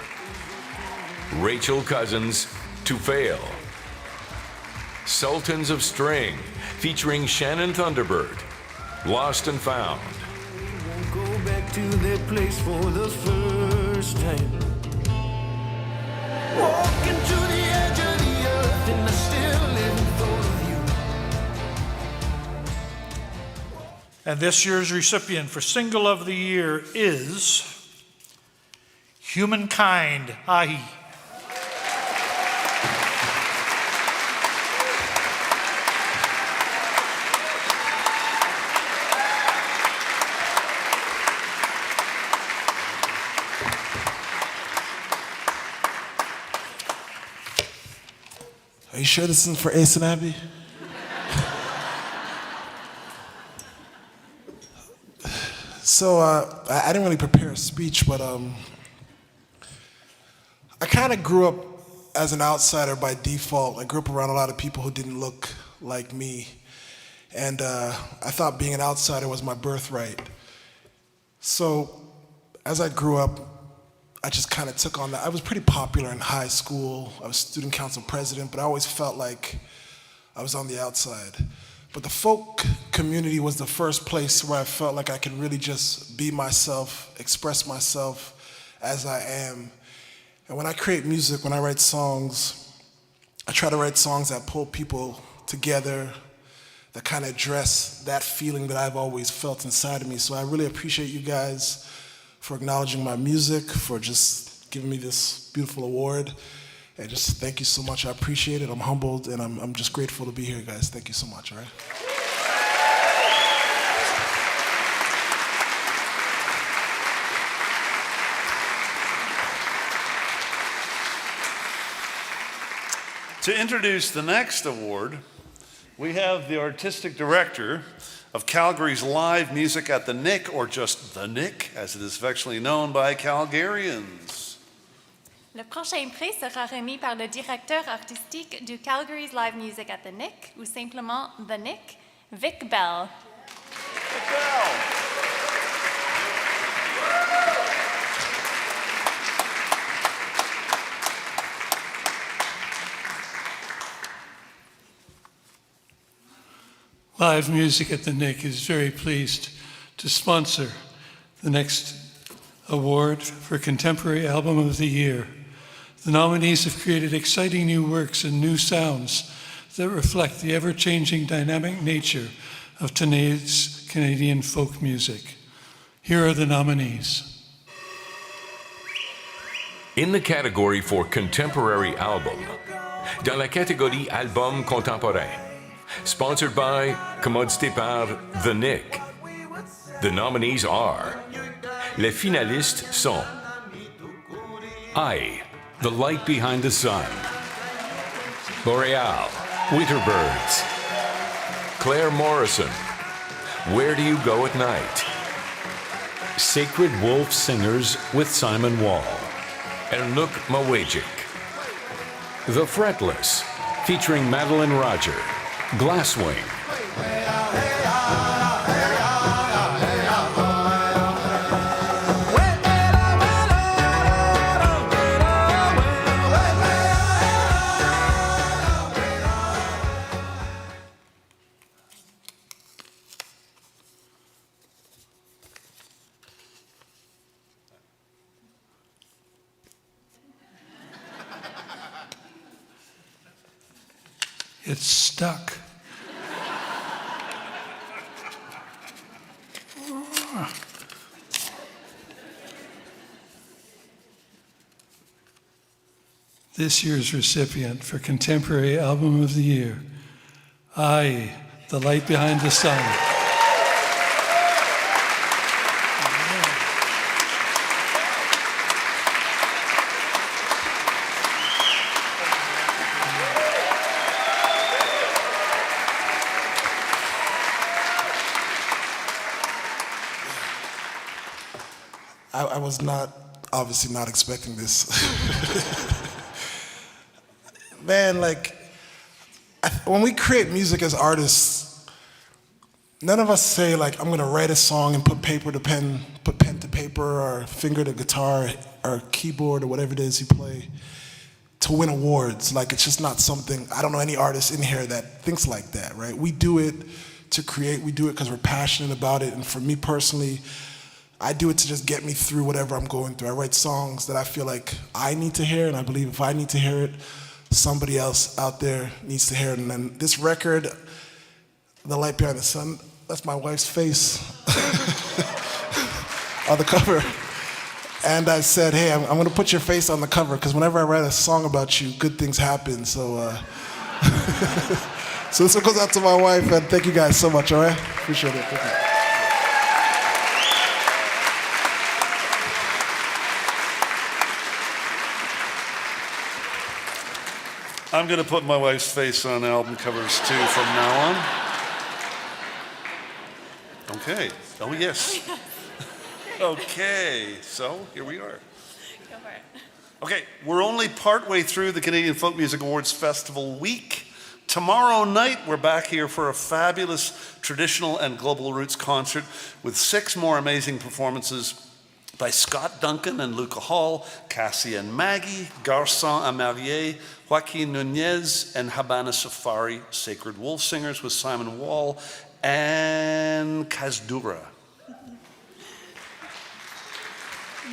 Rachel Cousins, To Fail, Sultans of String, featuring Shannon Thunderbird, Lost and Found. Go back to their place for the first time. Walking to the edge of the earth and I still live in thought of you. And this year's recipient for Single of the Year is Humankind, Ahi. Are you sure this isn't for Aysanabee? So I didn't really prepare a speech, but I kind of grew up as an outsider by default. I grew up around a lot of people who didn't look like me. And I thought being an outsider was my birthright. So as I grew up, I just kind of took on that. I was pretty popular in high school. I was student council president, but I always felt like I was on the outside. But the folk community was the first place where I felt like I could really just be myself, express myself as I am. And when I create music, when I write songs, I try to write songs that pull people together, that kind of address that feeling that I've always felt inside of me. So I really appreciate you guys for acknowledging my music, for just giving me this beautiful award. And just thank you so much. I appreciate it. I'm humbled, and I'm just grateful to be here, guys. Thank you so much, all right? To introduce the next award, we have the artistic director of Calgary's live music at the Nick, or just the Nick, as it is affectionately known by Calgarians. Le prochain prix sera remis par le directeur artistique du Calgary's Live Music at the Nick, ou simplement The Nick, Vic Bell. Vic Bell. Live Music at the Nick is very pleased to sponsor the next award for Contemporary Album of the Year. The nominees have created exciting new works and new sounds that reflect the ever-changing dynamic nature of today's Canadian folk music. Here are the nominees. In the category for Contemporary Album, dans la catégorie Album Contemporain, sponsored by, commandité par, The Nick. The nominees are, les finalistes sont I, The Light Behind the Sun, Boreal, Winterbirds, Claire Morrison, Where Do You Go at Night, Sacred Wolf Singers with Simon Wall, Ernuk Mawejik, The Fretless, featuring Madeline Roger, Glasswing, It's stuck. This year's recipient for Contemporary Album of the Year, I, The Light Behind the Sun. I was obviously not expecting this. Man, like, when we create music as artists, none of us say, like, I'm gonna write a song and put pen to paper, or finger to guitar, or keyboard, or whatever it is you play, to win awards. Like, it's just not something, I don't know any artist in here that thinks like that, right? We do it to create, we do it because we're passionate about it, and for me personally, I do it to just get me through whatever I'm going through. I write songs that I feel like I need to hear, and I believe if I need to hear it, somebody else out there needs to hear it. And then this record, The Light Behind the Sun, that's my wife's face on the cover. And I said, hey, I'm gonna put your face on the cover, because whenever I write a song about you, good things happen. So, so this one goes out to my wife, and thank you guys so much, all right? Appreciate it, thank you. I'm going to put my wife's face on album covers too from now on. Okay. Oh, yes. Okay. So here we are. Go for it. Okay. We're only partway through the Canadian Folk Music Awards Festival week. Tomorrow night, we're back here for a fabulous traditional and global roots concert with 6 more amazing performances by Scott Duncan and Luca Hall, Cassie and Maggie, Garçon à Marier, Joaquin Nunez, and Habana Safari, Sacred Wolf Singers with Simon Wall, and Kazdura.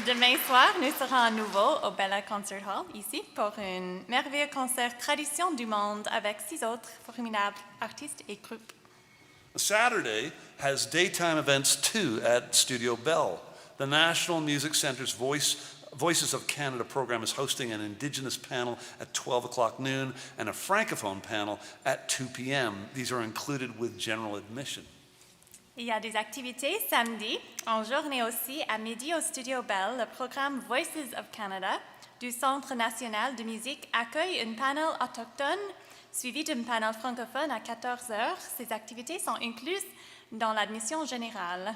Demain soir, nous serons à nouveau au Bella Concert Hall, ici, pour un merveilleux concert Tradition du Monde avec 6 autres formidables artistes et groupes. Saturday has daytime events too at Studio Bell. The National Music Centre's Voices of Canada program is hosting an Indigenous panel at 12 o'clock noon and a Francophone panel at 2 p.m. These are included with general admission. Il y a des activités samedi, en journée aussi, à midi au Studio Bell. Le programme Voices of Canada du Centre national de musique accueille un panel autochtone suivi d'un panel francophone à 14 heures. Ces activités sont incluses dans l'admission générale.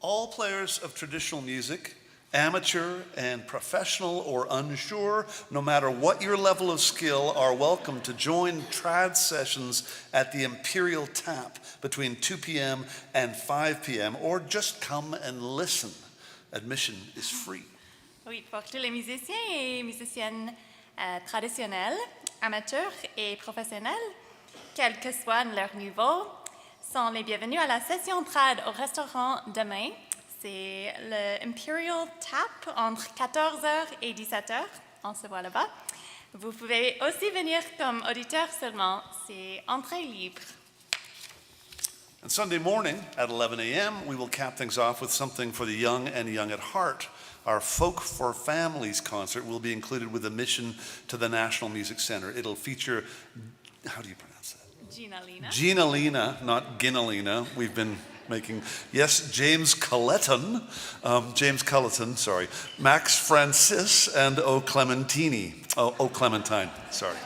All players of traditional music, amateur and professional or unsure, no matter what your level of skill, are welcome to join trad sessions at the Imperial Tap between 2 p.m. and 5 p.m. or just come and listen. Admission is free. Oui, pour tous les musiciens et musiciennes traditionnels, amateurs et professionnels, quel que soit leur niveau, sont les bienvenus à la session trad au restaurant demain. C'est le Imperial Tap entre 14h et 17h. On se voit là-bas. Vous pouvez aussi venir comme auditeur seulement. C'est entrée libre. And Sunday morning at 11 a.m., we will cap things off with something for the young and young at heart. Our Folk for Families concert will be included with admission to the National Music Centre. It'll feature, how do you pronounce that? Gina Lena, not Ginalina. We've been making, yes, James Culleton, sorry, Max Francis, and O Clementine, sorry.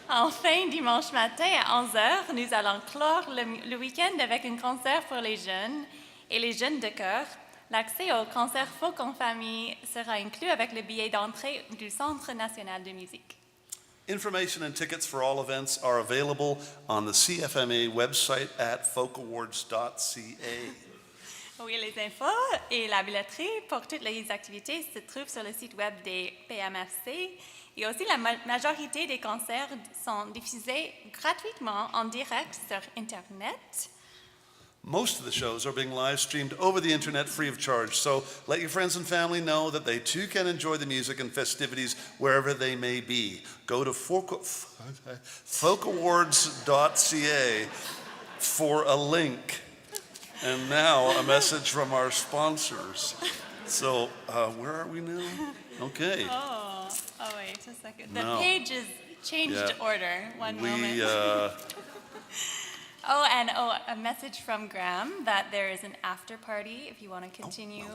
Enfin, dimanche matin à 11h, nous allons clore le week-end avec un concert pour les jeunes et les jeunes de chœur. L'accès au concert folk en famille sera inclus avec le billet d'entrée du Centre national de musique. Information and tickets for all events are available on the CFMA website at folkawards.ca. Oui, les infos et la billetterie pour toutes les activités se trouvent sur le site web des PMFC. Et aussi, la majorité des concerts sont diffusés gratuitement en direct sur Internet. Most of the shows are being live streamed over the internet free of charge, so let your friends and family know that they too can enjoy the music and festivities wherever they may be. Go to folkawards.ca for a link. And now a message from our sponsors. So, where are we now? Okay. Oh wait a second. The page is changed order. One moment. A message from Graham that there is an after party if you want to continue.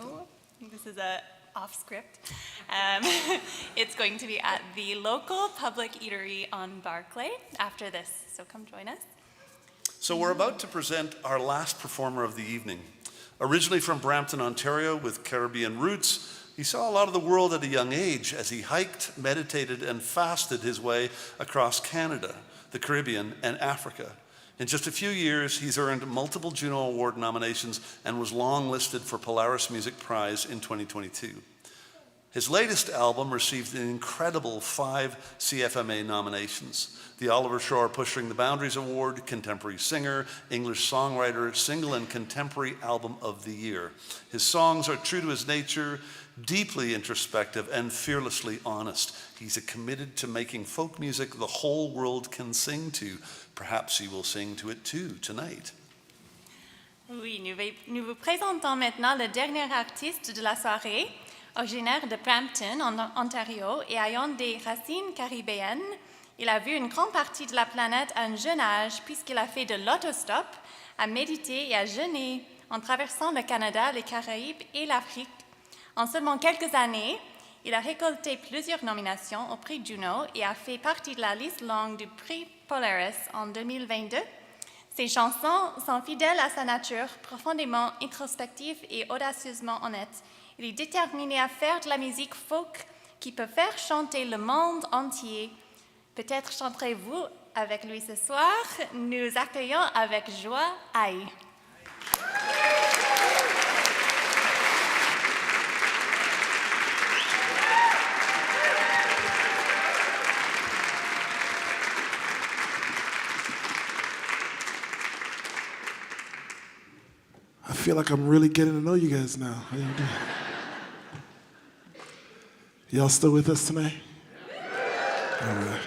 This is a off script. It's going to be at the local public eatery on Barclay after this, so come join us. So we're about to present our last performer of the evening. Originally from Brampton, Ontario, with Caribbean roots, he saw a lot of the world at a young age as he hiked, meditated, and fasted his way across Canada, the Caribbean, and Africa. In just a few years, he's earned multiple Juno Award nominations and was longlisted for Polaris Music Prize in 2022. His latest album received an incredible 5 CFMA nominations: the Oliver Schroer Pushing the Boundaries Award, Contemporary Singer, English Songwriter, Single and Contemporary Album of the Year. His songs are true to his nature, deeply introspective, and fearlessly honest. He's committed to making folk music the whole world can sing to. Perhaps he will sing to it too tonight. Oui, nous vous présentons maintenant le dernier artiste de la soirée, originaire de Brampton, en Ontario, et ayant des racines caribéennes. Il a vu une grande partie de la planète à un jeune âge, puisqu'il a fait de l'autostop, a médité et a jeûné en traversant le Canada, les Caraïbes et l'Afrique. En seulement quelques années, il a récolté plusieurs nominations au prix Juno et a fait partie de la liste longue du prix Polaris en 2022. Ses chansons sont fidèles à sa nature, profondément introspective et audacieusement honnête. Il est déterminé à faire de la musique folk qui peut faire chanter le monde entier. Peut-être chanterez-vous avec lui ce soir. Nous accueillons avec joie Aïe. I feel like I'm really getting to know you guys now. How y'all doing? Y'all still with us tonight? All right.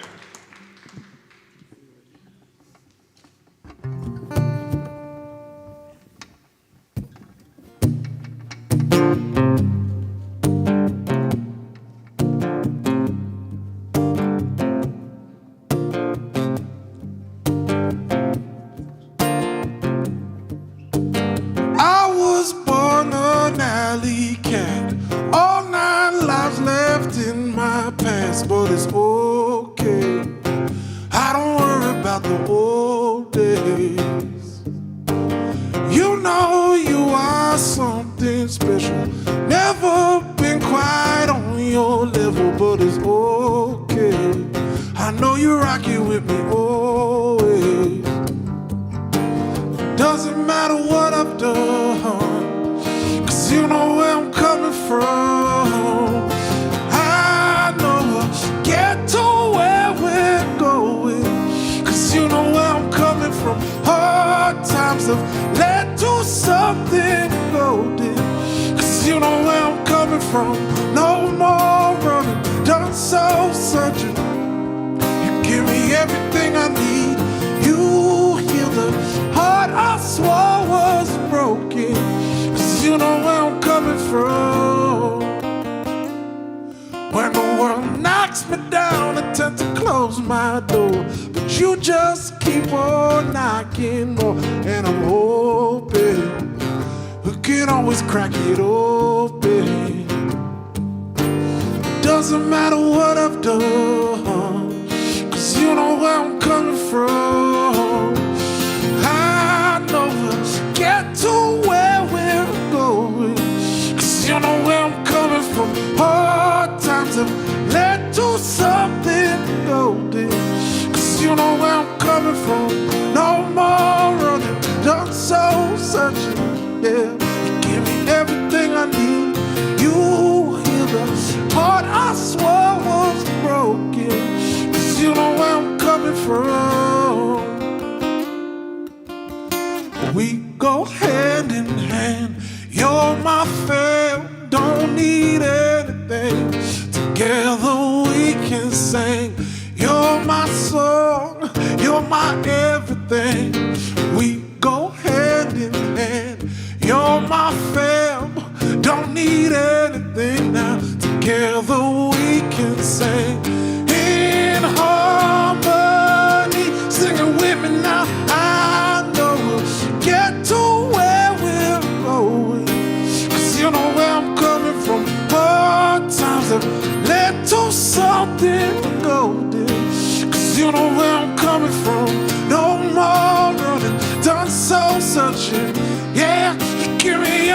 Yeah, you give me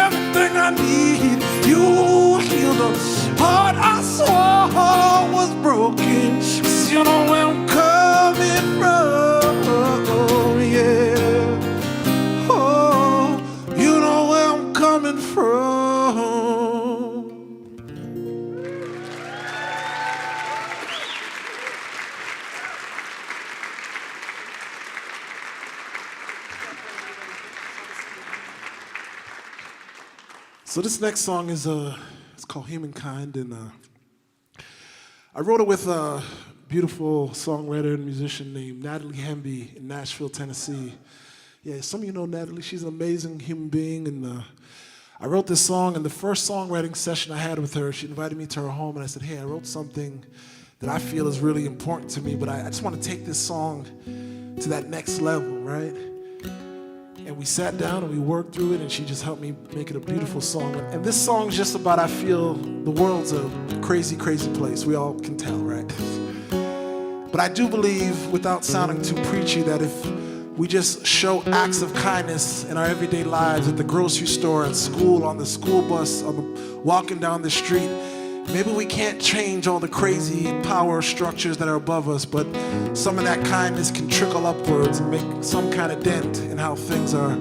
I need. You heal the heart I swore was broken. 'Cause you know where I'm coming from, yeah. Oh, you know where I'm coming from. So this next song is it's called Humankind, and I wrote it with a beautiful songwriter and musician named Natalie Hemby in Nashville, Tennessee. Yeah, some of you know Natalie. She's an amazing human being, and I wrote this song, and the first songwriting session I had with her, she invited me to her home, and I said, hey, I wrote something that I feel is really important to me, but I just want to take this song to that next level, right? And we sat down and we worked through it, and she just helped me make it a beautiful song. And this song's just about, I feel the world's a crazy, crazy place. We all can tell, right? But I do believe, without sounding too preachy, that if we just show acts of kindness in our everyday lives, at the grocery store, at school, on the school bus, walking down the street, maybe we can't change all the crazy power structures that are above us, but some of that kindness can trickle upwards and make some kind of dent in how things are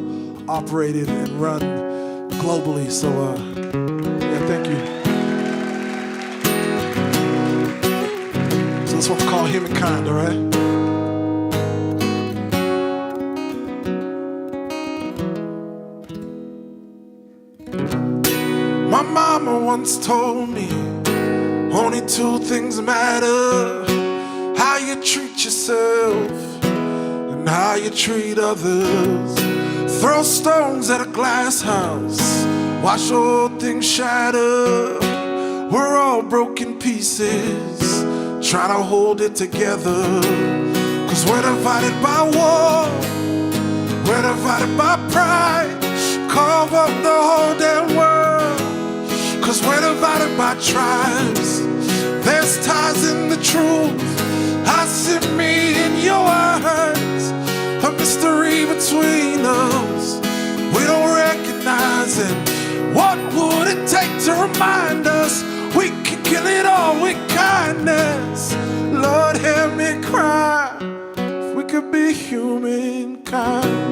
operated and run globally. So, yeah, thank you. So this one's called Humankind, all right? My mama once told me only two things matter: how you treat yourself and how you treat others. Throw stones at a glass house, watch old things shatter. We're all broken pieces, trying to hold it together. 'Cause we're divided by war, we're divided by pride. Carve up the whole damn world, 'cause we're divided by tribes. There's ties in the truth. I see me in your eyes, a mystery between us. We don't recognize it. What would it take to remind us we can kill it all with kindness? Lord, hear me cry. If we could be humankind.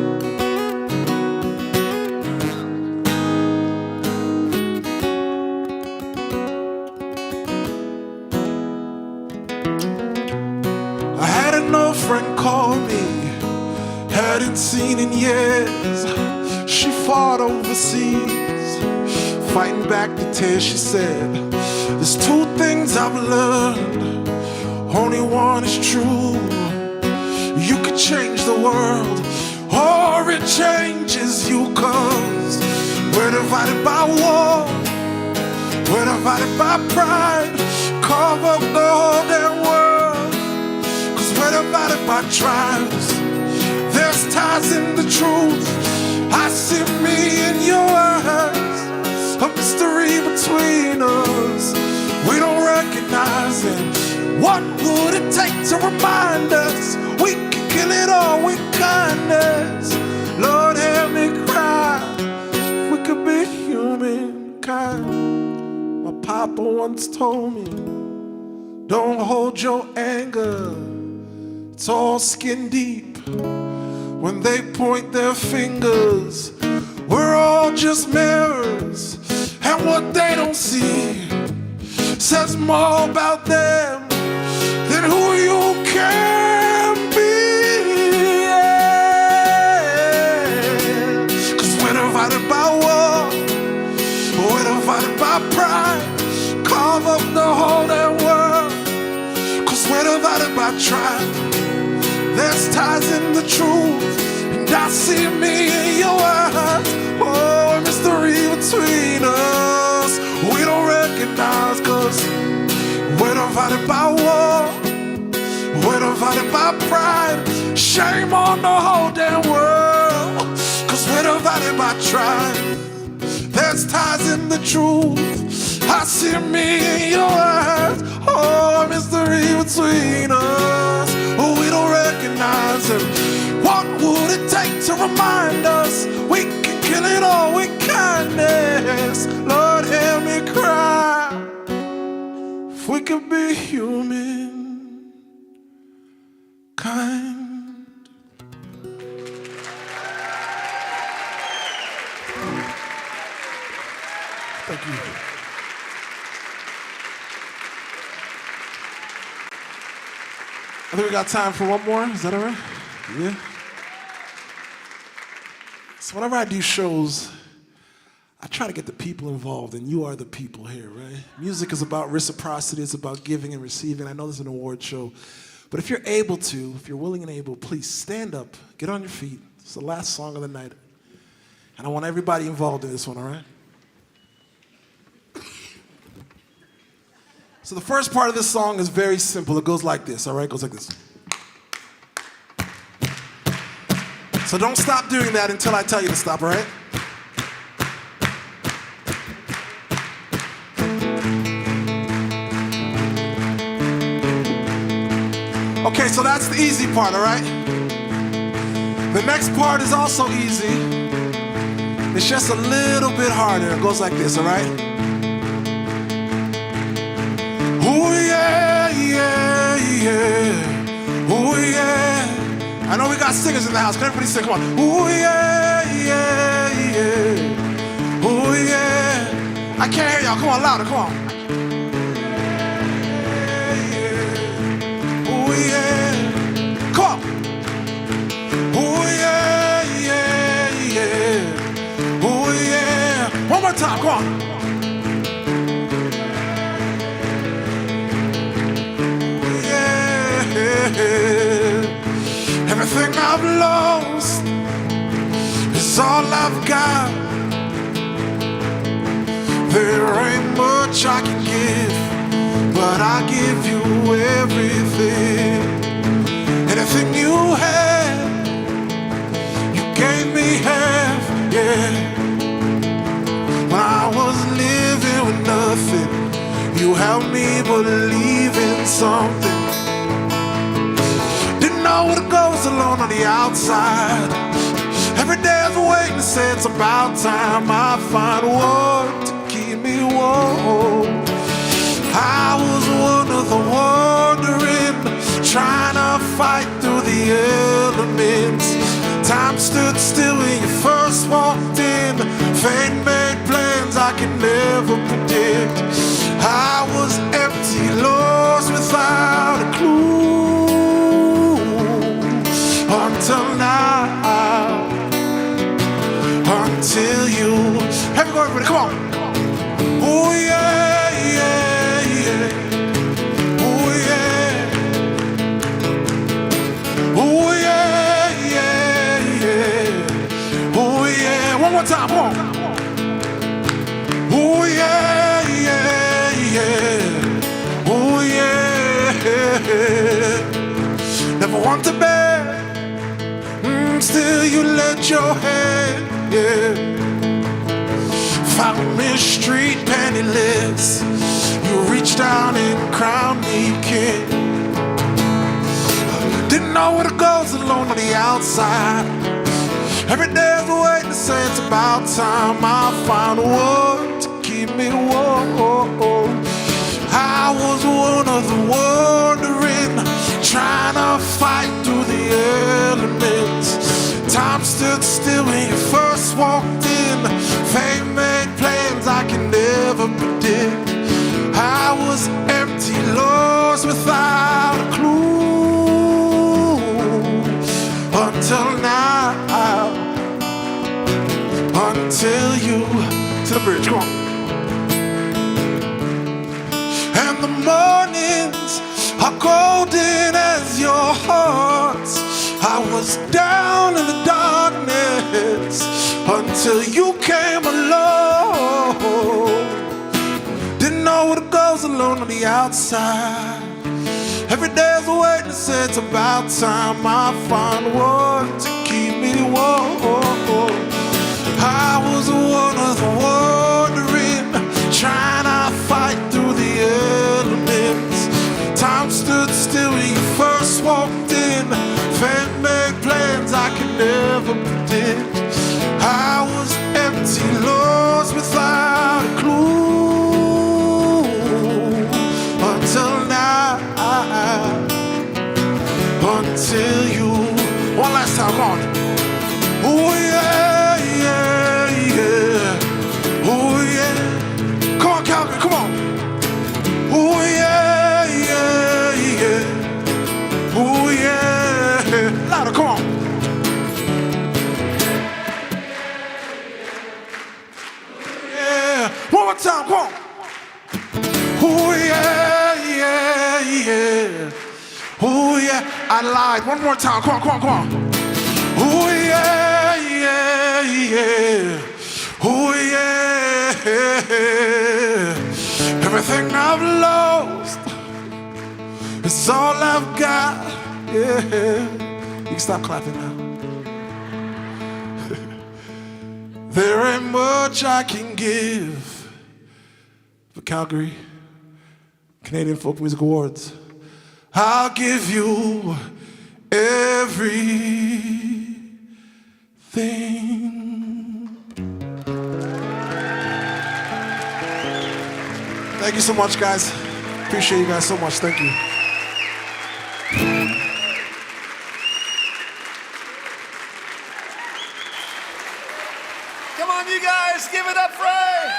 No friend called me, hadn't seen in years. She fought overseas, fighting back the tears. She said, there's two things I've learned, only one is true. You could change the world, or it changes you. 'Cause we're divided by war, we're divided by pride. Carve up the whole damn world, we're divided by tribes. There's ties in the truth. I see me in your eyes, a mystery between us. We don't recognize it. What would it take to remind us we can kill it all with kindness? Lord, hear me cry. If we could be humankind. My papa once told me, don't hold your anger, it's all skin deep. When they point their fingers, we're all just mirrors, and what they don't see says more about them than who you can be. Yeah. 'Cause we're divided by war, we're divided by pride. Carve up the whole damn world, 'cause we're divided by tribe. There's ties in the truth, and I see me in your eyes. Oh, a mystery between us. We don't recognize, 'cause we're divided by war, we're divided by pride. Shame on the whole damn world, 'cause we're divided by tribe. There's ties in the truth. I see me in your eyes. Oh, a mystery between us. Oh, we don't recognize it. What would it take to remind us we can kill it all with kindness? human kind. Thank you. I think we got time for one more. Is that all right? Yeah. So whenever I do shows, I try to get the people involved, and you are the people here, right? Music is about reciprocity. It's about giving and receiving. I know this is an award show, but if you're able to, if you're willing and able, please stand up, get on your feet. It's the last song of the night, and I want everybody involved in this one, all right? So the first part of this song is very simple. It goes like this, all right? It goes like this. So don't stop doing that until I tell you to stop, all right? Okay, so that's the easy part, all right? The next part is also easy. It's just a little bit harder. It goes like this, all right? Oh yeah, yeah, yeah. Oh yeah. I know we got singers in the house. Can everybody sing? Come on. Oh yeah, yeah, yeah. Oh yeah. I can't hear y'all. Come on, louder. Come on. Oh yeah. Come on. Oh yeah, yeah, yeah. Oh yeah. One more time. Come on. Everything I've lost is all I've got. There ain't much I can give, but I give you everything. Anything you have, you gave me half, yeah. When I was living with nothing, you helped me believe in something. Know what goes alone on the outside. Every day I was waiting to say it's about time I find one to keep me warm. I was one of the wandering, trying to fight through the elements. Time stood still when you first walked in. Fate made plans I could never predict. I was empty, lost without a clue. Until now, until you. Here we go, everybody, come on. Oh yeah, yeah, yeah. Oh yeah. Oh yeah, yeah, yeah. Oh yeah. One more time, come on. Oh yeah, yeah, yeah. Oh yeah. Never want to bear. Still you let your hand, yeah. Found me street penniless. You reached down and crowned me king. Didn't know where to go alone on the outside. Every day I was waiting to say it's about time I found one to keep me warm. I was one of the wandering, trying to fight through the elements. Time stood still when you first walked in. Fate made plans I can never predict. I was empty, lost without a clue. Until now, until you. To the bridge, come on. And the mornings are golden as your hearts. I was down in the darkness until you came along. Didn't know what goes alone on the outside. Every day's waiting to say it's about time I find one to keep me warm. I was one of the wandering, trying to fight through the elements. Time stood still when you first walked in. Fate made plans I could never predict. I was empty, lost without a clue. Until now, more time, come on. Oh yeah, yeah, yeah. Oh yeah, I lied. One more time, come on, come on, come on. Oh yeah, yeah, yeah. Oh yeah. Everything I've lost is all I've got. Yeah. You can stop clapping now. There ain't much I can give for Calgary Canadian Folk Music Awards. I'll give you everything. Thank you so much, guys. Appreciate you guys so much. Thank you. Come on, you guys, give it up, Ray!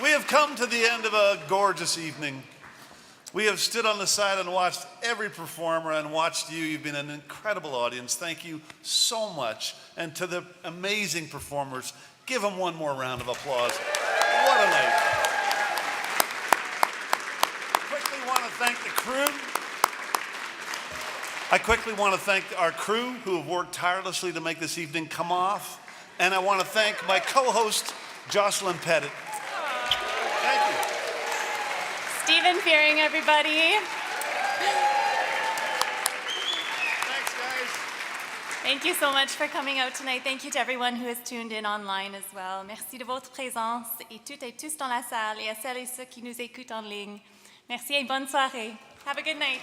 We have come to the end of a gorgeous evening. We have stood on the side and watched every performer and watched you. You've been an incredible audience. Thank you so much. And to the amazing performers, give them one more round of applause. What a night. Quickly want to thank the crew. I quickly want to thank our crew who have worked tirelessly to make this evening come off. And I want to thank my co-host, Jocelyn Pettit. Thank you. Stephen Fearing, everybody. Thanks, guys. Thank you so much for coming out tonight. Thank you to everyone who has tuned in online as well. Merci de votre présence et toutes et tous dans la salle et à celles et ceux qui nous écoutent en ligne. Merci et bonne soirée. Have a good night.